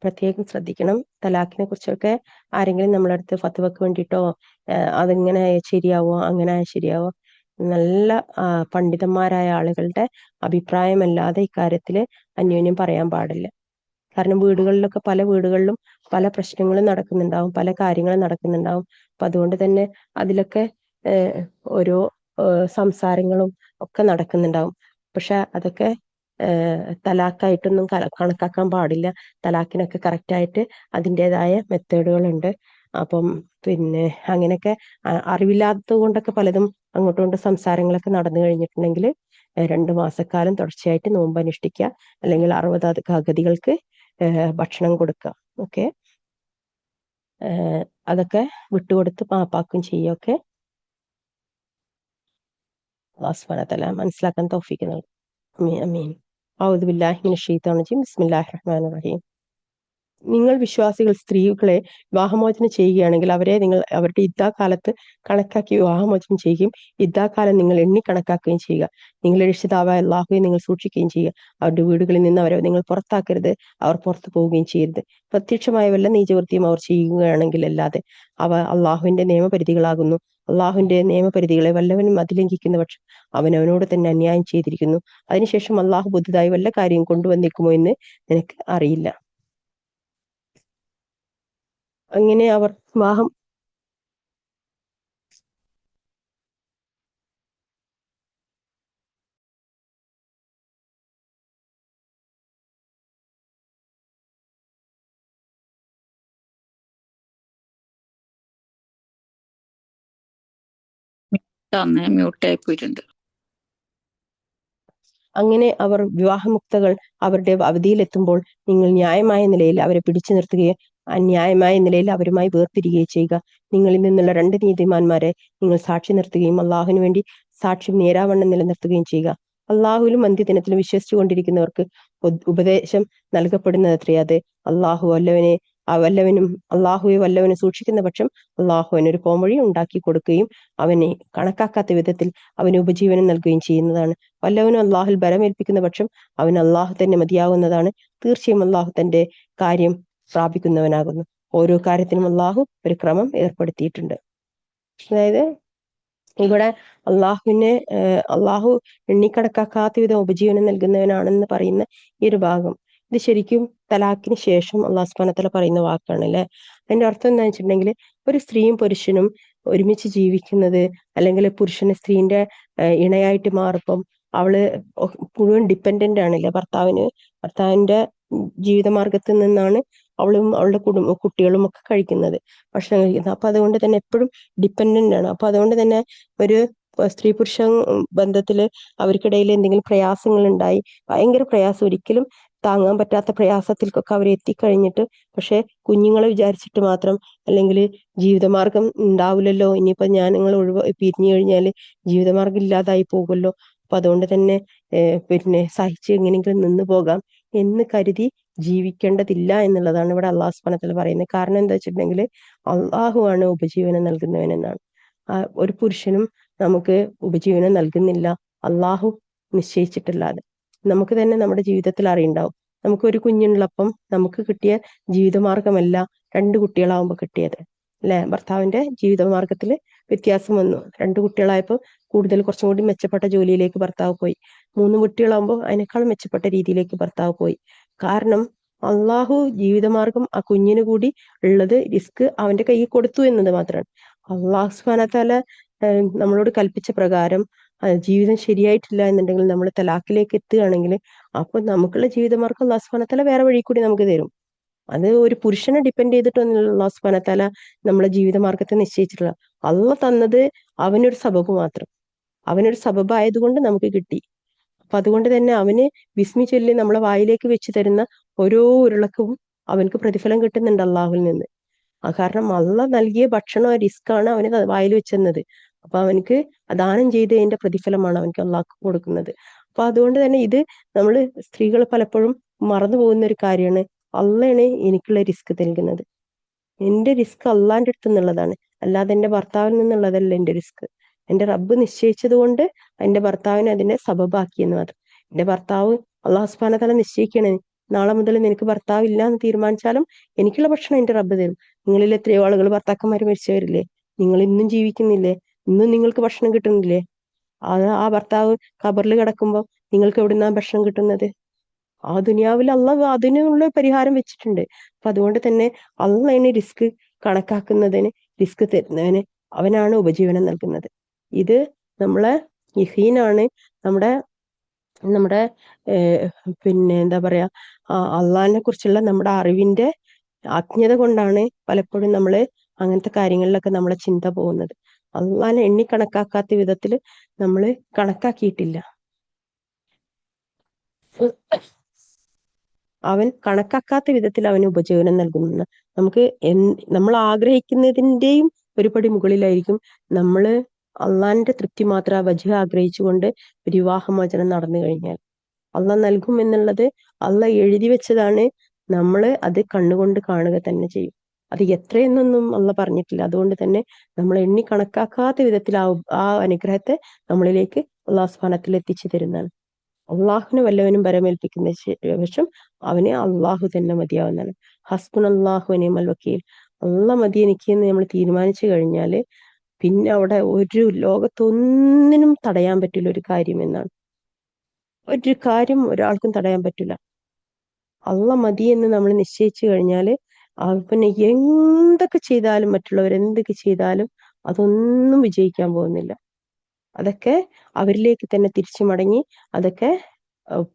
പ്രത്യേകം ശ്രദ്ധിക്കണം. തലാഖിനെ കുറിച്ചൊക്കെ ആരെങ്കിലും നമ്മളടുത്ത് ഫത്വക്ക് വേണ്ടിയിട്ടോ അതിങ്ങനെ ശരിയാവോ അങ്ങനെ ശരിയാവോ, നല്ല പണ്ഡിതന്മാരായ ആളുകളുടെ അഭിപ്രായമല്ലാതെ ഇക്കാര്യത്തിൽ അന്യോന്യം പറയാൻ പാടില്ല. കാരണം വീടുകളിലൊക്കെ പല വീടുകളിലും പല പ്രശ്നങ്ങളും നടക്കുന്നുണ്ടാവും, പല കാര്യങ്ങളും നടക്കുന്നുണ്ടാവും. അപ്പൊ അതുകൊണ്ട് തന്നെ അതിലൊക്കെ ഓരോ സംസാരങ്ങളും ഒക്കെ നടക്കുന്നുണ്ടാവും. പക്ഷെ അതൊക്കെ തലാഖായിട്ടൊന്നും കണക്കാക്കാൻ പാടില്ല. തലാഖിനൊക്കെ കറക്റ്റായിട്ട് അതിൻ്റെതായ മെത്തേഡുകളുണ്ട്. അപ്പം പിന്നെ അങ്ങനെയൊക്കെ അറിവില്ലാത്തത് കൊണ്ടൊക്കെ പലതും അങ്ങോട്ടും ഇങ്ങോട്ടും സംസാരങ്ങളൊക്കെ നടന്നു കഴിഞ്ഞിട്ടുണ്ടെങ്കിൽ 2 മാസക്കാലം തുടർച്ചയായിട്ട് നോമ്പ് അനുഷ്ഠിക്കുക, അല്ലെങ്കിൽ 60 അഗതികൾക്ക് ഭക്ഷണം കൊടുക്കുക. ഓക്കെ, അതൊക്കെ വിട്ടുകൊടുത്ത് പാപ്പാക്കും ചെയ്യുക. ഓക്കെ, അല്ലാഹു സുബ്ഹാനഹു വ തആല മനസ്സിലാക്കാൻ തൗഫീഖ് നൽകും. ആമീൻ ആമീൻ. ഔദു ബില്ലാഹി മിനശ് ശൈത്വാനിർ റജീം. ബിസ്മില്ലാഹിർ റഹ്മാനിർ റഹീം. നിങ്ങൾ വിശ്വാസികൾ സ്ത്രീകളെ വിവാഹമോചനം ചെയ്യുകയാണെങ്കിൽ അവരെ നിങ്ങൾ അവരുടെ ഇദ്ദാകാലത്ത് കണക്കാക്കി വിവാഹമോചനം ചെയ്യുകയും ഇദ്ദാകാലം നിങ്ങൾ എണ്ണി കണക്കാക്കുകയും ചെയ്യുക. നിങ്ങളുടെ രക്ഷിതാവായ അല്ലാഹുവെ നിങ്ങൾ സൂക്ഷിക്കുകയും ചെയ്യുക. അവരുടെ വീടുകളിൽ നിന്ന് അവരെ നിങ്ങൾ പുറത്താക്കരുത്, അവർ പുറത്തു പോവുകയും ചെയ്യരുത്. പ്രത്യക്ഷമായ വല്ല നീചവൃത്തിയും അവർ ചെയ്യുകയാണെങ്കിൽ അല്ലാതെ അവ അള്ളാഹുവിന്റെ നിയമപരിധികളാകുന്നു. അള്ളാഹുവിന്റെ നിയമപരിധികളെ വല്ലവനും അതിലംഘിക്കുന്ന പക്ഷം അവനവനോട് തന്നെ അന്യായം ചെയ്തിരിക്കുന്നു. അതിനുശേഷം അള്ളാഹു പുതുതായി വല്ല കാര്യം കൊണ്ടുവന്നേക്കുമോ എന്ന് നിനക്ക് അറിയില്ല. അങ്ങനെ അവർ വിവാഹം തന്നെ മ്യൂട്ടായി പോയിട്ടുണ്ട്. അങ്ങനെ അവർ വിവാഹമുക്തകൾ അവരുടെ അവധിയിലെത്തുമ്പോൾ നിങ്ങൾ ന്യായമായ നിലയിൽ അവരെ പിടിച്ചു നിർത്തുകയും അന്യായമായ നിലയിൽ അവരുമായി വേർപിരിയുകയും ചെയ്യുക. നിങ്ങളിൽ നിന്നുള്ള 2 നീതിമാന്മാരെ നിങ്ങൾ സാക്ഷി നിർത്തുകയും അള്ളാഹുവിന് വേണ്ടി സാക്ഷ്യം നേരാവണ്ണം നിലനിർത്തുകയും ചെയ്യുക. അള്ളാഹുവിലും അന്ത്യദിനത്തിലും വിശ്വസിച്ചു കൊണ്ടിരിക്കുന്നവർക്ക് ഉപദേശം നൽകപ്പെടുന്നതത്രേ അത്. അള്ളാഹുവെ വല്ലവനും സൂക്ഷിക്കുന്ന പക്ഷം അള്ളാഹു അവനൊരു പോംവഴി ഉണ്ടാക്കി കൊടുക്കുകയും അവനെ കണക്കാക്കാത്ത വിധത്തിൽ അവന് ഉപജീവനം നൽകുകയും ചെയ്യുന്നതാണ്. വല്ലവനും അള്ളാഹുൽ ബലമേൽപ്പിക്കുന്ന പക്ഷം അവൻ അള്ളാഹു തന്നെ മതിയാവുന്നതാണ്. തീർച്ചയായും അള്ളാഹു തന്റെ കാര്യം പ്രാപിക്കുന്നവനാകുന്നു. ഓരോ കാര്യത്തിനും അള്ളാഹു ഒരു ക്രമം ഏർപ്പെടുത്തിയിട്ടുണ്ട്. അതായത് ഇവിടെ അള്ളാഹു എണ്ണിക്കണക്കാക്കാത്ത വിധം ഉപജീവനം നൽകുന്നവനാണെന്ന് പറയുന്ന ഈ ഒരു ഭാഗം, ഇത് ശരിക്കും തലാഖിന് ശേഷം അള്ളാഹു സുബ്ഹാനഹു വ തആല പറയുന്ന വാക്കാണ് അല്ലെ. അതിന്റെ അർത്ഥം എന്താ വെച്ചിട്ടുണ്ടെങ്കിൽ ഒരു സ്ത്രീയും പുരുഷനും ഒരുമിച്ച് ജീവിക്കുന്നത്, അല്ലെങ്കിൽ പുരുഷന് സ്ത്രീന്റെ ഇണയായിട്ട് മാറുമ്പം അവള് മുഴുവൻ ഡിപ്പെൻഡന്റ് ആണല്ലേ ഭർത്താവിന്റെ ജീവിതമാർഗത്തിൽ നിന്നാണ് അവളും അവളുടെ കുട്ടികളും ഒക്കെ കഴിക്കുന്നത്, ഭക്ഷണം കഴിക്കുന്നത്. അപ്പൊ അതുകൊണ്ട് തന്നെ എപ്പോഴും ഡിപ്പെൻഡന്റ് ആണ്. അപ്പൊ അതുകൊണ്ട് തന്നെ ഒരു സ്ത്രീ പുരുഷ ബന്ധത്തില് അവർക്കിടയിൽ എന്തെങ്കിലും പ്രയാസങ്ങൾ ഉണ്ടായി, ഭയങ്കര പ്രയാസം, ഒരിക്കലും താങ്ങാൻ പറ്റാത്ത പ്രയാസത്തിൽക്കൊക്കെ അവർ എത്തിക്കഴിഞ്ഞിട്ട്, പക്ഷെ കുഞ്ഞുങ്ങളെ വിചാരിച്ചിട്ട് മാത്രം, അല്ലെങ്കിൽ ജീവിതമാർഗം ഉണ്ടാവില്ലല്ലോ, ഇനിയിപ്പോ നിങ്ങൾ പിരിഞ്ഞു കഴിഞ്ഞാല് ജീവിതമാർഗം ഇല്ലാതായി പോകുമല്ലോ, അപ്പൊ അതുകൊണ്ട് തന്നെ പിന്നെ സഹിച്ച് എങ്ങനെയെങ്കിലും നിന്ന് പോകാം എന്ന് കരുതി ജീവിക്കേണ്ടതില്ല എന്നുള്ളതാണ് ഇവിടെ അള്ളാഹു സുബ്ഹാനഹു വ തആല പറയുന്നത്. കാരണം എന്താ വെച്ചിട്ടുണ്ടെങ്കിൽ അള്ളാഹു ആണ് ഉപജീവനം നൽകുന്നവൻ എന്നാണ്. ഒരു പുരുഷനും നമുക്ക് ഉപജീവനം നൽകുന്നില്ല അള്ളാഹു നിശ്ചയിച്ചിട്ടില്ലാതെ. നമുക്ക് തന്നെ നമ്മുടെ ജീവിതത്തിൽ അറിയുണ്ടാവും, നമുക്കൊരു കുഞ്ഞുള്ളപ്പം നമുക്ക് കിട്ടിയ ജീവിതമാർഗമല്ല 2 കുട്ടികളാവുമ്പോൾ കിട്ടിയത് അല്ലെ. ഭർത്താവിന്റെ ജീവിതമാർഗത്തിൽ വ്യത്യാസം വന്നു. 2 കുട്ടികളായപ്പോൾ കൂടുതൽ കുറച്ചും കൂടി മെച്ചപ്പെട്ട ജോലിയിലേക്ക് ഭർത്താവ് പോയി. 3 കുട്ടികളാകുമ്പോൾ അതിനേക്കാൾ മെച്ചപ്പെട്ട രീതിയിലേക്ക് ഭർത്താവ് പോയി. കാരണം അള്ളാഹു ജീവിതമാർഗം ആ കുഞ്ഞിന് കൂടി ഉള്ളത് റിസ്ക് അവന്റെ കയ്യിൽ കൊടുത്തു എന്നത് മാത്രമാണ്. അള്ളാഹു സുബ്ഹാനഹു വ തആല നമ്മളോട് കൽപ്പിച്ച പ്രകാരം ജീവിതം ശരിയായിട്ടില്ല എന്നുണ്ടെങ്കിൽ നമ്മൾ തലാഖിലേക്ക് എത്തുകയാണെങ്കിൽ അപ്പൊ നമുക്കുള്ള ജീവിതമാർഗം അള്ളാഹു സുബ്ഹാനഹു വ തആല വേറെ വഴി കൂടി നമുക്ക് തരും. അത് ഒരു പുരുഷനെ ഡിപ്പെൻഡ് ചെയ്തിട്ടൊന്നും അള്ളാഹു സുബ്ഹാനഹു വ തആല നമ്മളെ ജീവിതമാർഗത്തെ നിശ്ചയിച്ചിട്ടുള്ള. അള്ളാഹ് തന്നത് അവനൊരു സബബ് മാത്രം, അവനൊരു സബബ് ആയതുകൊണ്ട് നമുക്ക് കിട്ടി. അപ്പൊ അതുകൊണ്ട് തന്നെ അവന് ബിസ്മി ചൊല്ലി നമ്മളെ വായിലേക്ക് വെച്ച് തരുന്ന ഓരോ ഉരുളക്കവും അവനക്ക് പ്രതിഫലം കിട്ടുന്നുണ്ട് അള്ളാഹുവിൽ നിന്ന്. കാരണം അള്ളാഹ് നൽകിയ ഭക്ഷണം റിസ്ക് ആണ് അവന് വായിൽ വെച്ചെന്നത്. അപ്പൊ അവനക്ക് ദാനം ചെയ്തതിന്റെ പ്രതിഫലമാണ് അവനക്ക് അള്ളാഹ് കൊടുക്കുന്നത്. അപ്പൊ അതുകൊണ്ട് തന്നെ ഇത് നമ്മൾ സ്ത്രീകൾ പലപ്പോഴും മറന്നു പോകുന്ന ഒരു കാര്യമാണ്. അള്ളാണ് എനിക്കുള്ള റിസ്ക് നൽകുന്നത്. എന്റെ റിസ്ക് അള്ളാന്റെ അടുത്ത് നിന്നുള്ളതാണ്, അല്ലാതെ എന്റെ ഭർത്താവിൽ നിന്നുള്ളതല്ല എന്റെ റിസ്ക്. എന്റെ റബ്ബ് നിശ്ചയിച്ചത് കൊണ്ട് എന്റെ ഭർത്താവിനെ അതിനെ സബബാക്കിയെന്ന് മാത്രം. എന്റെ ഭർത്താവ് അള്ളാഹു സുബ്ഹാനഹു വ തആല നിശ്ചയിക്കണേ, നാളെ മുതൽ നിനക്ക് ഭർത്താവ് ഇല്ല എന്ന് തീരുമാനിച്ചാലും എനിക്കുള്ള ഭക്ഷണം എന്റെ റബ്ബ് തരും. നിങ്ങളിൽ എത്രയോ ആളുകൾ ഭർത്താക്കന്മാർ മരിച്ചവരില്ലേ, നിങ്ങൾ ഇന്നും ജീവിക്കുന്നില്ലേ, ഇന്നും നിങ്ങൾക്ക് ഭക്ഷണം കിട്ടുന്നില്ലേ? ആ ഭർത്താവ് ഖബറിൽ കിടക്കുമ്പോൾ നിങ്ങൾക്ക് എവിടുന്നാ ഭക്ഷണം കിട്ടുന്നത്? ആ ദുനിയാവിൽ അള്ളാഹ് അതിനുള്ള പരിഹാരം വെച്ചിട്ടുണ്ട്. അപ്പൊ അതുകൊണ്ട് തന്നെ അള്ളാഹ് അതിന് റിസ്ക് കണക്കാക്കുന്നതിന്, റിസ്ക് തരുന്നതിന് അവനാണ് ഉപജീവനം നൽകുന്നത്. ഇത് നമ്മളെ യഖീനാണ്, നമ്മുടെ നമ്മുടെ പിന്നെ എന്താ പറയാ, അള്ളാഹിനെ കുറിച്ചുള്ള നമ്മുടെ അറിവിന്റെ അജ്ഞത കൊണ്ടാണ് പലപ്പോഴും നമ്മള് അങ്ങനത്തെ കാര്യങ്ങളിലൊക്കെ നമ്മളെ ചിന്ത പോകുന്നത്. അള്ളാഹിനെ എണ്ണി കണക്കാക്കാത്ത വിധത്തിൽ നമ്മൾ കണക്കാക്കിയിട്ടില്ല. അവൻ കണക്കാക്കാത്ത വിധത്തിൽ അവന് ഉപജീവനം നൽകുന്നു. നമുക്ക് നമ്മൾ ആഗ്രഹിക്കുന്നതിന്റെയും ഒരുപടി മുകളിലായിരിക്കും നമ്മള് അള്ളാഹിന്റെ തൃപ്തി മാത്രം വജഹ ആഗ്രഹിച്ചുകൊണ്ട് വിവാഹമോചനം നടന്നു കഴിഞ്ഞാൽ അള്ളാഹ് നൽകും എന്നുള്ളത് അള്ളാഹ് എഴുതി വെച്ചതാണ്. നമ്മൾ അത് കണ്ണുകൊണ്ട് കാണുക തന്നെ ചെയ്യും. അത് എത്രയെന്നൊന്നും അള്ളാഹ് പറഞ്ഞിട്ടില്ല. അതുകൊണ്ട് തന്നെ നമ്മൾ എണ്ണി കണക്കാക്കാത്ത വിധത്തിൽ ആ അനുഗ്രഹത്തെ നമ്മളിലേക്ക് അള്ളാഹു സുബ്ഹാനഹു എത്തിച്ചു തരുന്നതാണ്. അള്ളാഹുവിനെ വല്ലവനും ബരമേൽപ്പിക്കുന്ന ശേഷം അവനെ അള്ളാഹു തന്നെ മതിയാവുന്നതാണ്. ഹസ്ബുൻ അള്ളാഹു നിഅമൽ വക്കീൽ, അള്ളാഹ് മതി എനിക്ക് എന്ന് നമ്മൾ തീരുമാനിച്ചു കഴിഞ്ഞാല് പിന്നെ അവിടെ ഒരു ലോകത്തൊന്നിനും തടയാൻ പറ്റില്ല ഒരു കാര്യം എന്നാണ്. ഒരു കാര്യം ഒരാൾക്കും തടയാൻ പറ്റില്ല. അള്ളാഹ് മതി എന്ന് നമ്മൾ നിശ്ചയിച്ചു കഴിഞ്ഞാല് പിന്നെ എന്തൊക്കെ ചെയ്താലും, മറ്റുള്ളവർ എന്തൊക്കെ ചെയ്താലും അതൊന്നും വിജയിക്കാൻ പോകുന്നില്ല. അതൊക്കെ അവരിലേക്ക് തന്നെ തിരിച്ചു മടങ്ങി, അതൊക്കെ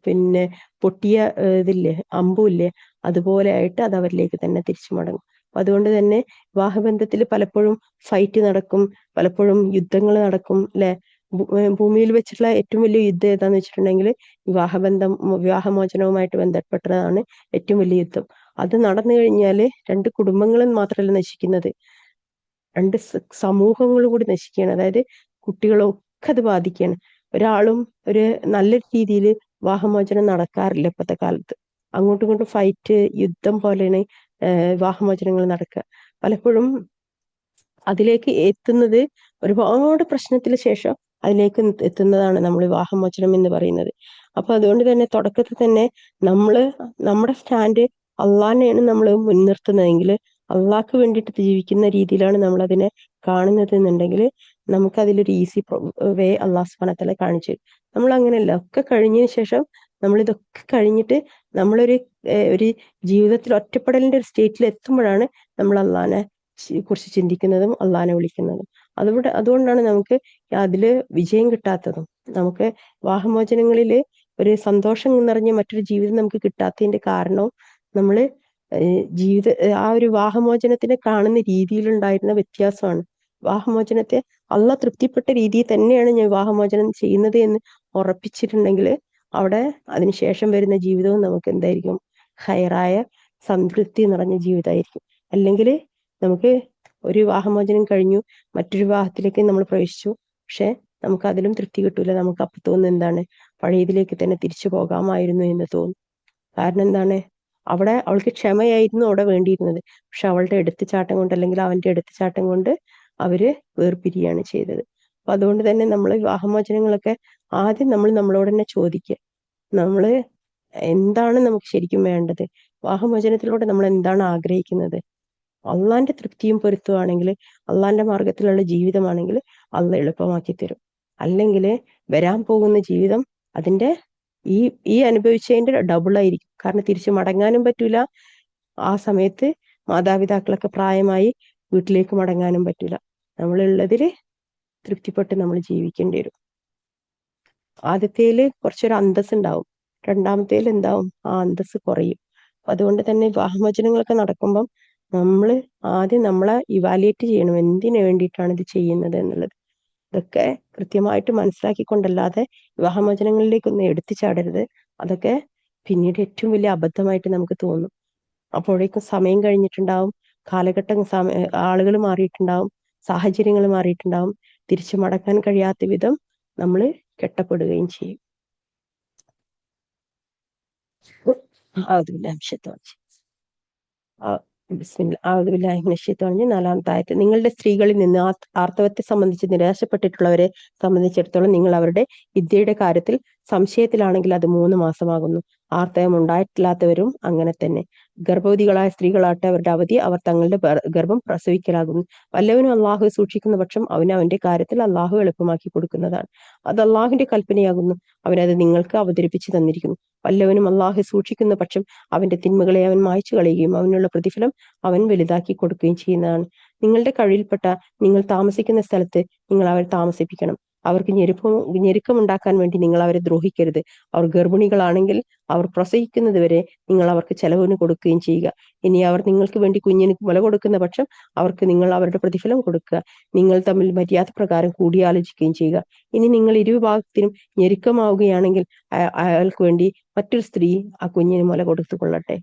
പിന്നെ പൊട്ടിയ ഇതില്ലേ, അമ്പുമില്ലേ, അതുപോലെ ആയിട്ട് അത് അവരിലേക്ക് തന്നെ തിരിച്ചു മടങ്ങും. അപ്പൊ അതുകൊണ്ട് തന്നെ വിവാഹബന്ധത്തിൽ പലപ്പോഴും ഫൈറ്റ് നടക്കും, പലപ്പോഴും യുദ്ധങ്ങൾ നടക്കും അല്ലെ. ഭൂമിയിൽ വെച്ചിട്ടുള്ള ഏറ്റവും വലിയ യുദ്ധം ഏതാന്ന് വെച്ചിട്ടുണ്ടെങ്കിൽ വിവാഹമോചനവുമായിട്ട് ബന്ധപ്പെട്ടതാണ് ഏറ്റവും വലിയ യുദ്ധം. അത് നടന്നു കഴിഞ്ഞാല് രണ്ട് കുടുംബങ്ങളും മാത്രമല്ല നശിക്കുന്നത്, രണ്ട് സമൂഹങ്ങളും കൂടി നശിക്കുകയാണ്. അതായത് കുട്ടികളൊക്കെ അത് ബാധിക്കുകയാണ്. ഒരാളും ഒരു നല്ല രീതിയിൽ വിവാഹമോചനം നടക്കാറില്ല ഇപ്പോഴത്തെ കാലത്ത്. അങ്ങോട്ടും ഇങ്ങോട്ടും ഫൈറ്റ്, യുദ്ധം പോലെയാണ് വിവാഹമോചനങ്ങൾ നടക്കുക. പലപ്പോഴും അതിലേക്ക് എത്തുന്നത് ഒരുപാട് പ്രശ്നത്തിന് ശേഷം അതിലേക്ക് എത്തുന്നതാണ് നമ്മൾ വിവാഹമോചനം എന്ന് പറയുന്നത്. അപ്പൊ അതുകൊണ്ട് തന്നെ തുടക്കത്തിൽ തന്നെ നമ്മുടെ സ്റ്റാൻഡ് അള്ളാഹിനെയാണ് നമ്മൾ മുൻനിർത്തുന്നതെങ്കിൽ, അള്ളാഹ്ക്ക് വേണ്ടിയിട്ട് ജീവിക്കുന്ന രീതിയിലാണ് നമ്മൾ അതിനെ കാണുന്നത് എന്നുണ്ടെങ്കിൽ നമുക്കതിലൊരു ഈസി വേ അള്ളാഹു സുബ്ഹാനഹു വ തആല കാണിച്ചു തരും. നമ്മൾ അങ്ങനെയല്ല, ഒക്കെ കഴിഞ്ഞതിന് ശേഷം നമ്മൾ ഇതൊക്കെ കഴിഞ്ഞിട്ട് ഒരു ജീവിതത്തിൽ ഒറ്റപ്പെടലിന്റെ ഒരു സ്റ്റേറ്റിൽ എത്തുമ്പോഴാണ് നമ്മൾ അള്ളാഹിനെ കുറിച്ച് ചിന്തിക്കുന്നതും അള്ളാഹിനെ വിളിക്കുന്നതും. അതുകൊണ്ടാണ് നമുക്ക് അതില് വിജയം കിട്ടാത്തതും. നമുക്ക് വിവാഹമോചനങ്ങളില് ഒരു സന്തോഷം നിറഞ്ഞ മറ്റൊരു ജീവിതം നമുക്ക് കിട്ടാത്തതിന്റെ കാരണവും നമ്മള് ആ ഒരു വിവാഹമോചനത്തിനെ കാണുന്ന രീതിയിലുണ്ടായിരുന്ന വ്യത്യാസമാണ്. വിവാഹമോചനത്തെ അള്ളാഹ് തൃപ്തിപ്പെട്ട രീതിയിൽ തന്നെയാണ് ഞാൻ വിവാഹമോചനം ചെയ്യുന്നത് എന്ന് ഉറപ്പിച്ചിട്ടുണ്ടെങ്കിൽ അവിടെ അതിനുശേഷം വരുന്ന ജീവിതവും നമുക്ക് എന്തായിരിക്കും, ഹൈറായ സംതൃപ്തി നിറഞ്ഞ ജീവിതമായിരിക്കും. അല്ലെങ്കിൽ നമുക്ക് ഒരു വിവാഹമോചനം കഴിഞ്ഞു, മറ്റൊരു വിവാഹത്തിലേക്ക് നമ്മൾ പ്രവേശിച്ചു, പക്ഷെ നമുക്ക് അതിലും തൃപ്തി കിട്ടൂല. നമുക്ക് അപ്പൊ തോന്നുന്നത് എന്താണ്, പഴയതിലേക്ക് തന്നെ തിരിച്ചു പോകാമായിരുന്നു എന്ന് തോന്നും. കാരണം എന്താണ്, അവിടെ അവൾക്ക് ക്ഷമയായിരുന്നു അവിടെ വേണ്ടിയിരുന്നത്. പക്ഷെ അവളുടെ എടുത്തുചാട്ടം കൊണ്ട്, അല്ലെങ്കിൽ അവന്റെ എടുത്തുചാട്ടം കൊണ്ട് അവര് വേർപിരിയാണ് ചെയ്തത്. അപ്പൊ അതുകൊണ്ട് തന്നെ നമ്മൾ വിവാഹമോചനങ്ങളൊക്കെ ആദ്യം നമ്മൾ നമ്മളോട് തന്നെ ചോദിക്കുക, നമ്മള് എന്താണ് നമുക്ക് ശരിക്കും വേണ്ടത്, വിവാഹമോചനത്തിലൂടെ നമ്മൾ എന്താണ് ആഗ്രഹിക്കുന്നത്. അള്ളാന്റെ തൃപ്തിയും പൊരുത്തമാണെങ്കിൽ, അള്ളാന്റെ മാർഗത്തിലുള്ള ജീവിതമാണെങ്കിൽ അള്ളാഹ് എളുപ്പമാക്കി തരും. അല്ലെങ്കിൽ വരാൻ പോകുന്ന ജീവിതം അതിന്റെ ഈ അനുഭവിച്ചതിന്റെ ഡബിൾ ആയിരിക്കും. കാരണം തിരിച്ചു മടങ്ങാനും പറ്റൂല. ആ സമയത്ത് മാതാപിതാക്കളൊക്കെ പ്രായമായി വീട്ടിലേക്ക് മടങ്ങാനും പറ്റൂല. നമ്മളുള്ളതില് തൃപ്തിപ്പെട്ട് നമ്മൾ ജീവിക്കേണ്ടി വരും. ആദ്യത്തേല് കുറച്ചൊരു അന്തസ് ഉണ്ടാവും, രണ്ടാമത്തേൽ എന്താവും, ആ അന്തസ് കുറയും. അതുകൊണ്ട് തന്നെ വിവാഹമോചനങ്ങളൊക്കെ നടക്കുമ്പം നമ്മൾ ആദ്യം നമ്മളെ ഇവാലുവേറ്റ് ചെയ്യണം, എന്തിനു വേണ്ടിയിട്ടാണ് ഇത് ചെയ്യുന്നത് എന്നുള്ളത്. ഇതൊക്കെ കൃത്യമായിട്ട് മനസ്സിലാക്കിക്കൊണ്ടല്ലാതെ വിവാഹമോചനങ്ങളിലേക്കൊന്നും എടുത്തു ചാടരുത്. അതൊക്കെ പിന്നീട് ഏറ്റവും വലിയ അബദ്ധമായിട്ട് നമുക്ക് തോന്നും. അപ്പോഴേക്കും സമയം കഴിഞ്ഞിട്ടുണ്ടാവും, കാലഘട്ടം ആളുകൾ മാറിയിട്ടുണ്ടാവും, സാഹചര്യങ്ങൾ മാറിയിട്ടുണ്ടാവും. തിരിച്ചു മടക്കാൻ കഴിയാത്ത വിധം നമ്മൾ കെട്ടപ്പെടുകയും ചെയ്യും. നാലാമത്തെ ആയത്ത്, നിങ്ങളുടെ സ്ത്രീകളിൽ നിന്ന് ആർത്തവത്തെ സംബന്ധിച്ച് നിരാശപ്പെട്ടിട്ടുള്ളവരെ സംബന്ധിച്ചിടത്തോളം നിങ്ങൾ അവരുടെ വിദ്യയുടെ കാര്യത്തിൽ സംശയത്തിലാണെങ്കിൽ അത് 3 മാസമാകുന്നു. ആർത്തവം ഉണ്ടായിട്ടില്ലാത്തവരും അങ്ങനെ തന്നെ. ഗർഭവതികളായ സ്ത്രീകളാട്ടെ അവരുടെ അവധി അവർ തങ്ങളുടെ ഗർഭം പ്രസവിക്കലാകുന്നു. വല്ലവനും അള്ളാഹു സൂക്ഷിക്കുന്ന പക്ഷം അവന് അവന്റെ കാര്യത്തിൽ അള്ളാഹു എളുപ്പമാക്കി കൊടുക്കുന്നതാണ്. അത് അള്ളാഹുവിന്റെ കൽപ്പനയാകുന്നു. അവനത് നിങ്ങൾക്ക് അവതരിപ്പിച്ചു തന്നിരിക്കുന്നു. വല്ലവനും അള്ളാഹു സൂക്ഷിക്കുന്ന പക്ഷം അവന്റെ തിന്മകളെ അവൻ മായ്ച്ചു കളയുകയും അവനുള്ള പ്രതിഫലം അവൻ വലുതാക്കി കൊടുക്കുകയും ചെയ്യുന്നതാണ്. നിങ്ങളുടെ കഴിവിൽപ്പെട്ട നിങ്ങൾ താമസിക്കുന്ന സ്ഥലത്ത് നിങ്ങൾ അവരെ താമസിപ്പിക്കണം. അവർക്ക് ഞെരുക്കമുണ്ടാക്കാൻ വേണ്ടി നിങ്ങൾ അവരെ ദ്രോഹിക്കരുത്. അവർ ഗർഭിണികളാണെങ്കിൽ അവർ പ്രസവിക്കുന്നത് വരെ നിങ്ങൾ അവർക്ക് ചെലവിന് കൊടുക്കുകയും ചെയ്യുക. ഇനി അവർ നിങ്ങൾക്ക് വേണ്ടി കുഞ്ഞിന് മുല കൊടുക്കുന്ന പക്ഷം അവർക്ക് നിങ്ങൾ അവരുടെ പ്രതിഫലം കൊടുക്കുക. നിങ്ങൾ തമ്മിൽ മര്യാദ പ്രകാരം കൂടിയാലോചിക്കുകയും ചെയ്യുക. ഇനി നിങ്ങൾ ഇരുവിഭാഗത്തിനും ഞെരുക്കമാവുകയാണെങ്കിൽ അയാൾക്ക് വേണ്ടി മറ്റൊരു സ്ത്രീ ആ കുഞ്ഞിന് മുല കൊടുത്തുകൊള്ളട്ടെ.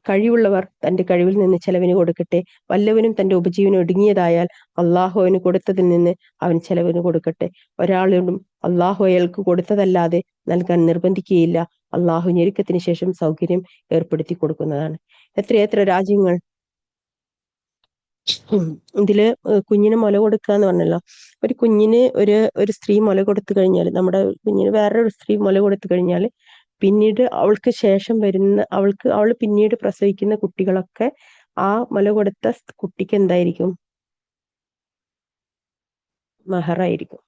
കഴിവുള്ളവർ തന്റെ കഴിവിൽ നിന്ന് ചെലവിന് കൊടുക്കട്ടെ. വല്ലവനും തന്റെ ഉപജീവനം ഒടുങ്ങിയതായാൽ അള്ളാഹു അവന് കൊടുത്തതിൽ നിന്ന് അവൻ ചെലവിന് കൊടുക്കട്ടെ. ഒരാളോടും അള്ളാഹു അയാൾക്ക് കൊടുത്തതല്ലാതെ നൽകാൻ നിർബന്ധിക്കുകയില്ല. അള്ളാഹു ഞെരുക്കത്തിന് ശേഷം സൗകര്യം ഏർപ്പെടുത്തി കൊടുക്കുന്നതാണ്. എത്രയെത്ര രാജ്യങ്ങൾ ഇതില് കുഞ്ഞിന് മുല കൊടുക്കുക എന്ന് പറഞ്ഞല്ലോ. ഒരു കുഞ്ഞിന് ഒരു സ്ത്രീ മുല കൊടുത്തു കഴിഞ്ഞാൽ, നമ്മുടെ കുഞ്ഞിന് വേറൊരു സ്ത്രീ മുല കൊടുത്തു കഴിഞ്ഞാൽ പിന്നീട് അവൾക്ക് ശേഷം വരുന്ന അവൾ പിന്നീട് പ്രസവിക്കുന്ന കുട്ടികളൊക്കെ ആ മുല കൊടുത്ത കുട്ടിക്ക് എന്തായിരിക്കും? മഹറായിരിക്കും.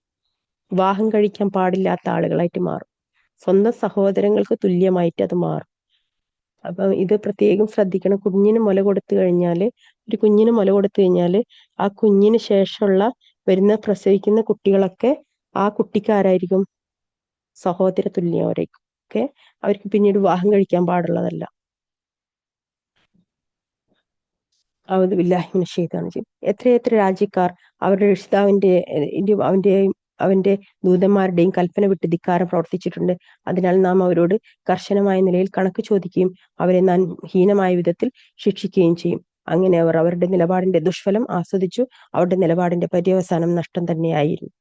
വിവാഹം കഴിക്കാൻ പാടില്ലാത്ത ആളുകളായിട്ട് മാറും. സ്വന്തം സഹോദരങ്ങൾക്ക് തുല്യമായിട്ട് അത് മാറും. അപ്പം ഇത് പ്രത്യേകം ശ്രദ്ധിക്കണം. ഒരു കുഞ്ഞിന് മുല കൊടുത്തു കഴിഞ്ഞാല് ആ കുഞ്ഞിന് ശേഷമുള്ള പ്രസവിക്കുന്ന കുട്ടികളൊക്കെ ആ കുട്ടിക്കാരായിരിക്കും? സഹോദര തുല്യവരായിരിക്കും. ഓക്കെ, അവർക്ക് പിന്നീട് വിവാഹം കഴിക്കാൻ പാടുള്ളതല്ല. എത്രയെത്ര രാജ്യക്കാർ അവരുടെ രക്ഷിതാവിന്റെ അവന്റെ ദൂതന്മാരുടെയും കൽപ്പന വിട്ട് ധിക്കാരം പ്രവർത്തിച്ചിട്ടുണ്ട്. അതിനാൽ നാം അവരോട് കർശനമായ നിലയിൽ കണക്ക് ചോദിക്കുകയും അവരെ നാം ഹീനമായ വിധത്തിൽ ശിക്ഷിക്കുകയും ചെയ്യും. അങ്ങനെ അവർ അവരുടെ നിലപാടിന്റെ ദുഷ്ഫലം ആസ്വദിച്ചു. അവരുടെ നിലപാടിന്റെ പര്യവസാനം നഷ്ടം തന്നെയായിരുന്നു.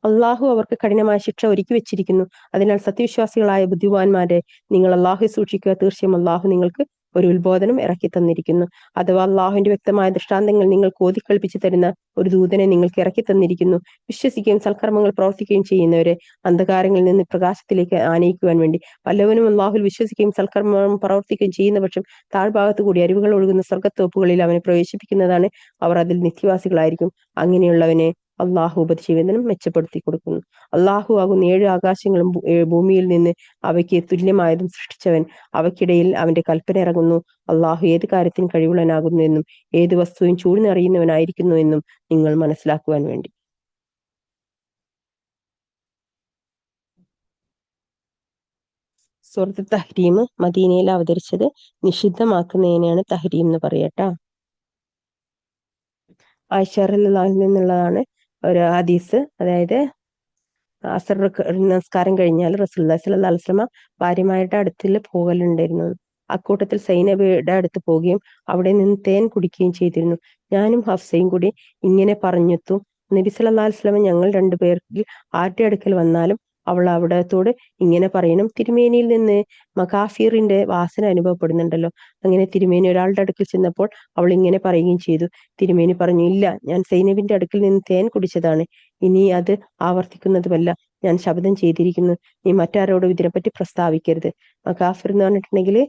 അള്ളാഹു അവർക്ക് കഠിനമായ ശിക്ഷ ഒരുക്കി വെച്ചിരിക്കുന്നു. അതിനാൽ സത്യവിശ്വാസികളായ ബുദ്ധിമാന്മാരെ, നിങ്ങൾ അള്ളാഹുവെ സൂക്ഷിക്കുക. തീർച്ചയായും അള്ളാഹു നിങ്ങൾക്ക് ഒരു ഉത്ബോധനം ഇറക്കി തന്നിരിക്കുന്നു. അഥവാ അള്ളാഹുവിന്റെ വ്യക്തമായ ദൃഷ്ടാന്തങ്ങൾ നിങ്ങൾക്ക് ഓതിക്കൽപ്പിച്ചു തരുന്ന ഒരു ദൂതനെ നിങ്ങൾക്ക് ഇറക്കി തന്നിരിക്കുന്നു. വിശ്വസിക്കുകയും സൽക്കർമ്മങ്ങൾ പ്രവർത്തിക്കുകയും ചെയ്യുന്നവരെ അന്ധകാരങ്ങളിൽ നിന്ന് പ്രകാശത്തിലേക്ക് ആനയിക്കുവാൻ വേണ്ടി. വല്ലവനും അള്ളാഹുൽ വിശ്വസിക്കുകയും സൽക്കർമ്മം പ്രവർത്തിക്കുകയും ചെയ്യുന്ന പക്ഷം താഴ്ഭാഗത്തു കൂടി അരുവികൾ ഒഴുകുന്ന സ്വർഗത്തോപ്പുകളിൽ അവനെ പ്രവേശിപ്പിക്കുന്നതാണ്. അവർ അതിൽ നിത്യവാസികളായിരിക്കും. അങ്ങനെയുള്ളവനെ അള്ളാഹു ഉപജീവനം മെച്ചപ്പെടുത്തി കൊടുക്കുന്നു. അള്ളാഹു ആകുന്ന 7 ആകാശങ്ങളും ഭൂമിയിൽ നിന്ന് അവയ്ക്ക് തുല്യമായതും സൃഷ്ടിച്ചവൻ. അവയ്ക്കിടയിൽ അവന്റെ കൽപ്പന ഇറങ്ങുന്നു. അള്ളാഹു ഏത് കാര്യത്തിനും കഴിവുള്ളവനാകുന്നു എന്നും ഏത് വസ്തുവും ചൂഴ്ന്നറിയുന്നവനായിരിക്കുന്നു എന്നും നിങ്ങൾ മനസ്സിലാക്കുവാൻ വേണ്ടി. സൂറത്ത് തഹ്രീം മദീനയിൽ അവതരിച്ചത്. നിഷിദ്ധമാക്കുന്നതിനെയാണ് തഹ്രീം എന്ന് പറയട്ടാ. ആയിഷ റളിയല്ലാഹു അൻഹയിൽ നിന്നുള്ളതാണ് ഒരു ഹദീസ്. അതായത് അസർ നമസ്കാരം കഴിഞ്ഞാൽ റസൂലുള്ളാഹി സ്വല്ലല്ലാഹു അലൈഹി വസല്ലമ ഭാര്യമാരുടെ അടുത്തിൽ പോകലുണ്ടായിരുന്നു. അക്കൂട്ടത്തിൽ സൈനബയുടെ അടുത്ത് പോവുകയും അവിടെ നിന്ന് തേൻ കുടിക്കുകയും ചെയ്തിരുന്നു. ഞാനും ഹഫ്സയും കൂടി ഇങ്ങനെ പറഞ്ഞെത്തും, നബി സല്ലല്ലാഹു അലൈഹി വസല്ലമ ഞങ്ങൾ രണ്ടുപേരിൽ ആരുടെ അടുക്കൽ വന്നാലും അവൾ അവിടത്തോട് ഇങ്ങനെ പറയണം, തിരുമേനിയിൽ നിന്ന് മകാഫീറിന്റെ വാസന അനുഭവപ്പെടുന്നുണ്ടല്ലോ. അങ്ങനെ തിരുമേനി ഒരാളുടെ അടുക്കൽ ചെന്നപ്പോൾ അവൾ ഇങ്ങനെ പറയുകയും ചെയ്തു. തിരുമേനി പറഞ്ഞു, ഇല്ല, ഞാൻ സൈനബിന്റെ അടുക്കൽ നിന്ന് തേൻ കുടിച്ചതാണ്. ഇനി അത് ആവർത്തിക്കുന്നതുമല്ല. ഞാൻ ശപഥം ചെയ്തിരിക്കുന്നു, നീ മറ്റാരോടും ഇതിനെപ്പറ്റി പ്രസ്താവിക്കരുത്. മകാഫിർ എന്ന് പറഞ്ഞിട്ടുണ്ടെങ്കിൽ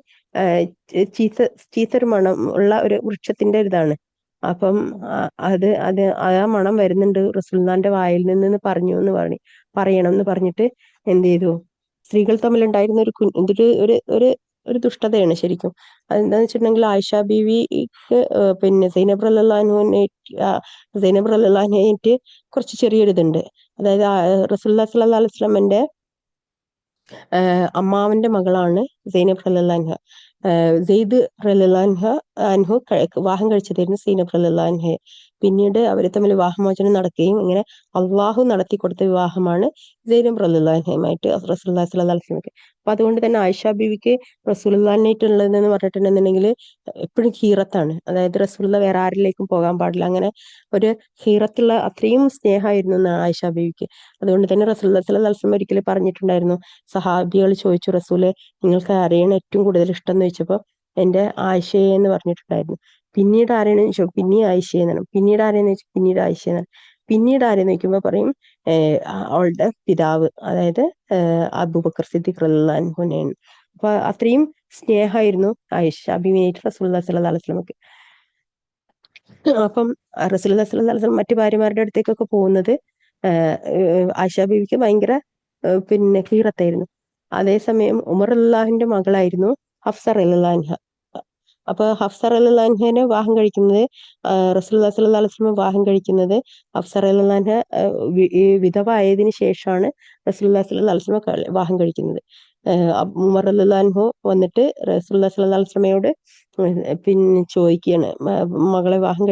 ചീത്തൊരു മണം ഉള്ള ഒരു വൃക്ഷത്തിന്റെ ഇതാണ്. അപ്പം അത് അത് ആ മണം വരുന്നുണ്ട് റസൂലുള്ളാഹിന്റെ വായിൽ നിന്ന് പറഞ്ഞു എന്ന് പറയണം എന്ന് പറഞ്ഞിട്ട് എന്ത് ചെയ്തു? സ്ത്രീകൾ തമ്മിലുണ്ടായിരുന്ന ഇതൊരു ഒരു ഒരു ഒരു ദുഷ്ടതയാണ് ശരിക്കും. അതെന്താന്ന് വെച്ചിട്ടുണ്ടെങ്കിൽ ആയിഷ ബീവിക്ക് സൈനബ് റളിയല്ലാഹു അൻഹയായിട്ട് കുറച്ച് ചെറിയൊരിതുണ്ട്. അതായത് റസൂലുള്ളാഹി സ്വല്ലല്ലാഹു അലൈഹി വസല്ലമയുടെ അമ്മാവന്റെ മകളാണ് സൈനബ് റളിയല്ലാഹു അൻഹ. സെയ്ദ് റളിയല്ലാഹു അൻഹു വിവാഹം കഴിച്ചതായിരുന്നു സൈനബ് റളിയല്ലാഹു അൻഹയെ. പിന്നീട് അവർ തമ്മിൽ വിവാഹമോചനം നടക്കുകയും ഇങ്ങനെ അള്ളാഹു നടത്തി കൊടുത്ത വിവാഹമാണ് സൈനബ് റളിയല്ലാഹു അൻഹയുമായിട്ട് റസൂലുള്ളാഹി സ്വല്ലല്ലാഹു അലൈഹി വസല്ലമക്ക്. അപ്പൊ അതുകൊണ്ട് തന്നെ ആയിഷ ബീവിക്ക് റസൂലുള്ളാഹിനായിട്ടുള്ളതെന്ന് പറഞ്ഞിട്ടുണ്ടെന്നുണ്ടെങ്കിൽ എപ്പോഴും ഹീറത്താണ്. അതായത് റസൂലുള്ള വേറെ ആരിലേക്കും പോകാൻ പാടില്ല. അങ്ങനെ ഒരു ഹീറത്തുള്ള അത്രയും സ്നേഹമായിരുന്നു എന്നാണ് ആയിഷ ബീവിക്ക്. അതുകൊണ്ട് തന്നെ റസൂലുള്ളാഹി സ്വല്ലല്ലാഹു അലൈഹി വസല്ലം ഒരിക്കലും പറഞ്ഞിട്ടുണ്ടായിരുന്നു, സഹാബികൾ ചോദിച്ചു, റസൂലെ നിങ്ങൾക്ക് ആരെയാണ് ഏറ്റവും കൂടുതൽ ഇഷ്ടം എന്ന് ചോദിച്ചപ്പോൾ എന്റെ ആയിഷയെ എന്ന് പറഞ്ഞിട്ടുണ്ടായിരുന്നു. പിന്നീട് ആരെയാണ് ചോദിച്ചു, പിന്നെയും ആയിഷയെന്നാണ്. പിന്നീട് ആരെയെന്ന് ചോദിച്ചു, പിന്നീട് ആയിഷയെന്നാണ്. പിന്നീട് ആരെ നോക്കുമ്പോൾ പറയും അവളുടെ പിതാവ്, അതായത് അബൂബക്കർ സിദ്ദീഖ് റളിയല്ലാഹു അൻഹുവിനെയാണ്. അപ്പൊ അത്രയും സ്നേഹമായിരുന്നു ആയിഷ ബീവിയായിട്ട് റസൂലുള്ളാഹി സ്വല്ലല്ലാഹു അലൈഹി വസല്ലമക്ക്. അപ്പം റസൂലുള്ളാഹി സ്വല്ലല്ലാഹു അലൈഹി വസല്ലം മറ്റു ഭാര്യമാരുടെ അടുത്തേക്കൊക്കെ പോകുന്നത് ആയിഷ ബീവിക്ക് ഭയങ്കര പിന്നെ ഖീറത്തായിരുന്നു. അതേസമയം ഉമർ റളിയല്ലാഹുവിന്റെ മകളായിരുന്നു ഹഫ്സ റളിയല്ലാഹു അൻഹ. അപ്പൊ ഹഫ്സ റളിയല്ലാഹു അൻഹനെ വിവാഹം കഴിക്കുന്നത് റസൂലുള്ളാഹി സ്വല്ലല്ലാഹു അലൈഹി വസല്ലം വിവാഹം കഴിക്കുന്നത് ഹഫ്സ റളിയല്ലാഹു അൻഹ ഈ വിധവ ആയതിനു ശേഷമാണ് റസൂലുള്ളാഹി സ്വല്ലല്ലാഹു അലൈഹി വസല്ലം വിവാഹം കഴിക്കുന്നത്. ഉമർ റളിയല്ലാഹു അൻഹു വന്നിട്ട് റസൂലുള്ളാഹി സ്വല്ലല്ലാഹു അലൈഹി വസല്ലമയോട് പിന്നെ ചോദിക്കുകയാണ്, മകളെ വിവാഹം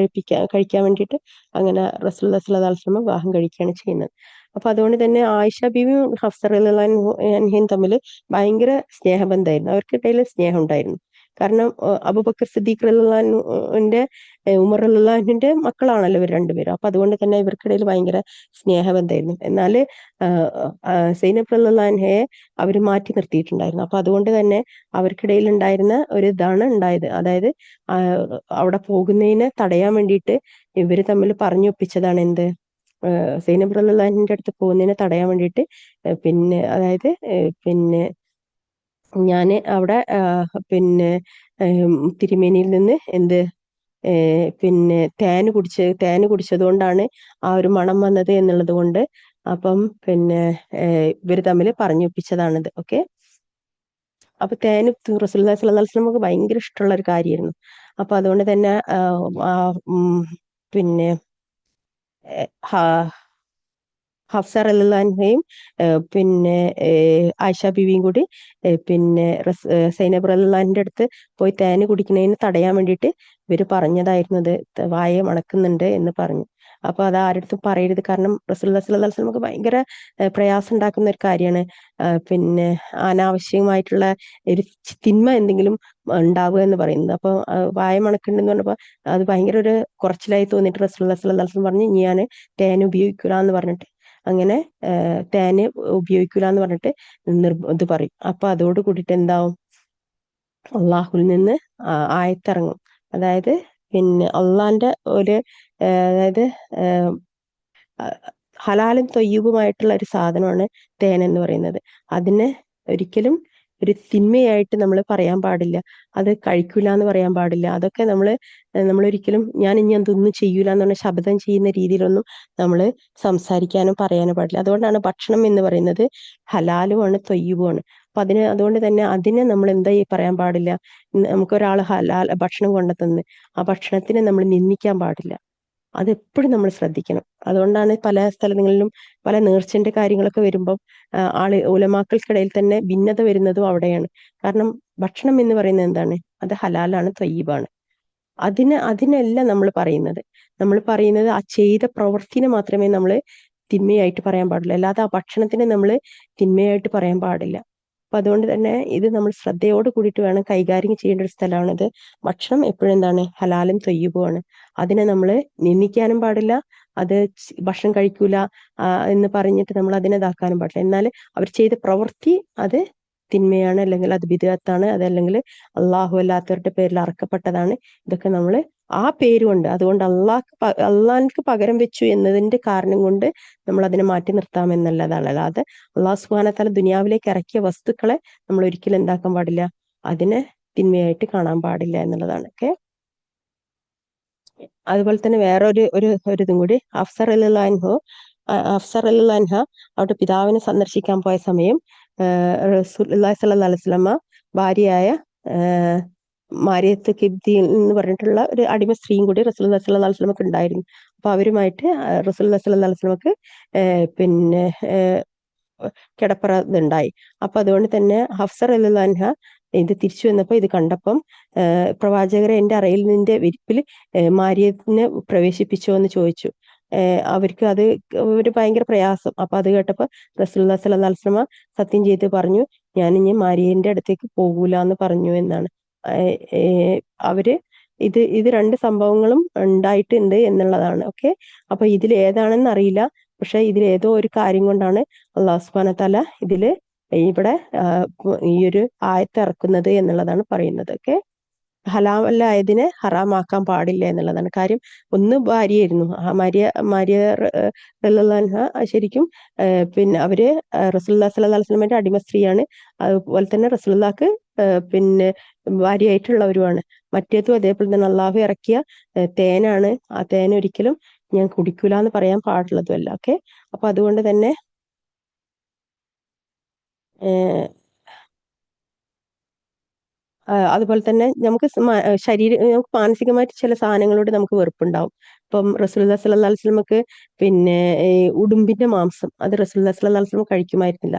കഴിക്കാൻ വേണ്ടിയിട്ട്. അങ്ങനെ റസൂലുള്ളാഹി സ്വല്ലല്ലാഹു അലൈഹി വസല്ലം വിവാഹം കഴിക്കുകയാണ് ചെയ്യുന്നത്. അപ്പൊ അതുകൊണ്ട് തന്നെ ആയിഷ ബീവിയും ഹഫ്സ റളിയല്ലാഹു അൻഹയും തമ്മിൽ ഭയങ്കര സ്നേഹബന്ധമായിരുന്നു, അവർക്കിടയിൽ സ്നേഹം ഉണ്ടായിരുന്നു. കാരണം അബൂബക്കർ സിദ്ദീഖ് റളിയല്ലാഹുവിന്റെ ഉമർ റളിയല്ലാഹുവിന്റെ മക്കളാണല്ലോ ഇവർ രണ്ടുപേരും. അപ്പൊ അതുകൊണ്ട് തന്നെ ഇവർക്കിടയിൽ ഭയങ്കര സ്നേഹബന്ധമായിരുന്നു. എന്നാൽ സൈനബ് റളിയല്ലാഹു അൻഹയെ അവർ മാറ്റി നിർത്തിയിട്ടുണ്ടായിരുന്നു. അപ്പൊ അതുകൊണ്ട് തന്നെ അവർക്കിടയിൽ ഉണ്ടായിരുന്ന ഒരു ഇതാണ് ഉണ്ടായത്. അതായത് അവിടെ പോകുന്നതിനെ തടയാൻ വേണ്ടിയിട്ട് ഇവര് തമ്മിൽ പറഞ്ഞൊപ്പിച്ചതാണ് എന്ത്, സൈനബ് റളിയല്ലാഹുവിന്റെ അടുത്ത് പോകുന്നതിനെ തടയാൻ വേണ്ടിയിട്ട് പിന്നെ അതായത് പിന്നെ ഞാന് അവിടെ പിന്നെ തിരുമേനിയിൽ നിന്ന് എന്ത് പിന്നെ തേന് കുടിച്ചത് കൊണ്ടാണ് ആ ഒരു മണം വന്നത് എന്നുള്ളത് കൊണ്ട് അപ്പം പിന്നെ ഇവര് തമ്മിൽ പറഞ്ഞൊപ്പിച്ചതാണിത്. ഓക്കെ. അപ്പൊ തേന് റസൂലുള്ളാഹി സ്വല്ലല്ലാഹു അലൈഹി വസല്ലമക്ക് ഭയങ്കര ഇഷ്ടമുള്ള ഒരു കാര്യമായിരുന്നു. അപ്പൊ അതുകൊണ്ട് തന്നെ പിന്നെ ഹഫ്സ റളിയല്ലാഹു അൻഹയും പിന്നെ ആയിഷ ബീവിയും കൂടി പിന്നെ സൈനബ് റളിയല്ലാഹുവിന്റെ അടുത്ത് പോയി തേന് കുടിക്കുന്നതിന് തടയാൻ വേണ്ടിയിട്ട് ഇവര് പറഞ്ഞതായിരുന്നു, അത് വായ മണക്കുന്നുണ്ട് എന്ന് പറഞ്ഞു. അപ്പൊ അത് ആരടുത്തും പറയരുത്, കാരണം റസൂലുള്ളാഹി സ്വല്ലല്ലാഹു അലൈഹി വസല്ലമക്ക് ഭയങ്കര പ്രയാസം ഉണ്ടാക്കുന്ന ഒരു കാര്യമാണ് പിന്നെ അനാവശ്യമായിട്ടുള്ള ഒരു തിന്മ എന്തെങ്കിലും ഉണ്ടാവുക എന്ന് പറയുന്നത്. അപ്പൊ വായ മണക്കുന്നുണ്ടെന്ന് പറഞ്ഞപ്പോ അത് ഭയങ്കര ഒരു കുറച്ചിലായി തോന്നിയിട്ട് റസൂലുള്ളാഹി സ്വല്ലല്ലാഹു അലൈഹി വസല്ലം പറഞ്ഞു, ഇനി ഞാൻ തേൻ ഉപയോഗിക്കൂല എന്ന് പറഞ്ഞിട്ട് അങ്ങനെ തേന് ഉപയോഗിക്കൂല എന്ന് പറഞ്ഞിട്ട് ഇത് പറയും. അപ്പൊ അതോട് കൂടിയിട്ട് എന്താവും, അള്ളാഹുൽ നിന്ന് ആയത്തിറങ്ങും. അതായത് പിന്നെ അള്ളാന്റെ ഒരു അതായത് ഹലാലും തൊയ്യുബുമായിട്ടുള്ള ഒരു സാധനമാണ് തേൻ എന്ന് പറയുന്നത്. അതിനെ ഒരിക്കലും ഒരു തിന്മയായിട്ട് നമ്മൾ പറയാൻ പാടില്ല, അത് കഴിക്കൂല എന്ന് പറയാൻ പാടില്ല. അതൊക്കെ നമ്മളൊരിക്കലും ഞാൻ ഇനി എന്തൊന്നും ചെയ്യൂല എന്ന് പറഞ്ഞ ശബ്ദം ചെയ്യുന്ന രീതിയിലൊന്നും നമ്മൾ സംസാരിക്കാനും പറയാനും പാടില്ല. അതുകൊണ്ടാണ് ഭക്ഷണം എന്ന് പറയുന്നത് ഹലാലുമാണ് തൊയ്യുബുമാണ്. അപ്പൊ അതുകൊണ്ട് തന്നെ അതിനെ നമ്മൾ എന്താ പറയാൻ പാടില്ല, നമുക്കൊരാൾ ഭക്ഷണം കൊണ്ടുതന്ന് ആ ഭക്ഷണത്തിനെ നമ്മൾ നിന്ദിക്കാൻ പാടില്ല. അതെപ്പോഴും നമ്മൾ ശ്രദ്ധിക്കണം. അതുകൊണ്ടാണ് പല സ്ഥലങ്ങളിലും പല നേർച്ചന്റെ കാര്യങ്ങളൊക്കെ വരുമ്പം ഉലമാക്കൾക്കിടയിൽ തന്നെ ഭിന്നത വരുന്നതും അവിടെയാണ്. കാരണം ഭക്ഷണം എന്ന് പറയുന്നത് എന്താണ്, അത് ഹലാലാണ്, ത്വയ്യിബാണ്. അതിനല്ല നമ്മൾ പറയുന്നത് ആ ചെയ്ത പ്രവൃത്തിനെ മാത്രമേ നമ്മൾ തിന്മയായിട്ട് പറയാൻ പാടുള്ളൂ, അല്ലാതെ ആ ഭക്ഷണത്തിനെ നമ്മൾ തിന്മയായിട്ട് പറയാൻ പാടില്ല. അപ്പൊ അതുകൊണ്ട് തന്നെ ഇത് നമ്മൾ ശ്രദ്ധയോട് കൂടിയിട്ട് വേണം കൈകാര്യം ചെയ്യേണ്ട ഒരു സ്ഥലമാണിത്. ഭക്ഷണം എപ്പോഴും എന്താണ്, ഹലാലും ത്വയ്യിബുമാണ്. അതിനെ നമ്മൾ നിന്ദിക്കാനും പാടില്ല, അത് ഭക്ഷണം കഴിക്കൂല എന്ന് പറഞ്ഞിട്ട് നമ്മൾ അതിനെ ഇതാക്കാനും പാടില്ല. എന്നാൽ അവർ ചെയ്ത പ്രവൃത്തി അത് തിന്മയാണ്, അല്ലെങ്കിൽ അത് ബിദ്അത്താണ്, അതല്ലെങ്കിൽ അള്ളാഹു അല്ലാത്തവരുടെ പേരിൽ അറക്കപ്പെട്ടതാണ്. ഇതൊക്കെ നമ്മൾ ആ പേരുകൊണ്ട്, അതുകൊണ്ട് അള്ളാഹ്ക്ക് പകരം വെച്ചു എന്നതിന്റെ കാരണം കൊണ്ട് നമ്മൾ അതിനെ മാറ്റി നിർത്താമെന്നുള്ളതാണ്. അല്ലാതെ അള്ളാഹു സുബ്ഹാനഹു വ തആല ദുനിയാവിലേക്ക് ഇറക്കിയ വസ്തുക്കളെ നമ്മൾ ഒരിക്കലും എന്താക്കാൻ പാടില്ല, അതിനെ തിന്മയായിട്ട് കാണാൻ പാടില്ല എന്നുള്ളതാണ്. ഓക്കെ. അതുപോലെ തന്നെ വേറെ ഒരു ഇതും കൂടി, ഹഫ്സ റളിയല്ലാഹു അൻഹ അവരുടെ പിതാവിനെ സന്ദർശിക്കാൻ പോയ സമയം റസൂലുള്ളാഹി സ്വല്ലല്ലാഹു അലൈഹി വസല്ലമ ഭാര്യയായ മാരിയത്ത് കിബ്തി എന്ന് പറഞ്ഞിട്ടുള്ള ഒരു അടിമ സ്ത്രീയും കൂടി റസൂലുള്ളാഹി സ്വല്ലല്ലാഹു അലൈഹി വസല്ലമക്ക് ഉണ്ടായിരുന്നു. അപ്പൊ അവരുമായിട്ട് റസൂലുള്ളാഹി സ്വല്ലല്ലാഹു അലൈഹി വസല്ലമക്ക് പിന്നെ കിടപ്പറ ഇതുണ്ടായി. അപ്പൊ അതുകൊണ്ട് തന്നെ ഹഫ്സ റളിയല്ലാഹു അൻഹ ഇത് തിരിച്ചു വന്നപ്പോ ഇത് കണ്ടപ്പം പ്രവാചകരെ എന്റെ അറയിൽ നിന്റെ വിരിപ്പിൽ മാരിയത്തിനെ പ്രവേശിപ്പിച്ചോ എന്ന് ചോദിച്ചു. അവർക്ക് അത് ഒരു ഭയങ്കര പ്രയാസം. അപ്പൊ അത് കേട്ടപ്പോ റസൂലുള്ളാഹി സ്വല്ലല്ലാഹു അലൈഹി വസല്ലമ സത്യം ചെയ്ത് പറഞ്ഞു, ഞാൻ ഇനി മാരിയന്റെ അടുത്തേക്ക് പോകൂല എന്ന് പറഞ്ഞു എന്നാണ്. അവര് ഇത് രണ്ട് സംഭവങ്ങളും ഉണ്ടായിട്ടുണ്ട് എന്നുള്ളതാണ്. ഓക്കെ. അപ്പൊ ഇതിൽ ഏതാണെന്ന് അറിയില്ല, പക്ഷെ ഇതിൽ ഏതോ ഒരു കാര്യം കൊണ്ടാണ് അല്ലാഹു സുബ്ഹാനഹു വ തആല ഇവിടെ ഈ ഒരു ആയത്ത് ഇറക്കുന്നത് എന്നുള്ളതാണ് പറയുന്നത്. ഓക്കെ. ഹലാലായതിനെ ഹറാമാക്കാൻ പാടില്ല എന്നുള്ളതാണ് കാര്യം. ഒന്ന് ഭാര്യയായിരുന്നു, ആ മാരിയ റളിയല്ലാഹു അൻഹ ശരിക്കും പിന്നെ അവര് റസൂലുള്ളാഹി സ്വല്ലല്ലാഹു അലൈഹി വസല്ലമയുടെ അടിമ സ്ത്രീയാണ്. അതുപോലെ തന്നെ റസൂലുള്ളാഹിക്ക് പിന്നെ ഭാര്യയായിട്ടുള്ളവരുമാണ്. മറ്റേതും അതേപോലെ തന്നെ അള്ളാഹു ഇറക്കിയ തേനാണ്. ആ തേൻ ഒരിക്കലും ഞാൻ കുടിക്കൂല എന്ന് പറയാൻ പാടുള്ളതുമല്ല. ഓക്കെ, അപ്പൊ അതുകൊണ്ട് തന്നെ അതുപോലെ തന്നെ നമുക്ക് നമുക്ക് മാനസികമായിട്ട് ചില സാധനങ്ങളോട് നമുക്ക് വെറുപ്പുണ്ടാവും. ഇപ്പം റസൂലുള്ളാഹി സ്വല്ലല്ലാഹു അലൈഹി വസല്ലമക്ക് പിന്നെ ഈ ഉടുമ്പിന്റെ മാംസം അത് റസൂലുള്ളാഹി സ്വല്ലല്ലാഹു അലൈഹി വസല്ലം കഴിക്കുമായിരുന്നില്ല.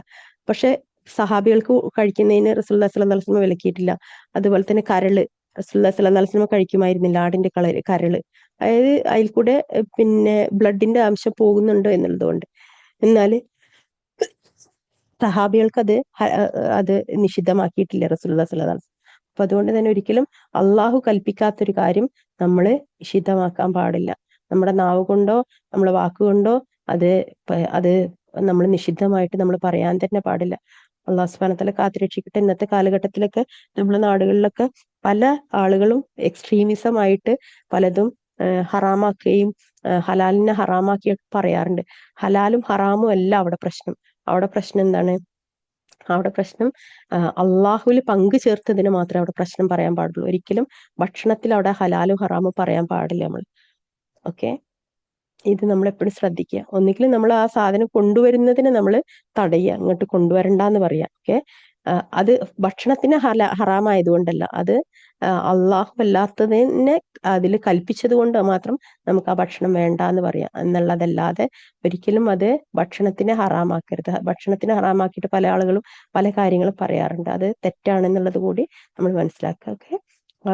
പക്ഷെ സഹാബികൾക്ക് കഴിക്കുന്നതിന് റസൂലുള്ളാഹി സ്വല്ലല്ലാഹു അലൈഹി വസല്ലം വിലക്കിയിട്ടില്ല. അതുപോലെ തന്നെ കരള് റസൂലുള്ളാഹി സ്വല്ലല്ലാഹു അലൈഹി വസല്ലം കഴിക്കുമായിരുന്നില്ല, ആടിന്റെ കരള്. അതായത് അതിൽ കൂടെ പിന്നെ ബ്ലഡിന്റെ അംശം പോകുന്നുണ്ട് എന്നുള്ളതുകൊണ്ട്. എന്നാൽ സഹാബികൾക്ക് അത് നിഷിദ്ധമാക്കിയിട്ടില്ല റസൂലുള്ളാഹി സ്വല്ലല്ലാഹു അലൈഹി വസല്ലം. അപ്പൊ അതുകൊണ്ട് തന്നെ ഒരിക്കലും അള്ളാഹു കൽപ്പിക്കാത്തൊരു കാര്യം നമ്മൾ നിഷിദ്ധമാക്കാൻ പാടില്ല. നമ്മുടെ നാവ് കൊണ്ടോ നമ്മളെ വാക്കുകൊണ്ടോ അത് നമ്മൾ നിഷിദ്ധമായിട്ട് നമ്മൾ പറയാൻ തന്നെ പാടില്ല. അള്ളാഹു സുബ്ഹാനഹു വ തആല കാത്തുരക്ഷിക്കട്ടെ. ഇന്നത്തെ കാലഘട്ടത്തിലൊക്കെ നമ്മുടെ നാടുകളിലൊക്കെ പല ആളുകളും എക്സ്ട്രീമിസം ആയിട്ട് പലതും ഹറാമാക്കുകയും ഹലാലിനെ ഹറാമാക്കിയൊക്കെ പറയാറുണ്ട്. ഹലാലും ഹറാമും അല്ല അവിടെ പ്രശ്നം. അവിടെ പ്രശ്നം എന്താണ്? അവിടെ പ്രശ്നം അള്ളാഹുവിൽ പങ്കു ചേർത്തതിന് മാത്രമേ അവിടെ പ്രശ്നം പറയാൻ പാടുള്ളൂ. ഒരിക്കലും ഭക്ഷണത്തിൽ അവിടെ ഹലാലും ഹറാമും പറയാൻ പാടില്ല നമ്മൾ. ഓക്കെ, ഇത് നമ്മൾ എപ്പോഴും ശ്രദ്ധിക്കുക. ഒന്നുകിൽ നമ്മൾ ആ സാധനം കൊണ്ടുവരുന്നതിന് നമ്മൾ തടയുക, ഇങ്ങോട്ട് കൊണ്ടുവരണ്ടെന്ന് പറയാം. ഓക്കെ, അത് ഭക്ഷണത്തിന് ഹറാമായതുകൊണ്ടല്ല, അത് അള്ളാഹു അല്ലാത്തതിനെ അതിൽ കൽപ്പിച്ചത് കൊണ്ട് മാത്രം നമുക്ക് ആ ഭക്ഷണം വേണ്ട എന്ന് പറയാം എന്നുള്ളതല്ലാതെ ഒരിക്കലും അത് ഭക്ഷണത്തിനെ ഹറാമാക്കരുത്. ഭക്ഷണത്തിനെ ഹറാമാക്കിയിട്ട് പല ആളുകളും പല കാര്യങ്ങളും പറയാറുണ്ട്. അത് തെറ്റാണെന്നുള്ളത് കൂടി നമ്മൾ മനസ്സിലാക്കുക. ഓക്കെ,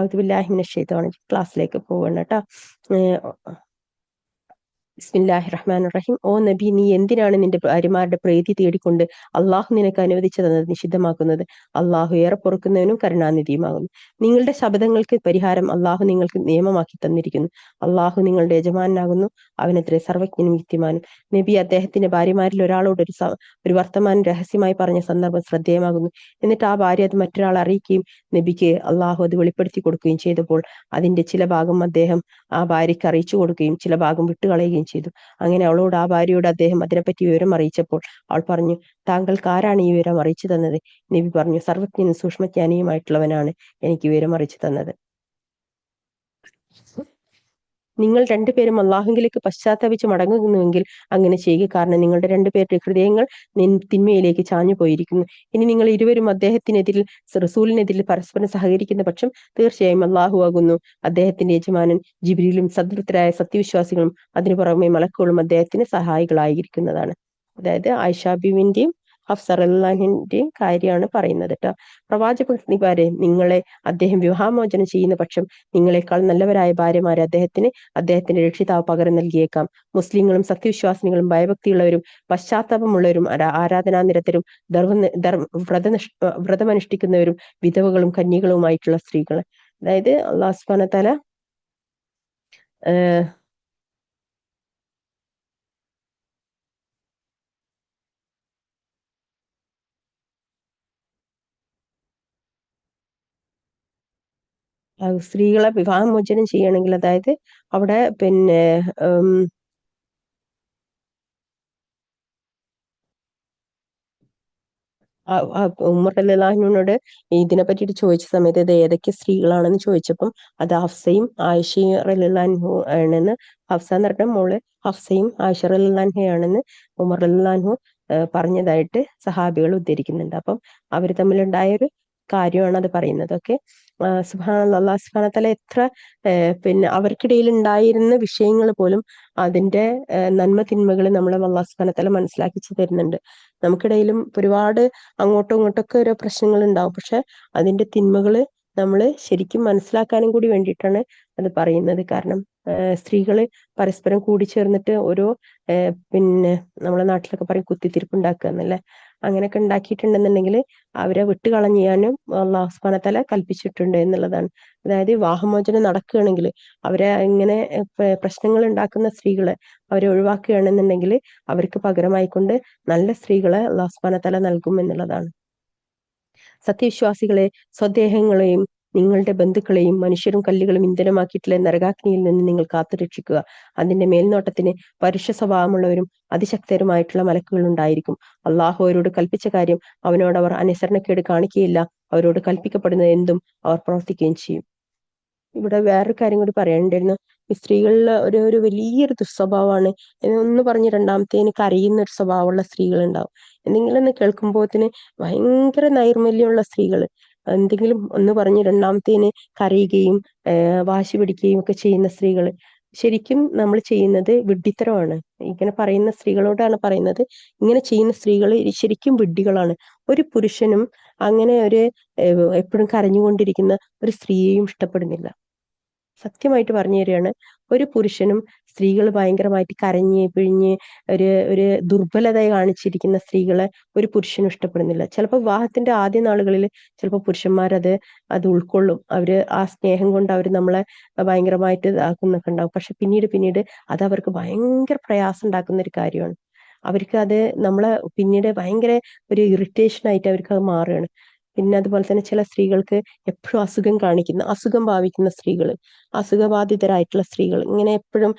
അഊദു ബില്ലാഹി മിനശ് ശൈത്വാനിർ റജീം. ക്ലാസ്സിലേക്ക് പോകണം കേട്ടോ. ബിസ്മില്ലാഹിർ റഹ്മാനിർ റഹീം. ഓ നബി, നീ എന്തിനാണ് നിന്റെ ഭാര്യമാരുടെ പ്രീതി തേടിക്കൊണ്ട് അള്ളാഹു നിനക്ക് അനുവദിച്ചു തന്നത് നിഷിദ്ധമാക്കുന്നത്? അള്ളാഹു ഏറെ പൊറുക്കുന്നവനും കരുണാനിധിയുമാകുന്നു. നിങ്ങളുടെ ശബ്ദങ്ങൾക്ക് പരിഹാരം അള്ളാഹു നിങ്ങൾക്ക് നിയമമാക്കി തന്നിരിക്കുന്നു. അള്ളാഹു നിങ്ങളുടെ യജമാനാകുന്നു, അവനെതിരെ സർവജ്ഞനും യുക്തിമാനും. നബി അദ്ദേഹത്തിന്റെ ഭാര്യമാരിൽ ഒരാളോട് ഒരു വർത്തമാനം രഹസ്യമായി പറഞ്ഞ സന്ദർഭം ശ്രദ്ധേയമാകുന്നു. എന്നിട്ട് ആ ഭാര്യ അത് മറ്റൊരാളെ അറിയിക്കുകയും നബിക്ക് അള്ളാഹു അത് വെളിപ്പെടുത്തി കൊടുക്കുകയും ചെയ്തപ്പോൾ അതിന്റെ ചില ഭാഗം അദ്ദേഹം ആ ഭാര്യയ്ക്ക് അറിയിച്ചു കൊടുക്കുകയും ചില ഭാഗം വിട്ടുകളയുകയും ചെയ്തു. അങ്ങനെ അവളോട് ആ ഭാര്യയോട് അദ്ദേഹം അതിനെപ്പറ്റി വിവരം അറിയിച്ചപ്പോൾ അവൾ പറഞ്ഞു, താങ്കൾക്ക് ആരാണ് ഈ വിവരം അറിയിച്ചു തന്നത്? നബി പറഞ്ഞു, സർവജ്ഞനും സൂക്ഷ്മജ്ഞാനിയുമായിട്ടുള്ളവനാണ് എനിക്ക് വിവരം അറിയിച്ചു തന്നത്. നിങ്ങൾ രണ്ടുപേരും അള്ളാഹുവിലേക്ക് പശ്ചാത്തപിച്ച് മടങ്ങുന്നുവെങ്കിൽ അങ്ങനെ ചെയ്യുക. കാരണം നിങ്ങളുടെ രണ്ടുപേരുടെ ഹൃദയങ്ങൾ തിന്മയിലേക്ക് ചാഞ്ഞു പോയിരിക്കുന്നു. ഇനി നിങ്ങൾ ഇരുവരും അദ്ദേഹത്തിനെതിരിൽ റസൂലിനെതിരിൽ പരസ്പരം സഹകരിക്കുന്ന പക്ഷം തീർച്ചയായും അള്ളാഹു ആകുന്നു അദ്ദേഹത്തിന്റെ യജമാനൻ. ജിബ്രീലും സദ്വൃത്തരായ സത്യവിശ്വാസികളും അതിനു പുറമെ മലക്കുകളും അദ്ദേഹത്തിന് സഹായികളായിരിക്കുന്നതാണ്. അതായത് ആയിഷ ബീവിന്റെയും ഹഫ്സ റളിയല്ലാഹുവിന്റെയും കാര്യമാണ് പറയുന്നത് കേട്ടോ. പ്രവാചകരെ, നിങ്ങളെ അദ്ദേഹം വിവാഹമോചനം ചെയ്യുന്ന പക്ഷം നിങ്ങളെക്കാൾ നല്ലവരായ ഭാര്യമാരെ അദ്ദേഹത്തിന്റെ രക്ഷിതാവ് പകരം നൽകിയേക്കാം. മുസ്ലിങ്ങളും സത്യവിശ്വാസികളും ഭയഭക്തിയുള്ളവരും പശ്ചാത്താപമുള്ളവരും ആരാധനാനിരതരും വ്രതമനുഷ്ഠിക്കുന്നവരും വിധവകളും കന്യകളുമായിട്ടുള്ള സ്ത്രീകൾ. അതായത് അള്ളാഹു സുബ്ഹാനഹു വ തആല സ്ത്രീകളെ വിവാഹമോചനം ചെയ്യണമെങ്കിൽ, അതായത് അവിടെ പിന്നെ ഉമർ റളിയല്ലാഹുവിനോട് ഇതിനെ പറ്റിയിട്ട് ചോദിച്ച സമയത്ത് ഇത് ഏതൊക്കെ സ്ത്രീകളാണെന്ന് ചോദിച്ചപ്പം അത് ഹഫ്സയും ആയിഷയും റളിയല്ലാഹു ആണെന്ന്, ഹഫ്സ എന്ന് പറഞ്ഞ മോള് ഹഫ്സയും ആയിഷ റളിയല്ലാഹു ആണെന്ന് ഉമർ റളിയല്ലാഹു പറഞ്ഞതായിട്ട് സഹാബികൾ ഉദ്ധരിക്കുന്നുണ്ട്. അപ്പം അവർ തമ്മിലുണ്ടായ ഒരു കാര്യമാണ് അത് പറയുന്നത്. ഓക്കെ, സുബ്ഹാനല്ലാഹ്, അല്ലാഹു സുബ്ഹാനഹു വ തആല എത്ര പിന്നെ അവർക്കിടയിൽ ഉണ്ടായിരുന്ന വിഷയങ്ങൾ പോലും അതിന്റെ നന്മ തിന്മകൾ നമ്മളെ അല്ലാഹു സുബ്ഹാനഹു വ തആല മനസ്സിലാക്കിച്ചു തരുന്നുണ്ട്. നമുക്കിടയിലും ഒരുപാട് അങ്ങോട്ടും ഇങ്ങോട്ടൊക്കെ ഓരോ പ്രശ്നങ്ങൾ ഉണ്ടാവും. പക്ഷെ അതിന്റെ തിന്മകള് നമ്മൾ ശരിക്കും മനസ്സിലാക്കാനും കൂടി വേണ്ടിയിട്ടാണ് അത് പറയുന്നത്. കാരണം സ്ത്രീകള് പരസ്പരം കൂടിച്ചേർന്നിട്ട് ഓരോ പിന്നെ നമ്മളെ നാട്ടിലൊക്കെ പറയും കുത്തിത്തിരിപ്പ് ഉണ്ടാക്കുക എന്നല്ലേ, അങ്ങനെയൊക്കെ ഉണ്ടാക്കിയിട്ടുണ്ടെന്നുണ്ടെങ്കിൽ അവരെ വിട്ടുകളഞ്ഞാനും അല്ലാഹു സുബ്ഹാനഹു വ തആല കൽപ്പിച്ചിട്ടുണ്ട് എന്നുള്ളതാണ്. അതായത് വിവാഹമോചനം നടക്കുകയാണെങ്കിൽ അവരെ ഇങ്ങനെ പ്രശ്നങ്ങൾ ഉണ്ടാക്കുന്ന സ്ത്രീകളെ അവരെ ഒഴിവാക്കുകയാണെന്നുണ്ടെങ്കിൽ അവർക്ക് പകരമായിക്കൊണ്ട് നല്ല സ്ത്രീകളെ അല്ലാഹു സുബ്ഹാനഹു വ തആല നൽകും എന്നുള്ളതാണ്. സത്യവിശ്വാസികളെ സ്വദേഹങ്ങളെയും നിങ്ങളുടെ ബന്ധുക്കളെയും മനുഷ്യരും കല്ലുകളും ഇന്ധനമാക്കിയിട്ടുള്ള നരകാഗ്നിയിൽ നിന്ന് നിങ്ങൾ കാത്തുരക്ഷിക്കുക. അതിന്റെ മേൽനോട്ടത്തിന് പരുഷ സ്വഭാവമുള്ളവരും അതിശക്തരുമായിട്ടുള്ള മലക്കുകൾ ഉണ്ടായിരിക്കും. അള്ളാഹു അവരോട് കൽപ്പിച്ച കാര്യം അവനോട് അവർ അനുസരണക്കേട് കാണിക്കുകയില്ല. അവരോട് കൽപ്പിക്കപ്പെടുന്നത് എന്തും അവർ പ്രവർത്തിക്കുകയും ചെയ്യും. ഇവിടെ വേറൊരു കാര്യം കൂടി പറയാനുണ്ടായിരുന്നു. ഈ സ്ത്രീകളിൽ ഒരു വലിയൊരു ദുസ്വഭാവമാണ്. ഒന്ന് പറഞ്ഞ് രണ്ടാമത്തേന് കരയുന്ന ഒരു സ്വഭാവമുള്ള സ്ത്രീകൾ ഉണ്ടാവും. എന്തെങ്കിലും ഒന്ന് കേൾക്കുമ്പോത്തിന് ഭയങ്കര നൈർമല്യമുള്ള സ്ത്രീകൾ, എന്തെങ്കിലും ഒന്ന് പറഞ്ഞ് രണ്ടാമത്തേന് കരയുകയും വാശി പിടിക്കുകയും ഒക്കെ ചെയ്യുന്ന സ്ത്രീകൾ, ശരിക്കും നമ്മൾ ചെയ്യുന്നത് വിഡ്ഢിത്തരമാണ്. ഇങ്ങനെ പറയുന്ന സ്ത്രീകളോടാണ് പറയുന്നത്, ഇങ്ങനെ ചെയ്യുന്ന സ്ത്രീകൾ ശരിക്കും വിഡ്ഢികളാണ്. ഒരു പുരുഷനും അങ്ങനെ ഒരു എപ്പോഴും കരഞ്ഞുകൊണ്ടിരിക്കുന്ന ഒരു സ്ത്രീയെയും ഇഷ്ടപ്പെടുന്നില്ല. സത്യമായിട്ട് പറഞ്ഞു തരികയാണ്. ഒരു പുരുഷനും സ്ത്രീകൾ ഭയങ്കരമായിട്ട് കരഞ്ഞ് പിഴിഞ്ഞ് ഒരു ദുർബലത കാണിച്ചിരിക്കുന്ന സ്ത്രീകളെ ഒരു പുരുഷനും ഇഷ്ടപ്പെടുന്നില്ല. ചിലപ്പോൾ വിവാഹത്തിന്റെ ആദ്യ നാളുകളിൽ ചിലപ്പോൾ പുരുഷന്മാരത് ഉൾക്കൊള്ളും. അവര് ആ സ്നേഹം കൊണ്ട് അവർ നമ്മളെ ഭയങ്കരമായിട്ട് ഇതാക്കുന്നൊക്കെ ഉണ്ടാവും. പക്ഷെ പിന്നീട് അത് അവർക്ക് ഭയങ്കര പ്രയാസം ഉണ്ടാക്കുന്ന ഒരു കാര്യമാണ്. അവർക്ക് അത് നമ്മളെ പിന്നീട് ഭയങ്കര ഒരു ഇറിറ്റേഷൻ ആയിട്ട് അവർക്ക് അത് മാറുകയാണ്. പിന്നെ അതുപോലെ തന്നെ ചില സ്ത്രീകൾക്ക് എപ്പോഴും അസുഖം ഭാവിക്കുന്ന സ്ത്രീകൾ, അസുഖബാധിതരായിട്ടുള്ള സ്ത്രീകൾ, ഇങ്ങനെ എപ്പോഴും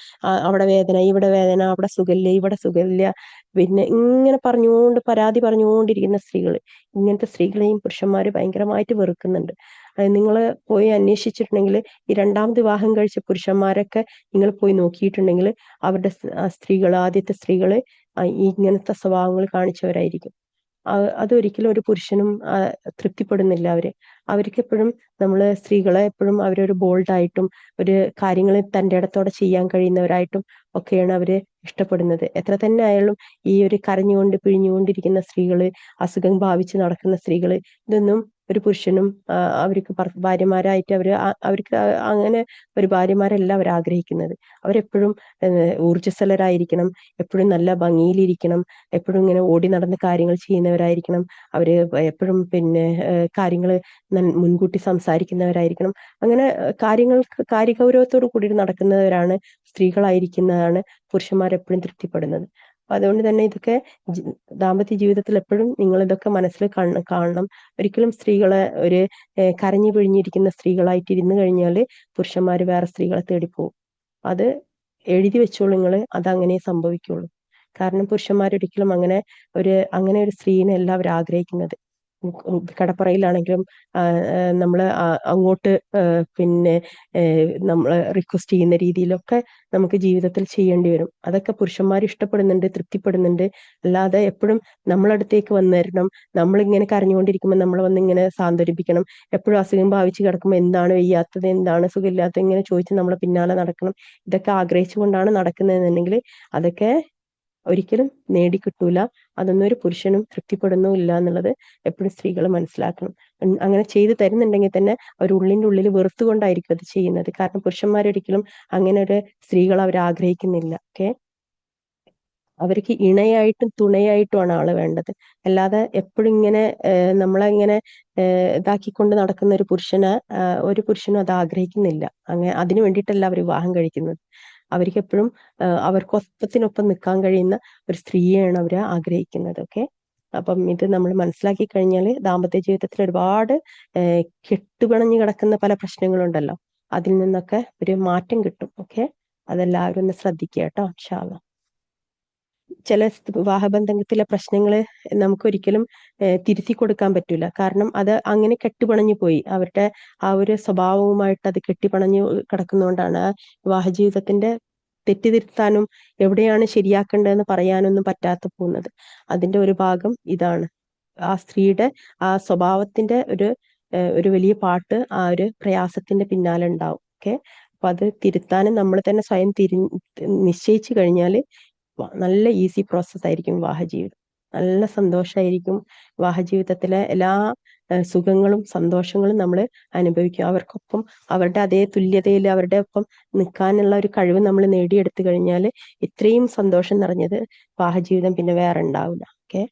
അവിടെ വേദന, ഇവിടെ വേദന, അവിടെ സുഖമില്ല, ഇവിടെ സുഖമില്ല, പിന്നെ ഇങ്ങനെ പരാതി പറഞ്ഞുകൊണ്ടിരിക്കുന്ന സ്ത്രീകൾ, ഇങ്ങനത്തെ സ്ത്രീകളെയും പുരുഷന്മാർ ഭയങ്കരമായിട്ട് വെറുക്കുന്നുണ്ട്. നിങ്ങൾ പോയി അന്വേഷിച്ചിട്ടുണ്ടെങ്കിൽ ഈ രണ്ടാമത് വിവാഹം കഴിച്ച പുരുഷന്മാരൊക്കെ നിങ്ങൾ പോയി നോക്കിയിട്ടുണ്ടെങ്കിൽ അവരുടെ സ്ത്രീകൾ, ആദ്യത്തെ സ്ത്രീകൾ ഇങ്ങനത്തെ സ്വഭാവങ്ങൾ കാണിച്ചവരായിരിക്കും. അതൊരിക്കലും ഒരു പുരുഷനും തൃപ്തിപ്പെടുന്നില്ല. അവർക്ക് എപ്പോഴും നമ്മള് സ്ത്രീകളെ എപ്പോഴും അവരൊരു ബോൾഡായിട്ടും ഒരു കാര്യങ്ങൾ തൻ്റെ ഇടത്തോടെ ചെയ്യാൻ കഴിയുന്നവരായിട്ടും ഒക്കെയാണ് അവര് ഇഷ്ടപ്പെടുന്നത്. എത്ര തന്നെ ആയാലും ഈ ഒരു കരഞ്ഞുകൊണ്ട് പിഴിഞ്ഞുകൊണ്ടിരിക്കുന്ന സ്ത്രീകള്, അസുഖം ഭാവിച്ച് നടക്കുന്ന സ്ത്രീകള്, ഇതൊന്നും ഒരു പുരുഷനും അവർക്ക് ഭാര്യമാരായിട്ട് അവർക്ക് അങ്ങനെ ഒരു ഭാര്യമാരല്ല അവർ ആഗ്രഹിക്കുന്നത്. അവരെപ്പോഴും ഊർജ്ജസ്വലരായിരിക്കണം, എപ്പോഴും നല്ല ഭംഗിയിലിരിക്കണം, എപ്പോഴും ഇങ്ങനെ ഓടി നടന്ന് കാര്യങ്ങൾ ചെയ്യുന്നവരായിരിക്കണം. അവര് എപ്പോഴും പിന്നെ കാര്യങ്ങൾ മുൻകൂട്ടി സംസാരിക്കുന്നവരായിരിക്കണം. അങ്ങനെ കാര്യഗൗരവത്തോടു കൂടി നടക്കുന്നവരാണ്, സ്ത്രീകളായിരിക്കുന്നതാണ് പുരുഷന്മാരെപ്പോഴും തൃപ്തിപ്പെടുന്നത്. അപ്പൊ അതുകൊണ്ട് തന്നെ ഇതൊക്കെ ദാമ്പത്യ ജീവിതത്തിൽ എപ്പോഴും നിങ്ങൾ ഇതൊക്കെ മനസ്സിൽ കാണണം. ഒരിക്കലും സ്ത്രീകളെ ഒരു കരഞ്ഞു പിഴിഞ്ഞിരിക്കുന്ന സ്ത്രീകളായിട്ട് ഇരുന്ന് കഴിഞ്ഞാൽ പുരുഷന്മാർ വേറെ സ്ത്രീകളെ തേടിപ്പോവും. അത് എഴുതി വെച്ചോളൂ നിങ്ങൾ, അതങ്ങനെ സംഭവിക്കുള്ളൂ. കാരണം പുരുഷന്മാരൊരിക്കലും അങ്ങനെ ഒരു സ്ത്രീനെ അല്ല അവർ ആഗ്രഹിക്കുന്നത്. കടപ്പറയിലാണെങ്കിലും നമ്മള് അങ്ങോട്ട് പിന്നെ നമ്മള് റിക്വസ്റ്റ് ചെയ്യുന്ന രീതിയിലൊക്കെ നമുക്ക് ജീവിതത്തിൽ ചെയ്യേണ്ടി വരും. അതൊക്കെ പുരുഷന്മാർ ഇഷ്ടപ്പെടുന്നുണ്ട്, തൃപ്തിപ്പെടുന്നുണ്ട്. അല്ലാതെ എപ്പോഴും നമ്മളടുത്തേക്ക് വന്നു തരണം, നമ്മളിങ്ങനെ കരഞ്ഞുകൊണ്ടിരിക്കുമ്പോൾ നമ്മൾ വന്ന് ഇങ്ങനെ സാന്ത്വനിപ്പിക്കണം, എപ്പോഴും അസുഖം ഭാവിച്ച് കിടക്കുമ്പോൾ എന്താണ് വയ്യാത്തത്, എന്താണ് സുഖമില്ലാത്തത്, ഇങ്ങനെ ചോദിച്ച് നമ്മളെ പിന്നാലെ നടക്കണം, ഇതൊക്കെ ആഗ്രഹിച്ചുകൊണ്ടാണ് നടക്കുന്നതെന്നുണ്ടെങ്കിൽ അതൊക്കെ ഒരിക്കലും നേടിക്കിട്ടൂല. അതൊന്നും ഒരു പുരുഷനും തൃപ്തിപ്പെടുന്നില്ല എന്നുള്ളത് എപ്പോഴും സ്ത്രീകൾ മനസ്സിലാക്കണം. അങ്ങനെ ചെയ്തു തരുന്നുണ്ടെങ്കിൽ തന്നെ അവർ ഉള്ളിൻ്റെ ഉള്ളിൽ വെറുത്തുകൊണ്ടായിരിക്കും അത് ചെയ്യുന്നത്. കാരണം പുരുഷന്മാരൊരിക്കലും അങ്ങനെ ഒരു സ്ത്രീകൾ അവർ ആഗ്രഹിക്കുന്നില്ല. ഓക്കെ, അവർക്ക് ഇണയായിട്ടും തുണയായിട്ടുമാണ് ആള് വേണ്ടത്. അല്ലാതെ എപ്പോഴും ഇങ്ങനെ നമ്മളെ ഇങ്ങനെ ഇതാക്കിക്കൊണ്ട് നടക്കുന്ന ഒരു പുരുഷനും അത് ആഗ്രഹിക്കുന്നില്ല. അതിനു വേണ്ടിയിട്ടല്ല അവർ വിവാഹം കഴിക്കുന്നത്. അവർക്ക് എപ്പോഴും അവർക്കൊപ്പത്തിനൊപ്പം നിൽക്കാൻ കഴിയുന്ന ഒരു സ്ത്രീയെയാണ് അവർ ആഗ്രഹിക്കുന്നത്. ഓക്കെ, അപ്പം ഇത് നമ്മൾ മനസ്സിലാക്കി കഴിഞ്ഞാൽ ദാമ്പത്യ ജീവിതത്തിൽ ഒരുപാട് കെട്ടുപിണഞ്ഞു കിടക്കുന്ന പല പ്രശ്നങ്ങളുണ്ടല്ലോ, അതിൽ നിന്നൊക്കെ ഒരു മാറ്റം കിട്ടും. ഓക്കെ, അതെല്ലാവരും ഒന്ന് ശ്രദ്ധിക്കുക കേട്ടോ. ഇൻഷാ അള്ളാ. ചില വിവാഹബന്ധത്തിലെ പ്രശ്നങ്ങൾ നമുക്കൊരിക്കലും തിരുത്തി കൊടുക്കാൻ പറ്റൂല. കാരണം അത് അങ്ങനെ കെട്ടുപിണഞ്ഞു പോയി, അവരുടെ ആ ഒരു സ്വഭാവവുമായിട്ട് അത് കെട്ടിപ്പണഞ്ഞു കിടക്കുന്നതുകൊണ്ടാണ് വിവാഹ ജീവിതത്തിന്റെ തെറ്റിതിരുത്താനും എവിടെയാണ് ശരിയാക്കേണ്ടതെന്ന് പറയാനൊന്നും പറ്റാതെ പോകുന്നത്. അതിന്റെ ഒരു ഭാഗം ഇതാണ്. ആ സ്ത്രീയുടെ ആ സ്വഭാവത്തിന്റെ ഒരു വലിയ പാട്ട് ആ ഒരു പ്രയാസത്തിന്റെ പിന്നാലെ ഉണ്ടാവും. ഓക്കെ, അപ്പൊ അത് തിരുത്താനും നമ്മൾ തന്നെ സ്വയം നിശ്ചയിച്ചു കഴിഞ്ഞാൽ നല്ല ഈസി പ്രോസസ് ആയിരിക്കും വിവാഹ ജീവിതം. നല്ല സന്തോഷമായിരിക്കും വിവാഹ ജീവിതത്തിലെ എല്ലാ സുഖങ്ങളും സന്തോഷങ്ങളും നമ്മൾ അനുഭവിക്കും. അവർക്കൊപ്പം അവരുടെ അതേ തുല്യതയിൽ അവരുടെ ഒപ്പം നിൽക്കാനുള്ള ഒരു കഴിവ് നമ്മൾ നേടിയെടുത്തു കഴിഞ്ഞാൽ ഇത്രയും സന്തോഷം നിറഞ്ഞത് വിവാഹ ജീവിതം പിന്നെ വേറെ ഉണ്ടാവില്ല. ഓക്കെ,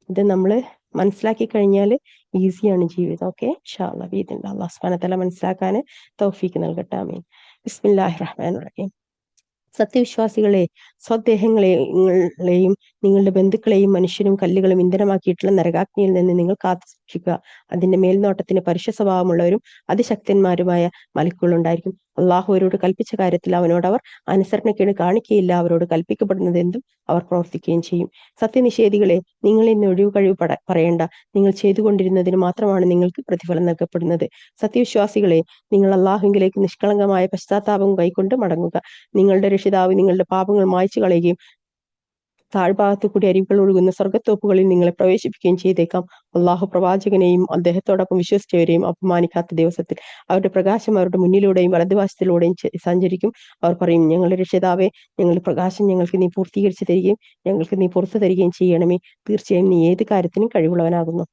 ഇത് നമ്മൾ മനസ്സിലാക്കി കഴിഞ്ഞാൽ ഈസിയാണ് ജീവിതം. ഓക്കെ, ഇൻഷാ അല്ലാഹ് ബിഇദ്നില്ലാഹ് അല്ലാഹു സുബ്ഹാനഹു വ തആല മനസ്സിലാക്കാൻ തൗഫീഖ് നൽകട്ടെ. ആമീൻ. ബിസ്മില്ലാഹിർ റഹ്മാനിർ റഹീം. സത്യവിശ്വാസികളെ, സ്വദേഹങ്ങളെയും നിങ്ങളുടെ ബന്ധുക്കളെയും മനുഷ്യരും കല്ലുകളും ഇന്ധനമാക്കിയിട്ടുള്ള നരകാഗ്നിയിൽ നിന്ന് നിങ്ങൾ കാത്തു സൂക്ഷിക്കുക. അതിന്റെ മേൽനോട്ടത്തിന് പരുഷ സ്വഭാവമുള്ളവരും അതിശക്തന്മാരുമായ മലക്കുകളുണ്ടായിരിക്കും. അള്ളാഹു അവരോട് കൽപ്പിച്ച കാര്യത്തിൽ അവനോട് അവർ അനുസരണക്കേട് കാണിക്കുകയില്ല. അവരോട് കൽപ്പിക്കപ്പെടുന്നത് എന്തും അവർ പ്രവർത്തിക്കുകയും ചെയ്യും. സത്യനിഷേധികളെ, നിങ്ങൾ ഇന്ന് ഒഴിവ് കഴിവ് പറയേണ്ട. നിങ്ങൾ ചെയ്തുകൊണ്ടിരുന്നതിന് മാത്രമാണ് നിങ്ങൾക്ക് പ്രതിഫലം നൽകപ്പെടുന്നത്. സത്യവിശ്വാസികളെ, നിങ്ങൾ അള്ളാഹുവിലേക്ക് നിഷ്കളങ്കമായ പശ്ചാത്താപം കൈക്കൊണ്ട് മടങ്ങുക. നിങ്ങളുടെ രക്ഷിതാവ് നിങ്ങളുടെ പാപങ്ങൾ മായ്ച്ചു കളയുകയും താഴ്ഭാഗത്തു കൂടി അരുവികൾ ഒഴുകുന്ന സ്വർഗത്തോപ്പുകളിൽ നിങ്ങളെ പ്രവേശിപ്പിക്കുകയും ചെയ്തേക്കാം. അള്ളാഹു പ്രവാചകനെയും അദ്ദേഹത്തോടൊപ്പം വിശ്വസിച്ചവരെയും അപമാനിക്കാത്ത ദിവസത്തിൽ അവരുടെ പ്രകാശം അവരുടെ മുന്നിലൂടെയും വലതുവശത്തിലൂടെയും സഞ്ചരിക്കും. അവർ പറയും, ഞങ്ങളുടെ രക്ഷിതാവേ, ഞങ്ങളുടെ പ്രകാശം ഞങ്ങൾക്ക് നീ പൂർത്തീകരിച്ചു തരികയും ഞങ്ങൾക്ക് നീ പുറത്തു തരികയും ചെയ്യണമേ. തീർച്ചയായും നീ ഏത് കാര്യത്തിനും കഴിവുള്ളവനാകുന്നു.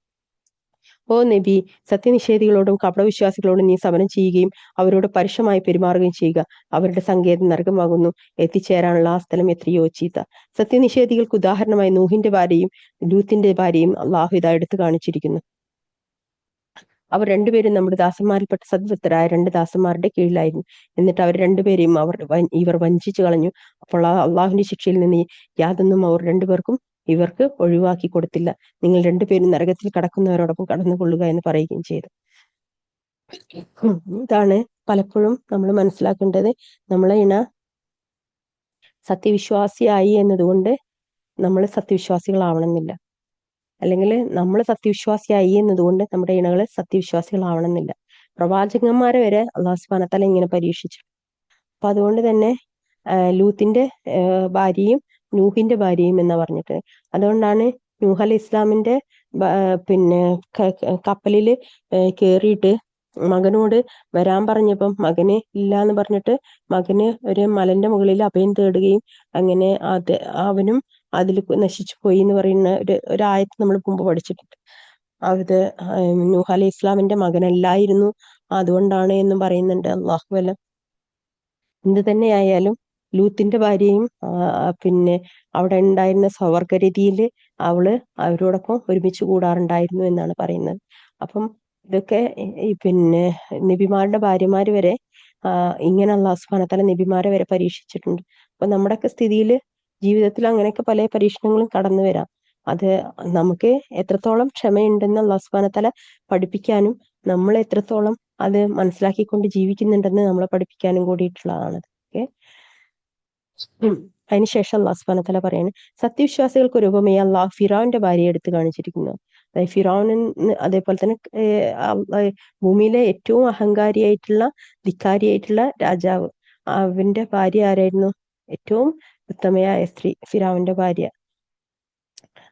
ഓ നബി, സത്യനിഷേധികളോടും കപടവിശ്വാസികളോടും നീ സമരം ചെയ്യുകയും അവരോട് പരുഷമായി പെരുമാറുകയും ചെയ്യുക. അവരുടെ സങ്കേതം നരകമാകുന്നു. എത്തിച്ചേരാനുള്ള ആ സ്ഥലം എത്രയോ ചീത്ത. സത്യനിഷേധികൾക്ക് ഉദാഹരണമായി നൂഹിന്റെ ഭാര്യയും ലൂത്തിന്റെ ഭാര്യയും അള്ളാഹു ഇതാ എടുത്തു കാണിച്ചിരിക്കുന്നു. അവർ രണ്ടുപേരും നമ്മുടെ ദാസന്മാരിൽപ്പെട്ട സദ്വൃത്തരായ രണ്ട് ദാസന്മാരുടെ കീഴിലായിരുന്നു. എന്നിട്ട് അവർ രണ്ടുപേരെയും ഇവർ വഞ്ചിച്ചു കളഞ്ഞു. അപ്പോൾ അള്ളാഹുവിന്റെ ശിക്ഷയിൽ നിന്ന് യാതൊന്നും അവർ രണ്ടുപേർക്കും ഇവർക്ക് ഒഴിവാക്കി കൊടുത്തില്ല. നിങ്ങൾ രണ്ടുപേരും നരകത്തിൽ കടക്കുന്നവരോടൊപ്പം കടന്നുകൊള്ളുക എന്ന് പറയുകയും ചെയ്തു. ഇതാണ് പലപ്പോഴും നമ്മൾ മനസ്സിലാക്കേണ്ടത്. നമ്മളെ ഇണ സത്യവിശ്വാസിയായി എന്നതുകൊണ്ട് നമ്മൾ സത്യവിശ്വാസികളാവണമെന്നില്ല. അല്ലെങ്കിൽ നമ്മൾ സത്യവിശ്വാസിയായി എന്നതുകൊണ്ട് നമ്മുടെ ഇണകൾ സത്യവിശ്വാസികളാവണമെന്നില്ല. പ്രവാചകന്മാരെ വരെ അള്ളാഹു സുബ്ഹാനഹു വ തആല ഇങ്ങനെ പരീക്ഷിച്ചു. അപ്പൊ അതുകൊണ്ട് തന്നെ ലൂത്തിന്റെ ഭാര്യയും നൂഹിന്റെ ഭാര്യയും എന്ന് പറഞ്ഞിട്ട്, അതുകൊണ്ടാണ് നൂഹ് അലൈഹി ഇസ്ലാമിന്റെ പിന്നെ കപ്പലില് കേറിയിട്ട് മകനോട് വരാൻ പറഞ്ഞപ്പം മകന് ഇല്ല എന്ന് പറഞ്ഞിട്ട് മകന് ഒരു മലന്റെ മുകളിൽ അഭയം തേടുകയും അങ്ങനെ അവനും അതിൽ നശിച്ചു പോയി എന്ന് പറയുന്ന ഒരു ആയത്ത് നമ്മൾ മുമ്പ് പഠിച്ചിട്ടുണ്ട്. അത് നൂഹ് അലൈഹി ഇസ്ലാമിന്റെ മകനല്ലായിരുന്നു, അതുകൊണ്ടാണ് എന്നും പറയുന്നുണ്ട്. അള്ളാഹു അലം. എന്ത് തന്നെയായാലും ലൂത്തിന്റെ ഭാര്യയും പിന്നെ അവിടെ ഉണ്ടായിരുന്ന സ്വവർഗരതിയിൽ അവള് അവരോടൊപ്പം ഒരുമിച്ച് കൂടാറുണ്ടായിരുന്നു എന്നാണ് പറയുന്നത്. അപ്പം ഇതൊക്കെ പിന്നെ നബിമാരുടെ ഭാര്യമാര് വരെ ഇങ്ങനെ അല്ലാഹു സുബ്ഹാനഹു വ തആല നബിമാരെ വരെ പരീക്ഷിച്ചിട്ടുണ്ട്. അപ്പൊ നമ്മുടെയൊക്കെ സ്ഥിതിയിൽ ജീവിതത്തിൽ അങ്ങനെയൊക്കെ പല പരീക്ഷണങ്ങളും കടന്നു വരാം. അത് നമുക്ക് എത്രത്തോളം ക്ഷമയുണ്ടെന്ന് അല്ലാഹു സുബ്ഹാനഹു വ തആല പഠിപ്പിക്കാനും നമ്മൾ എത്രത്തോളം അത് മനസ്സിലാക്കിക്കൊണ്ട് ജീവിക്കുന്നുണ്ടെന്ന് നമ്മളെ പഠിപ്പിക്കാനും കൂടിയിട്ടുള്ളതാണ്. ഓക്കെ. അതിനുശേഷം അല്ലാഹു സുബ്ഹാനഹു വ തആല പറയാണ്, സത്യവിശ്വാസികൾക്ക് ഒരു ഉപമയെ അല്ലാഹു ഫിറഔന്റെ ഭാര്യയെ എടുത്ത് കാണിച്ചിരിക്കുന്നു. അതായത് ഫിറഔന്, അതേപോലെ തന്നെ ഭൂമിയിലെ ഏറ്റവും അഹങ്കാരിയായിട്ടുള്ള ധിക്കാരിയായിട്ടുള്ള രാജാവ്, അവന്റെ ഭാര്യ ആരായിരുന്നു? ഏറ്റവും ഉത്തമയായ സ്ത്രീ ഫിറഔന്റെ ഭാര്യ.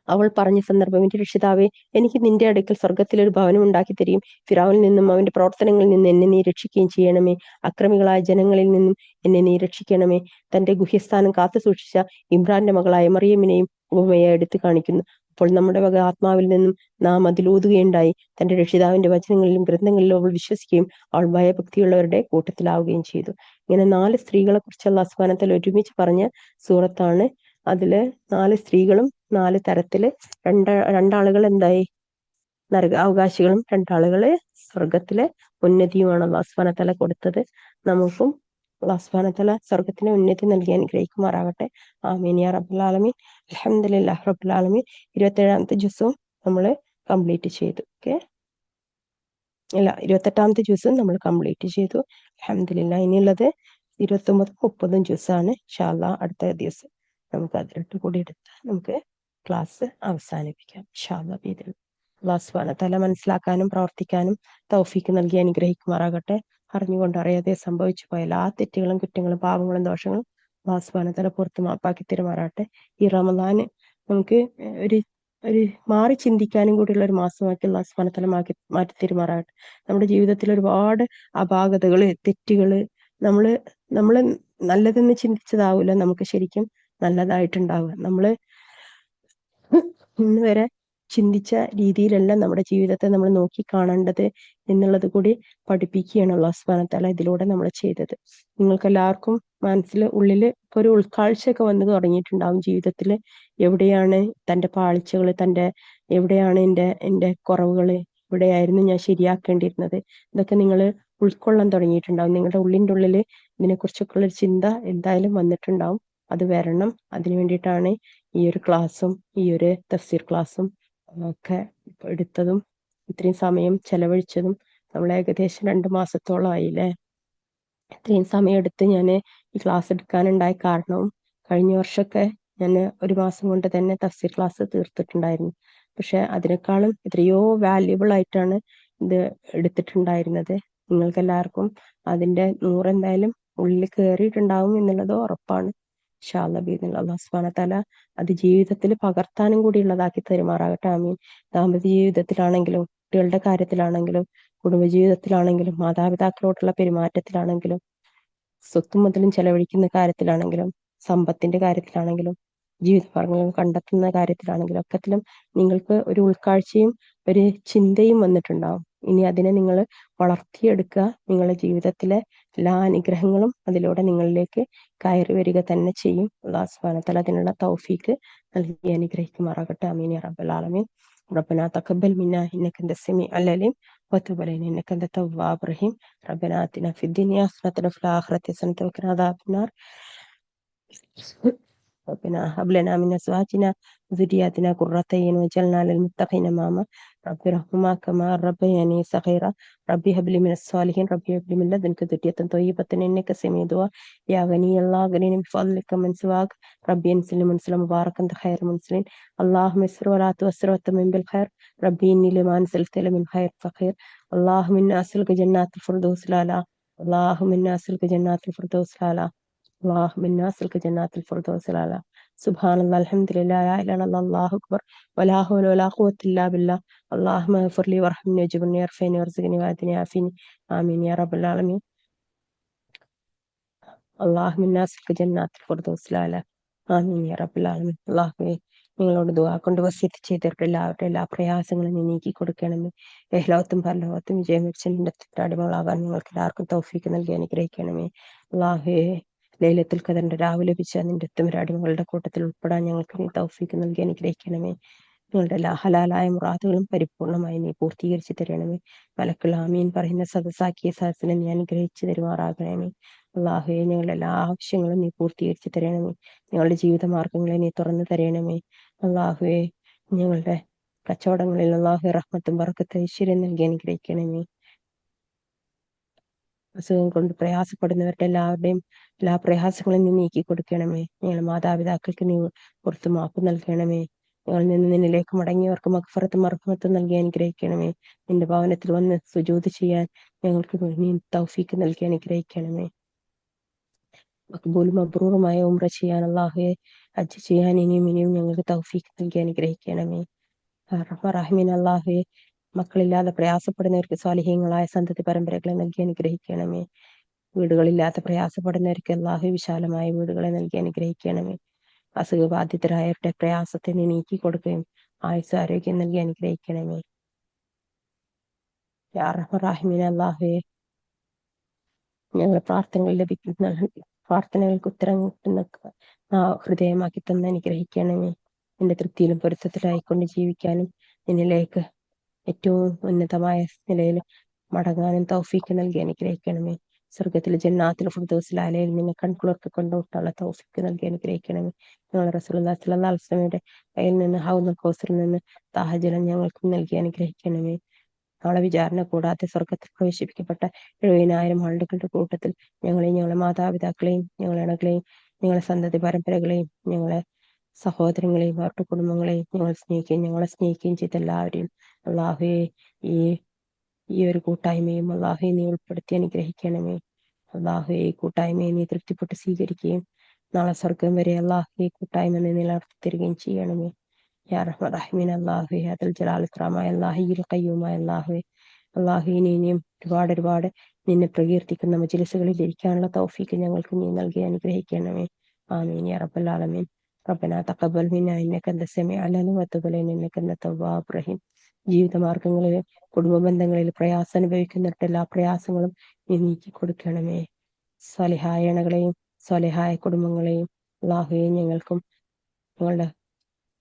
അവൾ പറഞ്ഞ സന്ദർഭം, എന്റെ രക്ഷിതാവേ, എനിക്ക് നിന്റെ അടുക്കൽ സ്വർഗത്തിലൊരു ഭവനം ഉണ്ടാക്കി തരികയും ഫിറഔനിൽ നിന്നും അവന്റെ പ്രവർത്തനങ്ങളിൽ നിന്ന് എന്നെ നീ രക്ഷിക്കുകയും ചെയ്യണമേ. അക്രമികളായ ജനങ്ങളിൽ നിന്നും എന്നെ നീ രക്ഷിക്കണമേ. തന്റെ ഗുഹ്യസ്ഥാനം കാത്തു സൂക്ഷിച്ച ഇമ്രാന്റെ മകളായ മറിയമിനെയും ഉപമയെ എടുത്തു കാണിക്കുന്നു. അപ്പോൾ നമ്മുടെ വക ആത്മാവിൽ നിന്നും നാം അതിലൂതുകയുണ്ടായി. തന്റെ രക്ഷിതാവിന്റെ വചനങ്ങളിലും ഗ്രന്ഥങ്ങളിലും അവൾ വിശ്വസിക്കുകയും അവൾ ഭയഭക്തിയുള്ളവരുടെ കൂട്ടത്തിലാവുകയും ചെയ്തു. ഇങ്ങനെ 4 സ്ത്രീകളെ കുറിച്ച് അല്ലാഹു സുബ്ഹാനഹു വ തആല ഒരുമിച്ച് പറഞ്ഞ സൂറത്താണ്. അതില് 4 സ്ത്രീകളും 4 തരത്തില് രണ്ടാളുകൾ എന്തായി? നരകാവകാശികളും 2 ആളുകള് സ്വർഗത്തിലെ ഉന്നതിയുമാണ് അല്ലാഹു സുബ്ഹാനഹു വ തആല കൊടുത്തത്. നമുക്കും അല്ലാഹു സുബ്ഹാനഹു വ തആല സ്വർഗത്തിലെ ഉന്നതി നൽകി അനുഗ്രഹിക്കുമാറാകട്ടെ. ആമീൻ യാ റബ്ബൽ ആലമീൻ. അൽഹംദുലില്ലാഹി റബ്ബിൽ ആലമീൻ. 27ാമത്തെ ജുസും നമ്മൾ കംപ്ലീറ്റ് ചെയ്തു. ഓക്കെ, അല്ല 28ാമത്തെ ജ്യൂസും നമ്മൾ കംപ്ലീറ്റ് ചെയ്തു. അൽഹംദുലില്ലാഹ്. ഇനിയുള്ളത് 29, 30 ജ്യൂസാണ്. ഇൻഷാ അല്ലാഹ് അടുത്ത ദിവസം നമുക്ക് അതിലിട്ട് കൂടി എടുത്ത് നമുക്ക് ക്ലാസ് അവസാനിപ്പിക്കാം ഇൻഷാ അല്ലാഹ്. അല്ലാഹു സുബ്ഹാനഹു വ തആല മനസ്സിലാക്കാനും പ്രവർത്തിക്കാനും തൗഫീക്ക് നൽകി അനുഗ്രഹിക്കുമാറാകട്ടെ. അറിഞ്ഞുകൊണ്ട് അറിയാതെ സംഭവിച്ചു പോയ എല്ലാ തെറ്റുകളും കുറ്റങ്ങളും പാപങ്ങളും ദോഷങ്ങളും അല്ലാഹു സുബ്ഹാനഹു വ തആല പുറത്ത് മാപ്പാക്കി തരുമാറാകട്ടെ. ഈ റമദാന് നമുക്ക് ഒരു ഒരു മാറി ചിന്തിക്കാനും കൂടിയുള്ള ഒരു മാസമാക്കി അല്ലാഹു സുബ്ഹാനഹു വ തആല മാറ്റി തരുമാറാകട്ടെ. നമ്മുടെ ജീവിതത്തിൽ ഒരുപാട് അപാകതകള്, തെറ്റുകള്, നമ്മള് നല്ലതെന്ന് ചിന്തിച്ചതാവൂല നമുക്ക് ശരിക്കും നല്ലതായിട്ടുണ്ടാവുക. നമ്മള് ഇന്ന് വരെ ചിന്തിച്ച രീതിയിലല്ല നമ്മുടെ ജീവിതത്തെ നമ്മൾ നോക്കി കാണേണ്ടത് എന്നുള്ളത് കൂടി പഠിപ്പിക്കുകയാണ് അല്ലാഹു സുബ്ഹാനഹു വ തആല ഇതിലൂടെ നമ്മൾ ചെയ്തത്. നിങ്ങൾക്ക് എല്ലാവർക്കും മനസ്സിൽ ഉള്ളിൽ ഇപ്പൊ ഒരു ഉൾക്കാഴ്ചയൊക്കെ വന്നു തുടങ്ങിയിട്ടുണ്ടാവും. ജീവിതത്തിൽ എവിടെയാണ് തന്റെ പാളിച്ചകള്, എവിടെയാണ് എന്റെ കുറവുകള്, എവിടെയായിരുന്നു ഞാൻ ശരിയാക്കേണ്ടിയിരുന്നത്, ഇതൊക്കെ നിങ്ങൾ ഉൾക്കൊള്ളാൻ തുടങ്ങിയിട്ടുണ്ടാവും. നിങ്ങളുടെ ഉള്ളിൻ്റെ ഉള്ളിൽ ഇതിനെക്കുറിച്ചൊക്കെ ഉള്ളൊരു ചിന്ത എന്തായാലും വന്നിട്ടുണ്ടാവും. അത് വരണം. അതിനു വേണ്ടിയിട്ടാണ് ഈ ഒരു ക്ലാസ്സും ഈ ഒരു തഫ്സീർ ക്ലാസ്സും ഒക്കെ എടുത്തതും ഇത്രയും സമയം ചെലവഴിച്ചതും നമ്മൾ ഏകദേശം 2 മാസത്തോളമായില്ലേ. ഇത്രയും സമയം എടുത്ത് ഞാൻ ഈ ക്ലാസ് എടുക്കാനുണ്ടായ കാരണവും കഴിഞ്ഞ വർഷമൊക്കെ ഞാൻ 1 മാസം കൊണ്ട് തന്നെ തഫ്സീർ ക്ലാസ് തീർത്തിട്ടുണ്ടായിരുന്നു. പക്ഷെ അതിനേക്കാളും എത്രയോ വാല്യുബിൾ ആയിട്ടാണ് ഇത് എടുത്തിട്ടുണ്ടായിരുന്നത്. നിങ്ങൾക്ക് എല്ലാവർക്കും അതിന്റെ 100 എന്തായാലും ഉള്ളിൽ കയറിയിട്ടുണ്ടാവും എന്നുള്ളത് ഉറപ്പാണ്. ഇൻഷാ അല്ലാഹ് ബിഇദ്നില്ലാഹ് അല്ലാഹു സുബ്ഹാനഹു വ തആല അത് ജീവിതത്തിൽ പകർത്താനും കൂടി ഉള്ളതാക്കി തരുമാറാകട്ടെ. ആമീൻ. ദാമ്പത്യ ജീവിതത്തിലാണെങ്കിലും കുട്ടികളുടെ കാര്യത്തിലാണെങ്കിലും കുടുംബജീവിതത്തിലാണെങ്കിലും മാതാപിതാക്കളോടുള്ള പെരുമാറ്റത്തിലാണെങ്കിലും സ്വത്തും മുതലും ചെലവഴിക്കുന്ന കാര്യത്തിലാണെങ്കിലും സമ്പത്തിന്റെ കാര്യത്തിലാണെങ്കിലും ജീവിതമാർഗങ്ങൾ കണ്ടെത്തുന്ന കാര്യത്തിലാണെങ്കിലും ഒക്കത്തിലും നിങ്ങൾക്ക് ഒരു ഉൾക്കാഴ്ചയും ഒരു ചിന്തയും വന്നിട്ടുണ്ടാവും. ഇനി അതിനെ നിങ്ങൾ വളർത്തിയെടുക്കുക. നിങ്ങളുടെ ജീവിതത്തിലെ എല്ലാ അനുഗ്രഹങ്ങളും അതിലൂടെ നിങ്ങളിലേക്ക് കയറി വരിക തന്നെ ചെയ്യും. അല്ലാഹു സുബ്ഹാനഹു വ തആല അതിനുള്ള തൗഫീക്ക് നൽകി അനുഗ്രഹിക്കുമാറാകട്ടെ. ആമീൻ യാ റബ്ബൽ ആലമീൻ. ربنا تقبل منا إنك أنت السميع العليم وتب علينا إنك أنت التواب الرحيم. ربنا آتنا في الدنيا حسنة وفي الآخرة حسنة وقنا عذاب النار. ربنا هب لنا من أزواجنا وذرياتنا قرة أعين واجعلنا للمتقين إماما. رب ارحمهما كما ربياني صغيرا. ربي هب لي من الصالحين. ربي هب لي من لدنك ذرية طيبة إنك سميع الدعاء. يا غني الله غنيني بفضلك من سواك. ربي انزل منزل مبارك أنت خير منزلين. اللهم يسر ولا تؤسر وتمم بالخير. ربي إني لما أنزلت من خير فقير. اللهم إنا أسألك جنات الفردوس الأعلى. اللهم إنا أسألك جنات الفردوس الأعلى. اللهم إنا نسألك جنات الفردوس الأعلى. سبحان الله الحمد لله لا إله إلا الله الله أكبر ولا حول ولا قوة إلا بالله. اللهم اغفر لي وارحمني واجبرني وارفعني وارزقني وأهدني وعافني. آمين يا رب العالمين. اللهم إنا نسألك جنات الفردوس الأعلى. ആമീൻ യാ റബ്ബൽ ആലമീൻ. അല്ലാഹുവേ, നിങ്ങളോട് ദുആ കൊണ്ട് വസിയത്ത് ചെയ്തിട്ട് എല്ലാവരുടെ എല്ലാ പ്രയാസങ്ങളും നീ നീക്കി കൊടുക്കണമേ. ഇഹ്ലോകത്തും പരലോകത്തും വിജയം വെച്ച് നിന്റെ അടിമകളാകാൻ നിങ്ങൾക്ക് എല്ലാവർക്കും തൗഫീക്ക് നൽകി അനുഗ്രഹിക്കണമേ. അല്ലാഹുവേ, ലൈലത്തുൽ ഖദറിന്റെ രാവ് ലഭിച്ച നിന്റെ അടിമകളുടെ കൂട്ടത്തിൽ ഉൾപ്പെടാൻ ഞങ്ങൾക്ക് നീ തൗഫീക്ക് നൽകി അനുഗ്രഹിക്കണമേ. ഞങ്ങളുടെ എല്ലാ ഹലാലായ മുറാദുകളും പരിപൂർണമായി നീ പൂർത്തീകരിച്ചു തരണമേ. മലക്കുൽ ആമീൻ പറയുന്ന സദസ്സാക്കിയ സദസ്സിനെ നീ അനുഗ്രഹിച്ചു തരുമാറാകണമേ. അല്ലാഹുവേ, ഞങ്ങളുടെ എല്ലാ ആവശ്യങ്ങളും നീ പൂർത്തീകരിച്ചു തരണമേ. ഞങ്ങളുടെ ജീവിതമാർഗങ്ങളെ നീ തുറന്നു തരണമേ. അല്ലാഹുവേ, ഞങ്ങളുടെ കച്ചവടങ്ങളിൽ അല്ലാഹു റഹ്മത്തും ബർക്കത്തും ഐശ്വര്യം നൽകി അനുഗ്രഹിക്കണമേ. അസുഖം കൊണ്ട് പ്രയാസപ്പെടുന്നവരുടെ എല്ലാവരുടെയും എല്ലാ പ്രയാസങ്ങളും നീ നീക്കി കൊടുക്കണമേ. ഞങ്ങളുടെ മാതാപിതാക്കൾക്ക് നീ പുറത്തു മാപ്പ് നൽകണമേ. ഞങ്ങളിൽ നിന്ന് നിന്നിലേക്ക് മടങ്ങിയവർക്ക് മഗ്ഫിറത്തും മർഹമത്തും നൽകി അനുഗ്രഹിക്കണമേ. നിന്റെ ഭവനത്തിൽ വന്ന് സുജൂദ് ചെയ്യാൻ ഞങ്ങൾക്ക് നീ തൗഫീക്ക് നൽകി അനുഗ്രഹിക്കണമേ. മഖ്ബൂലും മബ്രൂറുമായ ഉംറ ചെയ്യാൻ അല്ലാഹുവേ, ഹജ്ജ് ചെയ്യാൻ ഇനിയും ഞങ്ങൾക്ക് തൗഫീക്ക് നൽകി അനുഗ്രഹിക്കണമേ. റഹ്മീൻ അല്ലാഹുവേ, മക്കളില്ലാതെ പ്രയാസപ്പെടുന്നവർക്ക് സ്വാലിഹീങ്ങളായ സന്തതി പരമ്പരകളെ നൽകി അനുഗ്രഹിക്കണമേ. വീടുകളില്ലാത്ത പ്രയാസപ്പെടുന്നവർക്ക് അല്ലാഹു വിശാലമായ വീടുകളെ നൽകി അനുഗ്രഹിക്കണമേ. അസുഖബാധിതരായവരുടെ പ്രയാസത്തെ നീ നീക്കി കൊടുക്കുകയും ആയുസ് ആരോഗ്യം നൽകി അനുഗ്രഹിക്കണമേ. യാ റഹ്മീൻ അല്ലാഹുവേ, ഞങ്ങളുടെ പ്രാർത്ഥനകൾക്ക് ഉത്തരം കിട്ടുന്ന ഹൃദയമാക്കി തന്നെ അനുഗ്രഹിക്കണമേ. നിന്റെ തൃപ്തിയിലും പൊരുത്തത്തിലായിക്കൊണ്ട് ജീവിക്കാനും നിന്നിലേക്ക് ഏറ്റവും ഉന്നതമായ നിലയിൽ മടങ്ങാനും തൗഫീക്ക് നൽകി അനുഗ്രഹിക്കണമേ. സ്വർഗത്തിൽ ജന്നാത്തിൽ ഫിർദൗസിൽ അലയിൽ നിന്നെ കൺകുളിർക്ക് കൊണ്ടുവിട്ടുള്ള തൗഫീക്ക് നൽകി അനുഗ്രഹിക്കണമേ. ഞങ്ങൾ റസൂലുള്ളാഹി സ്വല്ലല്ലാഹു അലൈഹി വസല്ലമയുടെ കയ്യിൽ നിന്ന് ഹൗദുൽ കൗസറിൽ നിന്ന് ദാഹജലം ഞങ്ങൾക്ക് നൽകി അനുഗ്രഹിക്കണമേ. നാളെ വിചാരണ കൂടാതെ സ്വർഗത്തിൽ പ്രവേശിപ്പിക്കപ്പെട്ട 70,000 ആളുകളുടെ കൂട്ടത്തിൽ ഞങ്ങളെയും ഞങ്ങളെ മാതാപിതാക്കളെയും ഞങ്ങളെ ഇണകളെയും ഞങ്ങളെ സന്തതി പരമ്പരകളെയും ഞങ്ങളെ സഹോദരങ്ങളെയും അവരുടെ കുടുംബങ്ങളെയും ഞങ്ങളെ സ്നേഹിക്കുകയും ചെയ്ത എല്ലാവരെയും അല്ലാഹുവേ, ഈ ഒരു കൂട്ടായ്മയും അല്ലാഹുവേ നീ ഉൾപ്പെടുത്തി അനുഗ്രഹിക്കണമേ. അല്ലാഹുവേ, ഈ കൂട്ടായ്മയെ നീ തൃപ്തിപ്പെട്ട് സ്വീകരിക്കുകയും നാളെ സ്വർഗം വരെ അല്ലാഹുവേ കൂട്ടായ്മ നീ നിലനിർത്തി തരികയും ചെയ്യണമേ. യാ റഹ്മാൻ റഹീം അല്ലാഹുവേ, അതുൽ ജലാൽ ഇക്റാമായ അല്ലാഹുൽ ഖയ്യൂമായ അല്ലാഹുവേ, അല്ലാഹുവേ ഇനിയും ഒരുപാട് നിന്നെ പ്രകീർത്തിക്കുന്ന മജ്‌ലിസുകളിൽ ഇരിക്കാനുള്ള തൗഫീക്ക് ഞങ്ങൾക്ക് നീ നൽകി അനുഗ്രഹിക്കണമേ. ആമീൻ യാ റബ്ബൽ ആലമീൻ. റബ്ബനാ തഖബ്ബൽ മിന്നാ ഇന്നക അൻത സമീഉൽ അലീം വതുബ് അലൈനാ ഇന്നക അൻത തവ്വാബുർ റഹീം. ജീവിതമാർഗങ്ങളിൽ കുടുംബ ബന്ധങ്ങളിൽ പ്രയാസം അനുഭവിക്കുന്നവരുടെ എല്ലാ പ്രയാസങ്ങളും നീ നീക്കി കൊടുക്കണമേ. സ്വലിഹായ ഇണകളെയും സ്വലിഹായ കുടുംബങ്ങളെയും അല്ലാഹുവേ ഞങ്ങൾക്കും ഞങ്ങളുടെ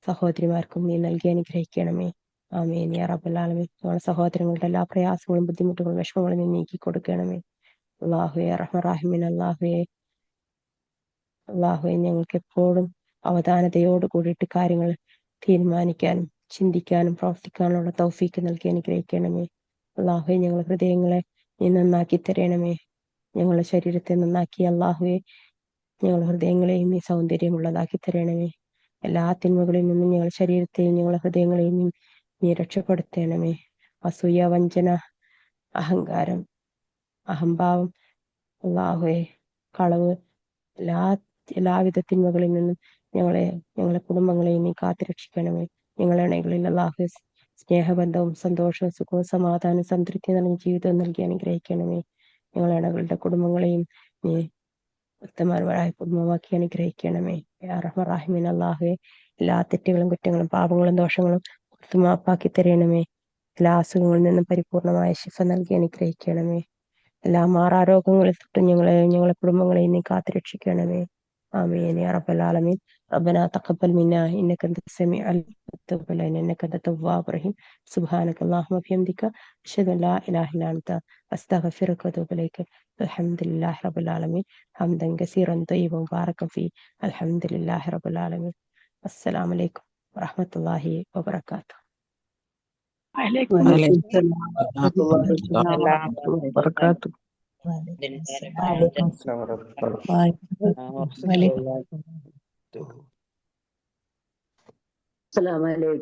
സഹോദരിമാർക്കും നീ നൽകി അനുഗ്രഹിക്കണമേ. ആമീൻ യാ റബ്ബൽ ആലമീൻ. ഞങ്ങളുടെ സഹോദരങ്ങളുടെ എല്ലാ പ്രയാസങ്ങളും ബുദ്ധിമുട്ടുകളും വിഷമങ്ങളും നീ നീക്കി കൊടുക്കണമേ. അല്ലാഹുവേ റഹ്മാൻ റഹീമീൻ അല്ലാഹുവേ, ഞങ്ങൾക്ക് എപ്പോഴും അവധാനതയോട് കൂടിയിട്ട് കാര്യങ്ങൾ തീരുമാനിക്കാനും ചിന്തിക്കാനും പ്രവർത്തിക്കാനുള്ള തൗഫീക്ക് നൽകി അനുഗ്രഹിക്കണമേ. അള്ളാഹുവെ, ഞങ്ങളുടെ ഹൃദയങ്ങളെ നീ നന്നാക്കി തരണമേ. ഞങ്ങളുടെ ശരീരത്തെ നന്നാക്കി അള്ളാഹുവെ ഞങ്ങളുടെ ഹൃദയങ്ങളെയും നീ സൗന്ദര്യമുള്ളതാക്കി തരണമേ. എല്ലാ തിന്മകളിൽ നിന്നും ഞങ്ങളുടെ ശരീരത്തെയും ഞങ്ങളുടെ ഹൃദയങ്ങളെയും നീ രക്ഷപ്പെടുത്തണമേ. അസൂയ, വഞ്ചന, അഹങ്കാരം, അഹംഭാവം, അള്ളാഹുവെ കളവ്, എല്ലാവിധ തിന്മകളിൽ നിന്നും ഞങ്ങളെ കുടുംബങ്ങളെയും നീ കാത്തുരക്ഷിക്കണമേ. ഞങ്ങളുടെ ഇണകളിൽ അള്ളാഹു സ്നേഹബന്ധവും സന്തോഷവും സുഖവും സമാധാനവും സംതൃപ്തി നിറഞ്ഞ ജീവിതവും നൽകി അനുഗ്രഹിക്കണമേ. ഞങ്ങളുടെ ഇണകളുടെ കുടുംബങ്ങളെയും നീ ഉത്തമരായ കുടുംബമാക്കി അനുഗ്രഹിക്കണമേ. റഹ്മറാഹിമീൻ അള്ളാഹുവെ, എല്ലാ തെറ്റുകളും കുറ്റങ്ങളും പാപങ്ങളും ദോഷങ്ങളും മാപ്പാക്കി തരണമേ. എല്ലാ അസുഖങ്ങളിൽ നിന്നും പരിപൂർണമായ ശിഫ നൽകി അനുഗ്രഹിക്കണമേ. എല്ലാ മാറാരോഗങ്ങളിൽ തൊട്ടും ഞങ്ങളെ കുടുംബങ്ങളെയും നീ കാത്തുരക്ഷിക്കണമേ. آمين يا رب العالمين. ربنا تقبل منا إنك أنت السميع العليم وتب علينا إنك أنت التواب الرحيم. سبحانك اللهم وبحمدك أشهد أن لا إله إلا أنت أستغفرك وأتوب إليك. الحمد لله رب العالمين حمدا كثيرا طيبا مباركا فيه. الحمد لله رب العالمين. السلام عليكم ورحمة الله وبركاته. وعليكم وعليكم السلام ورحمة الله وبركاته. وعليكم السلام. وعليكم السلام. السلام عليكم.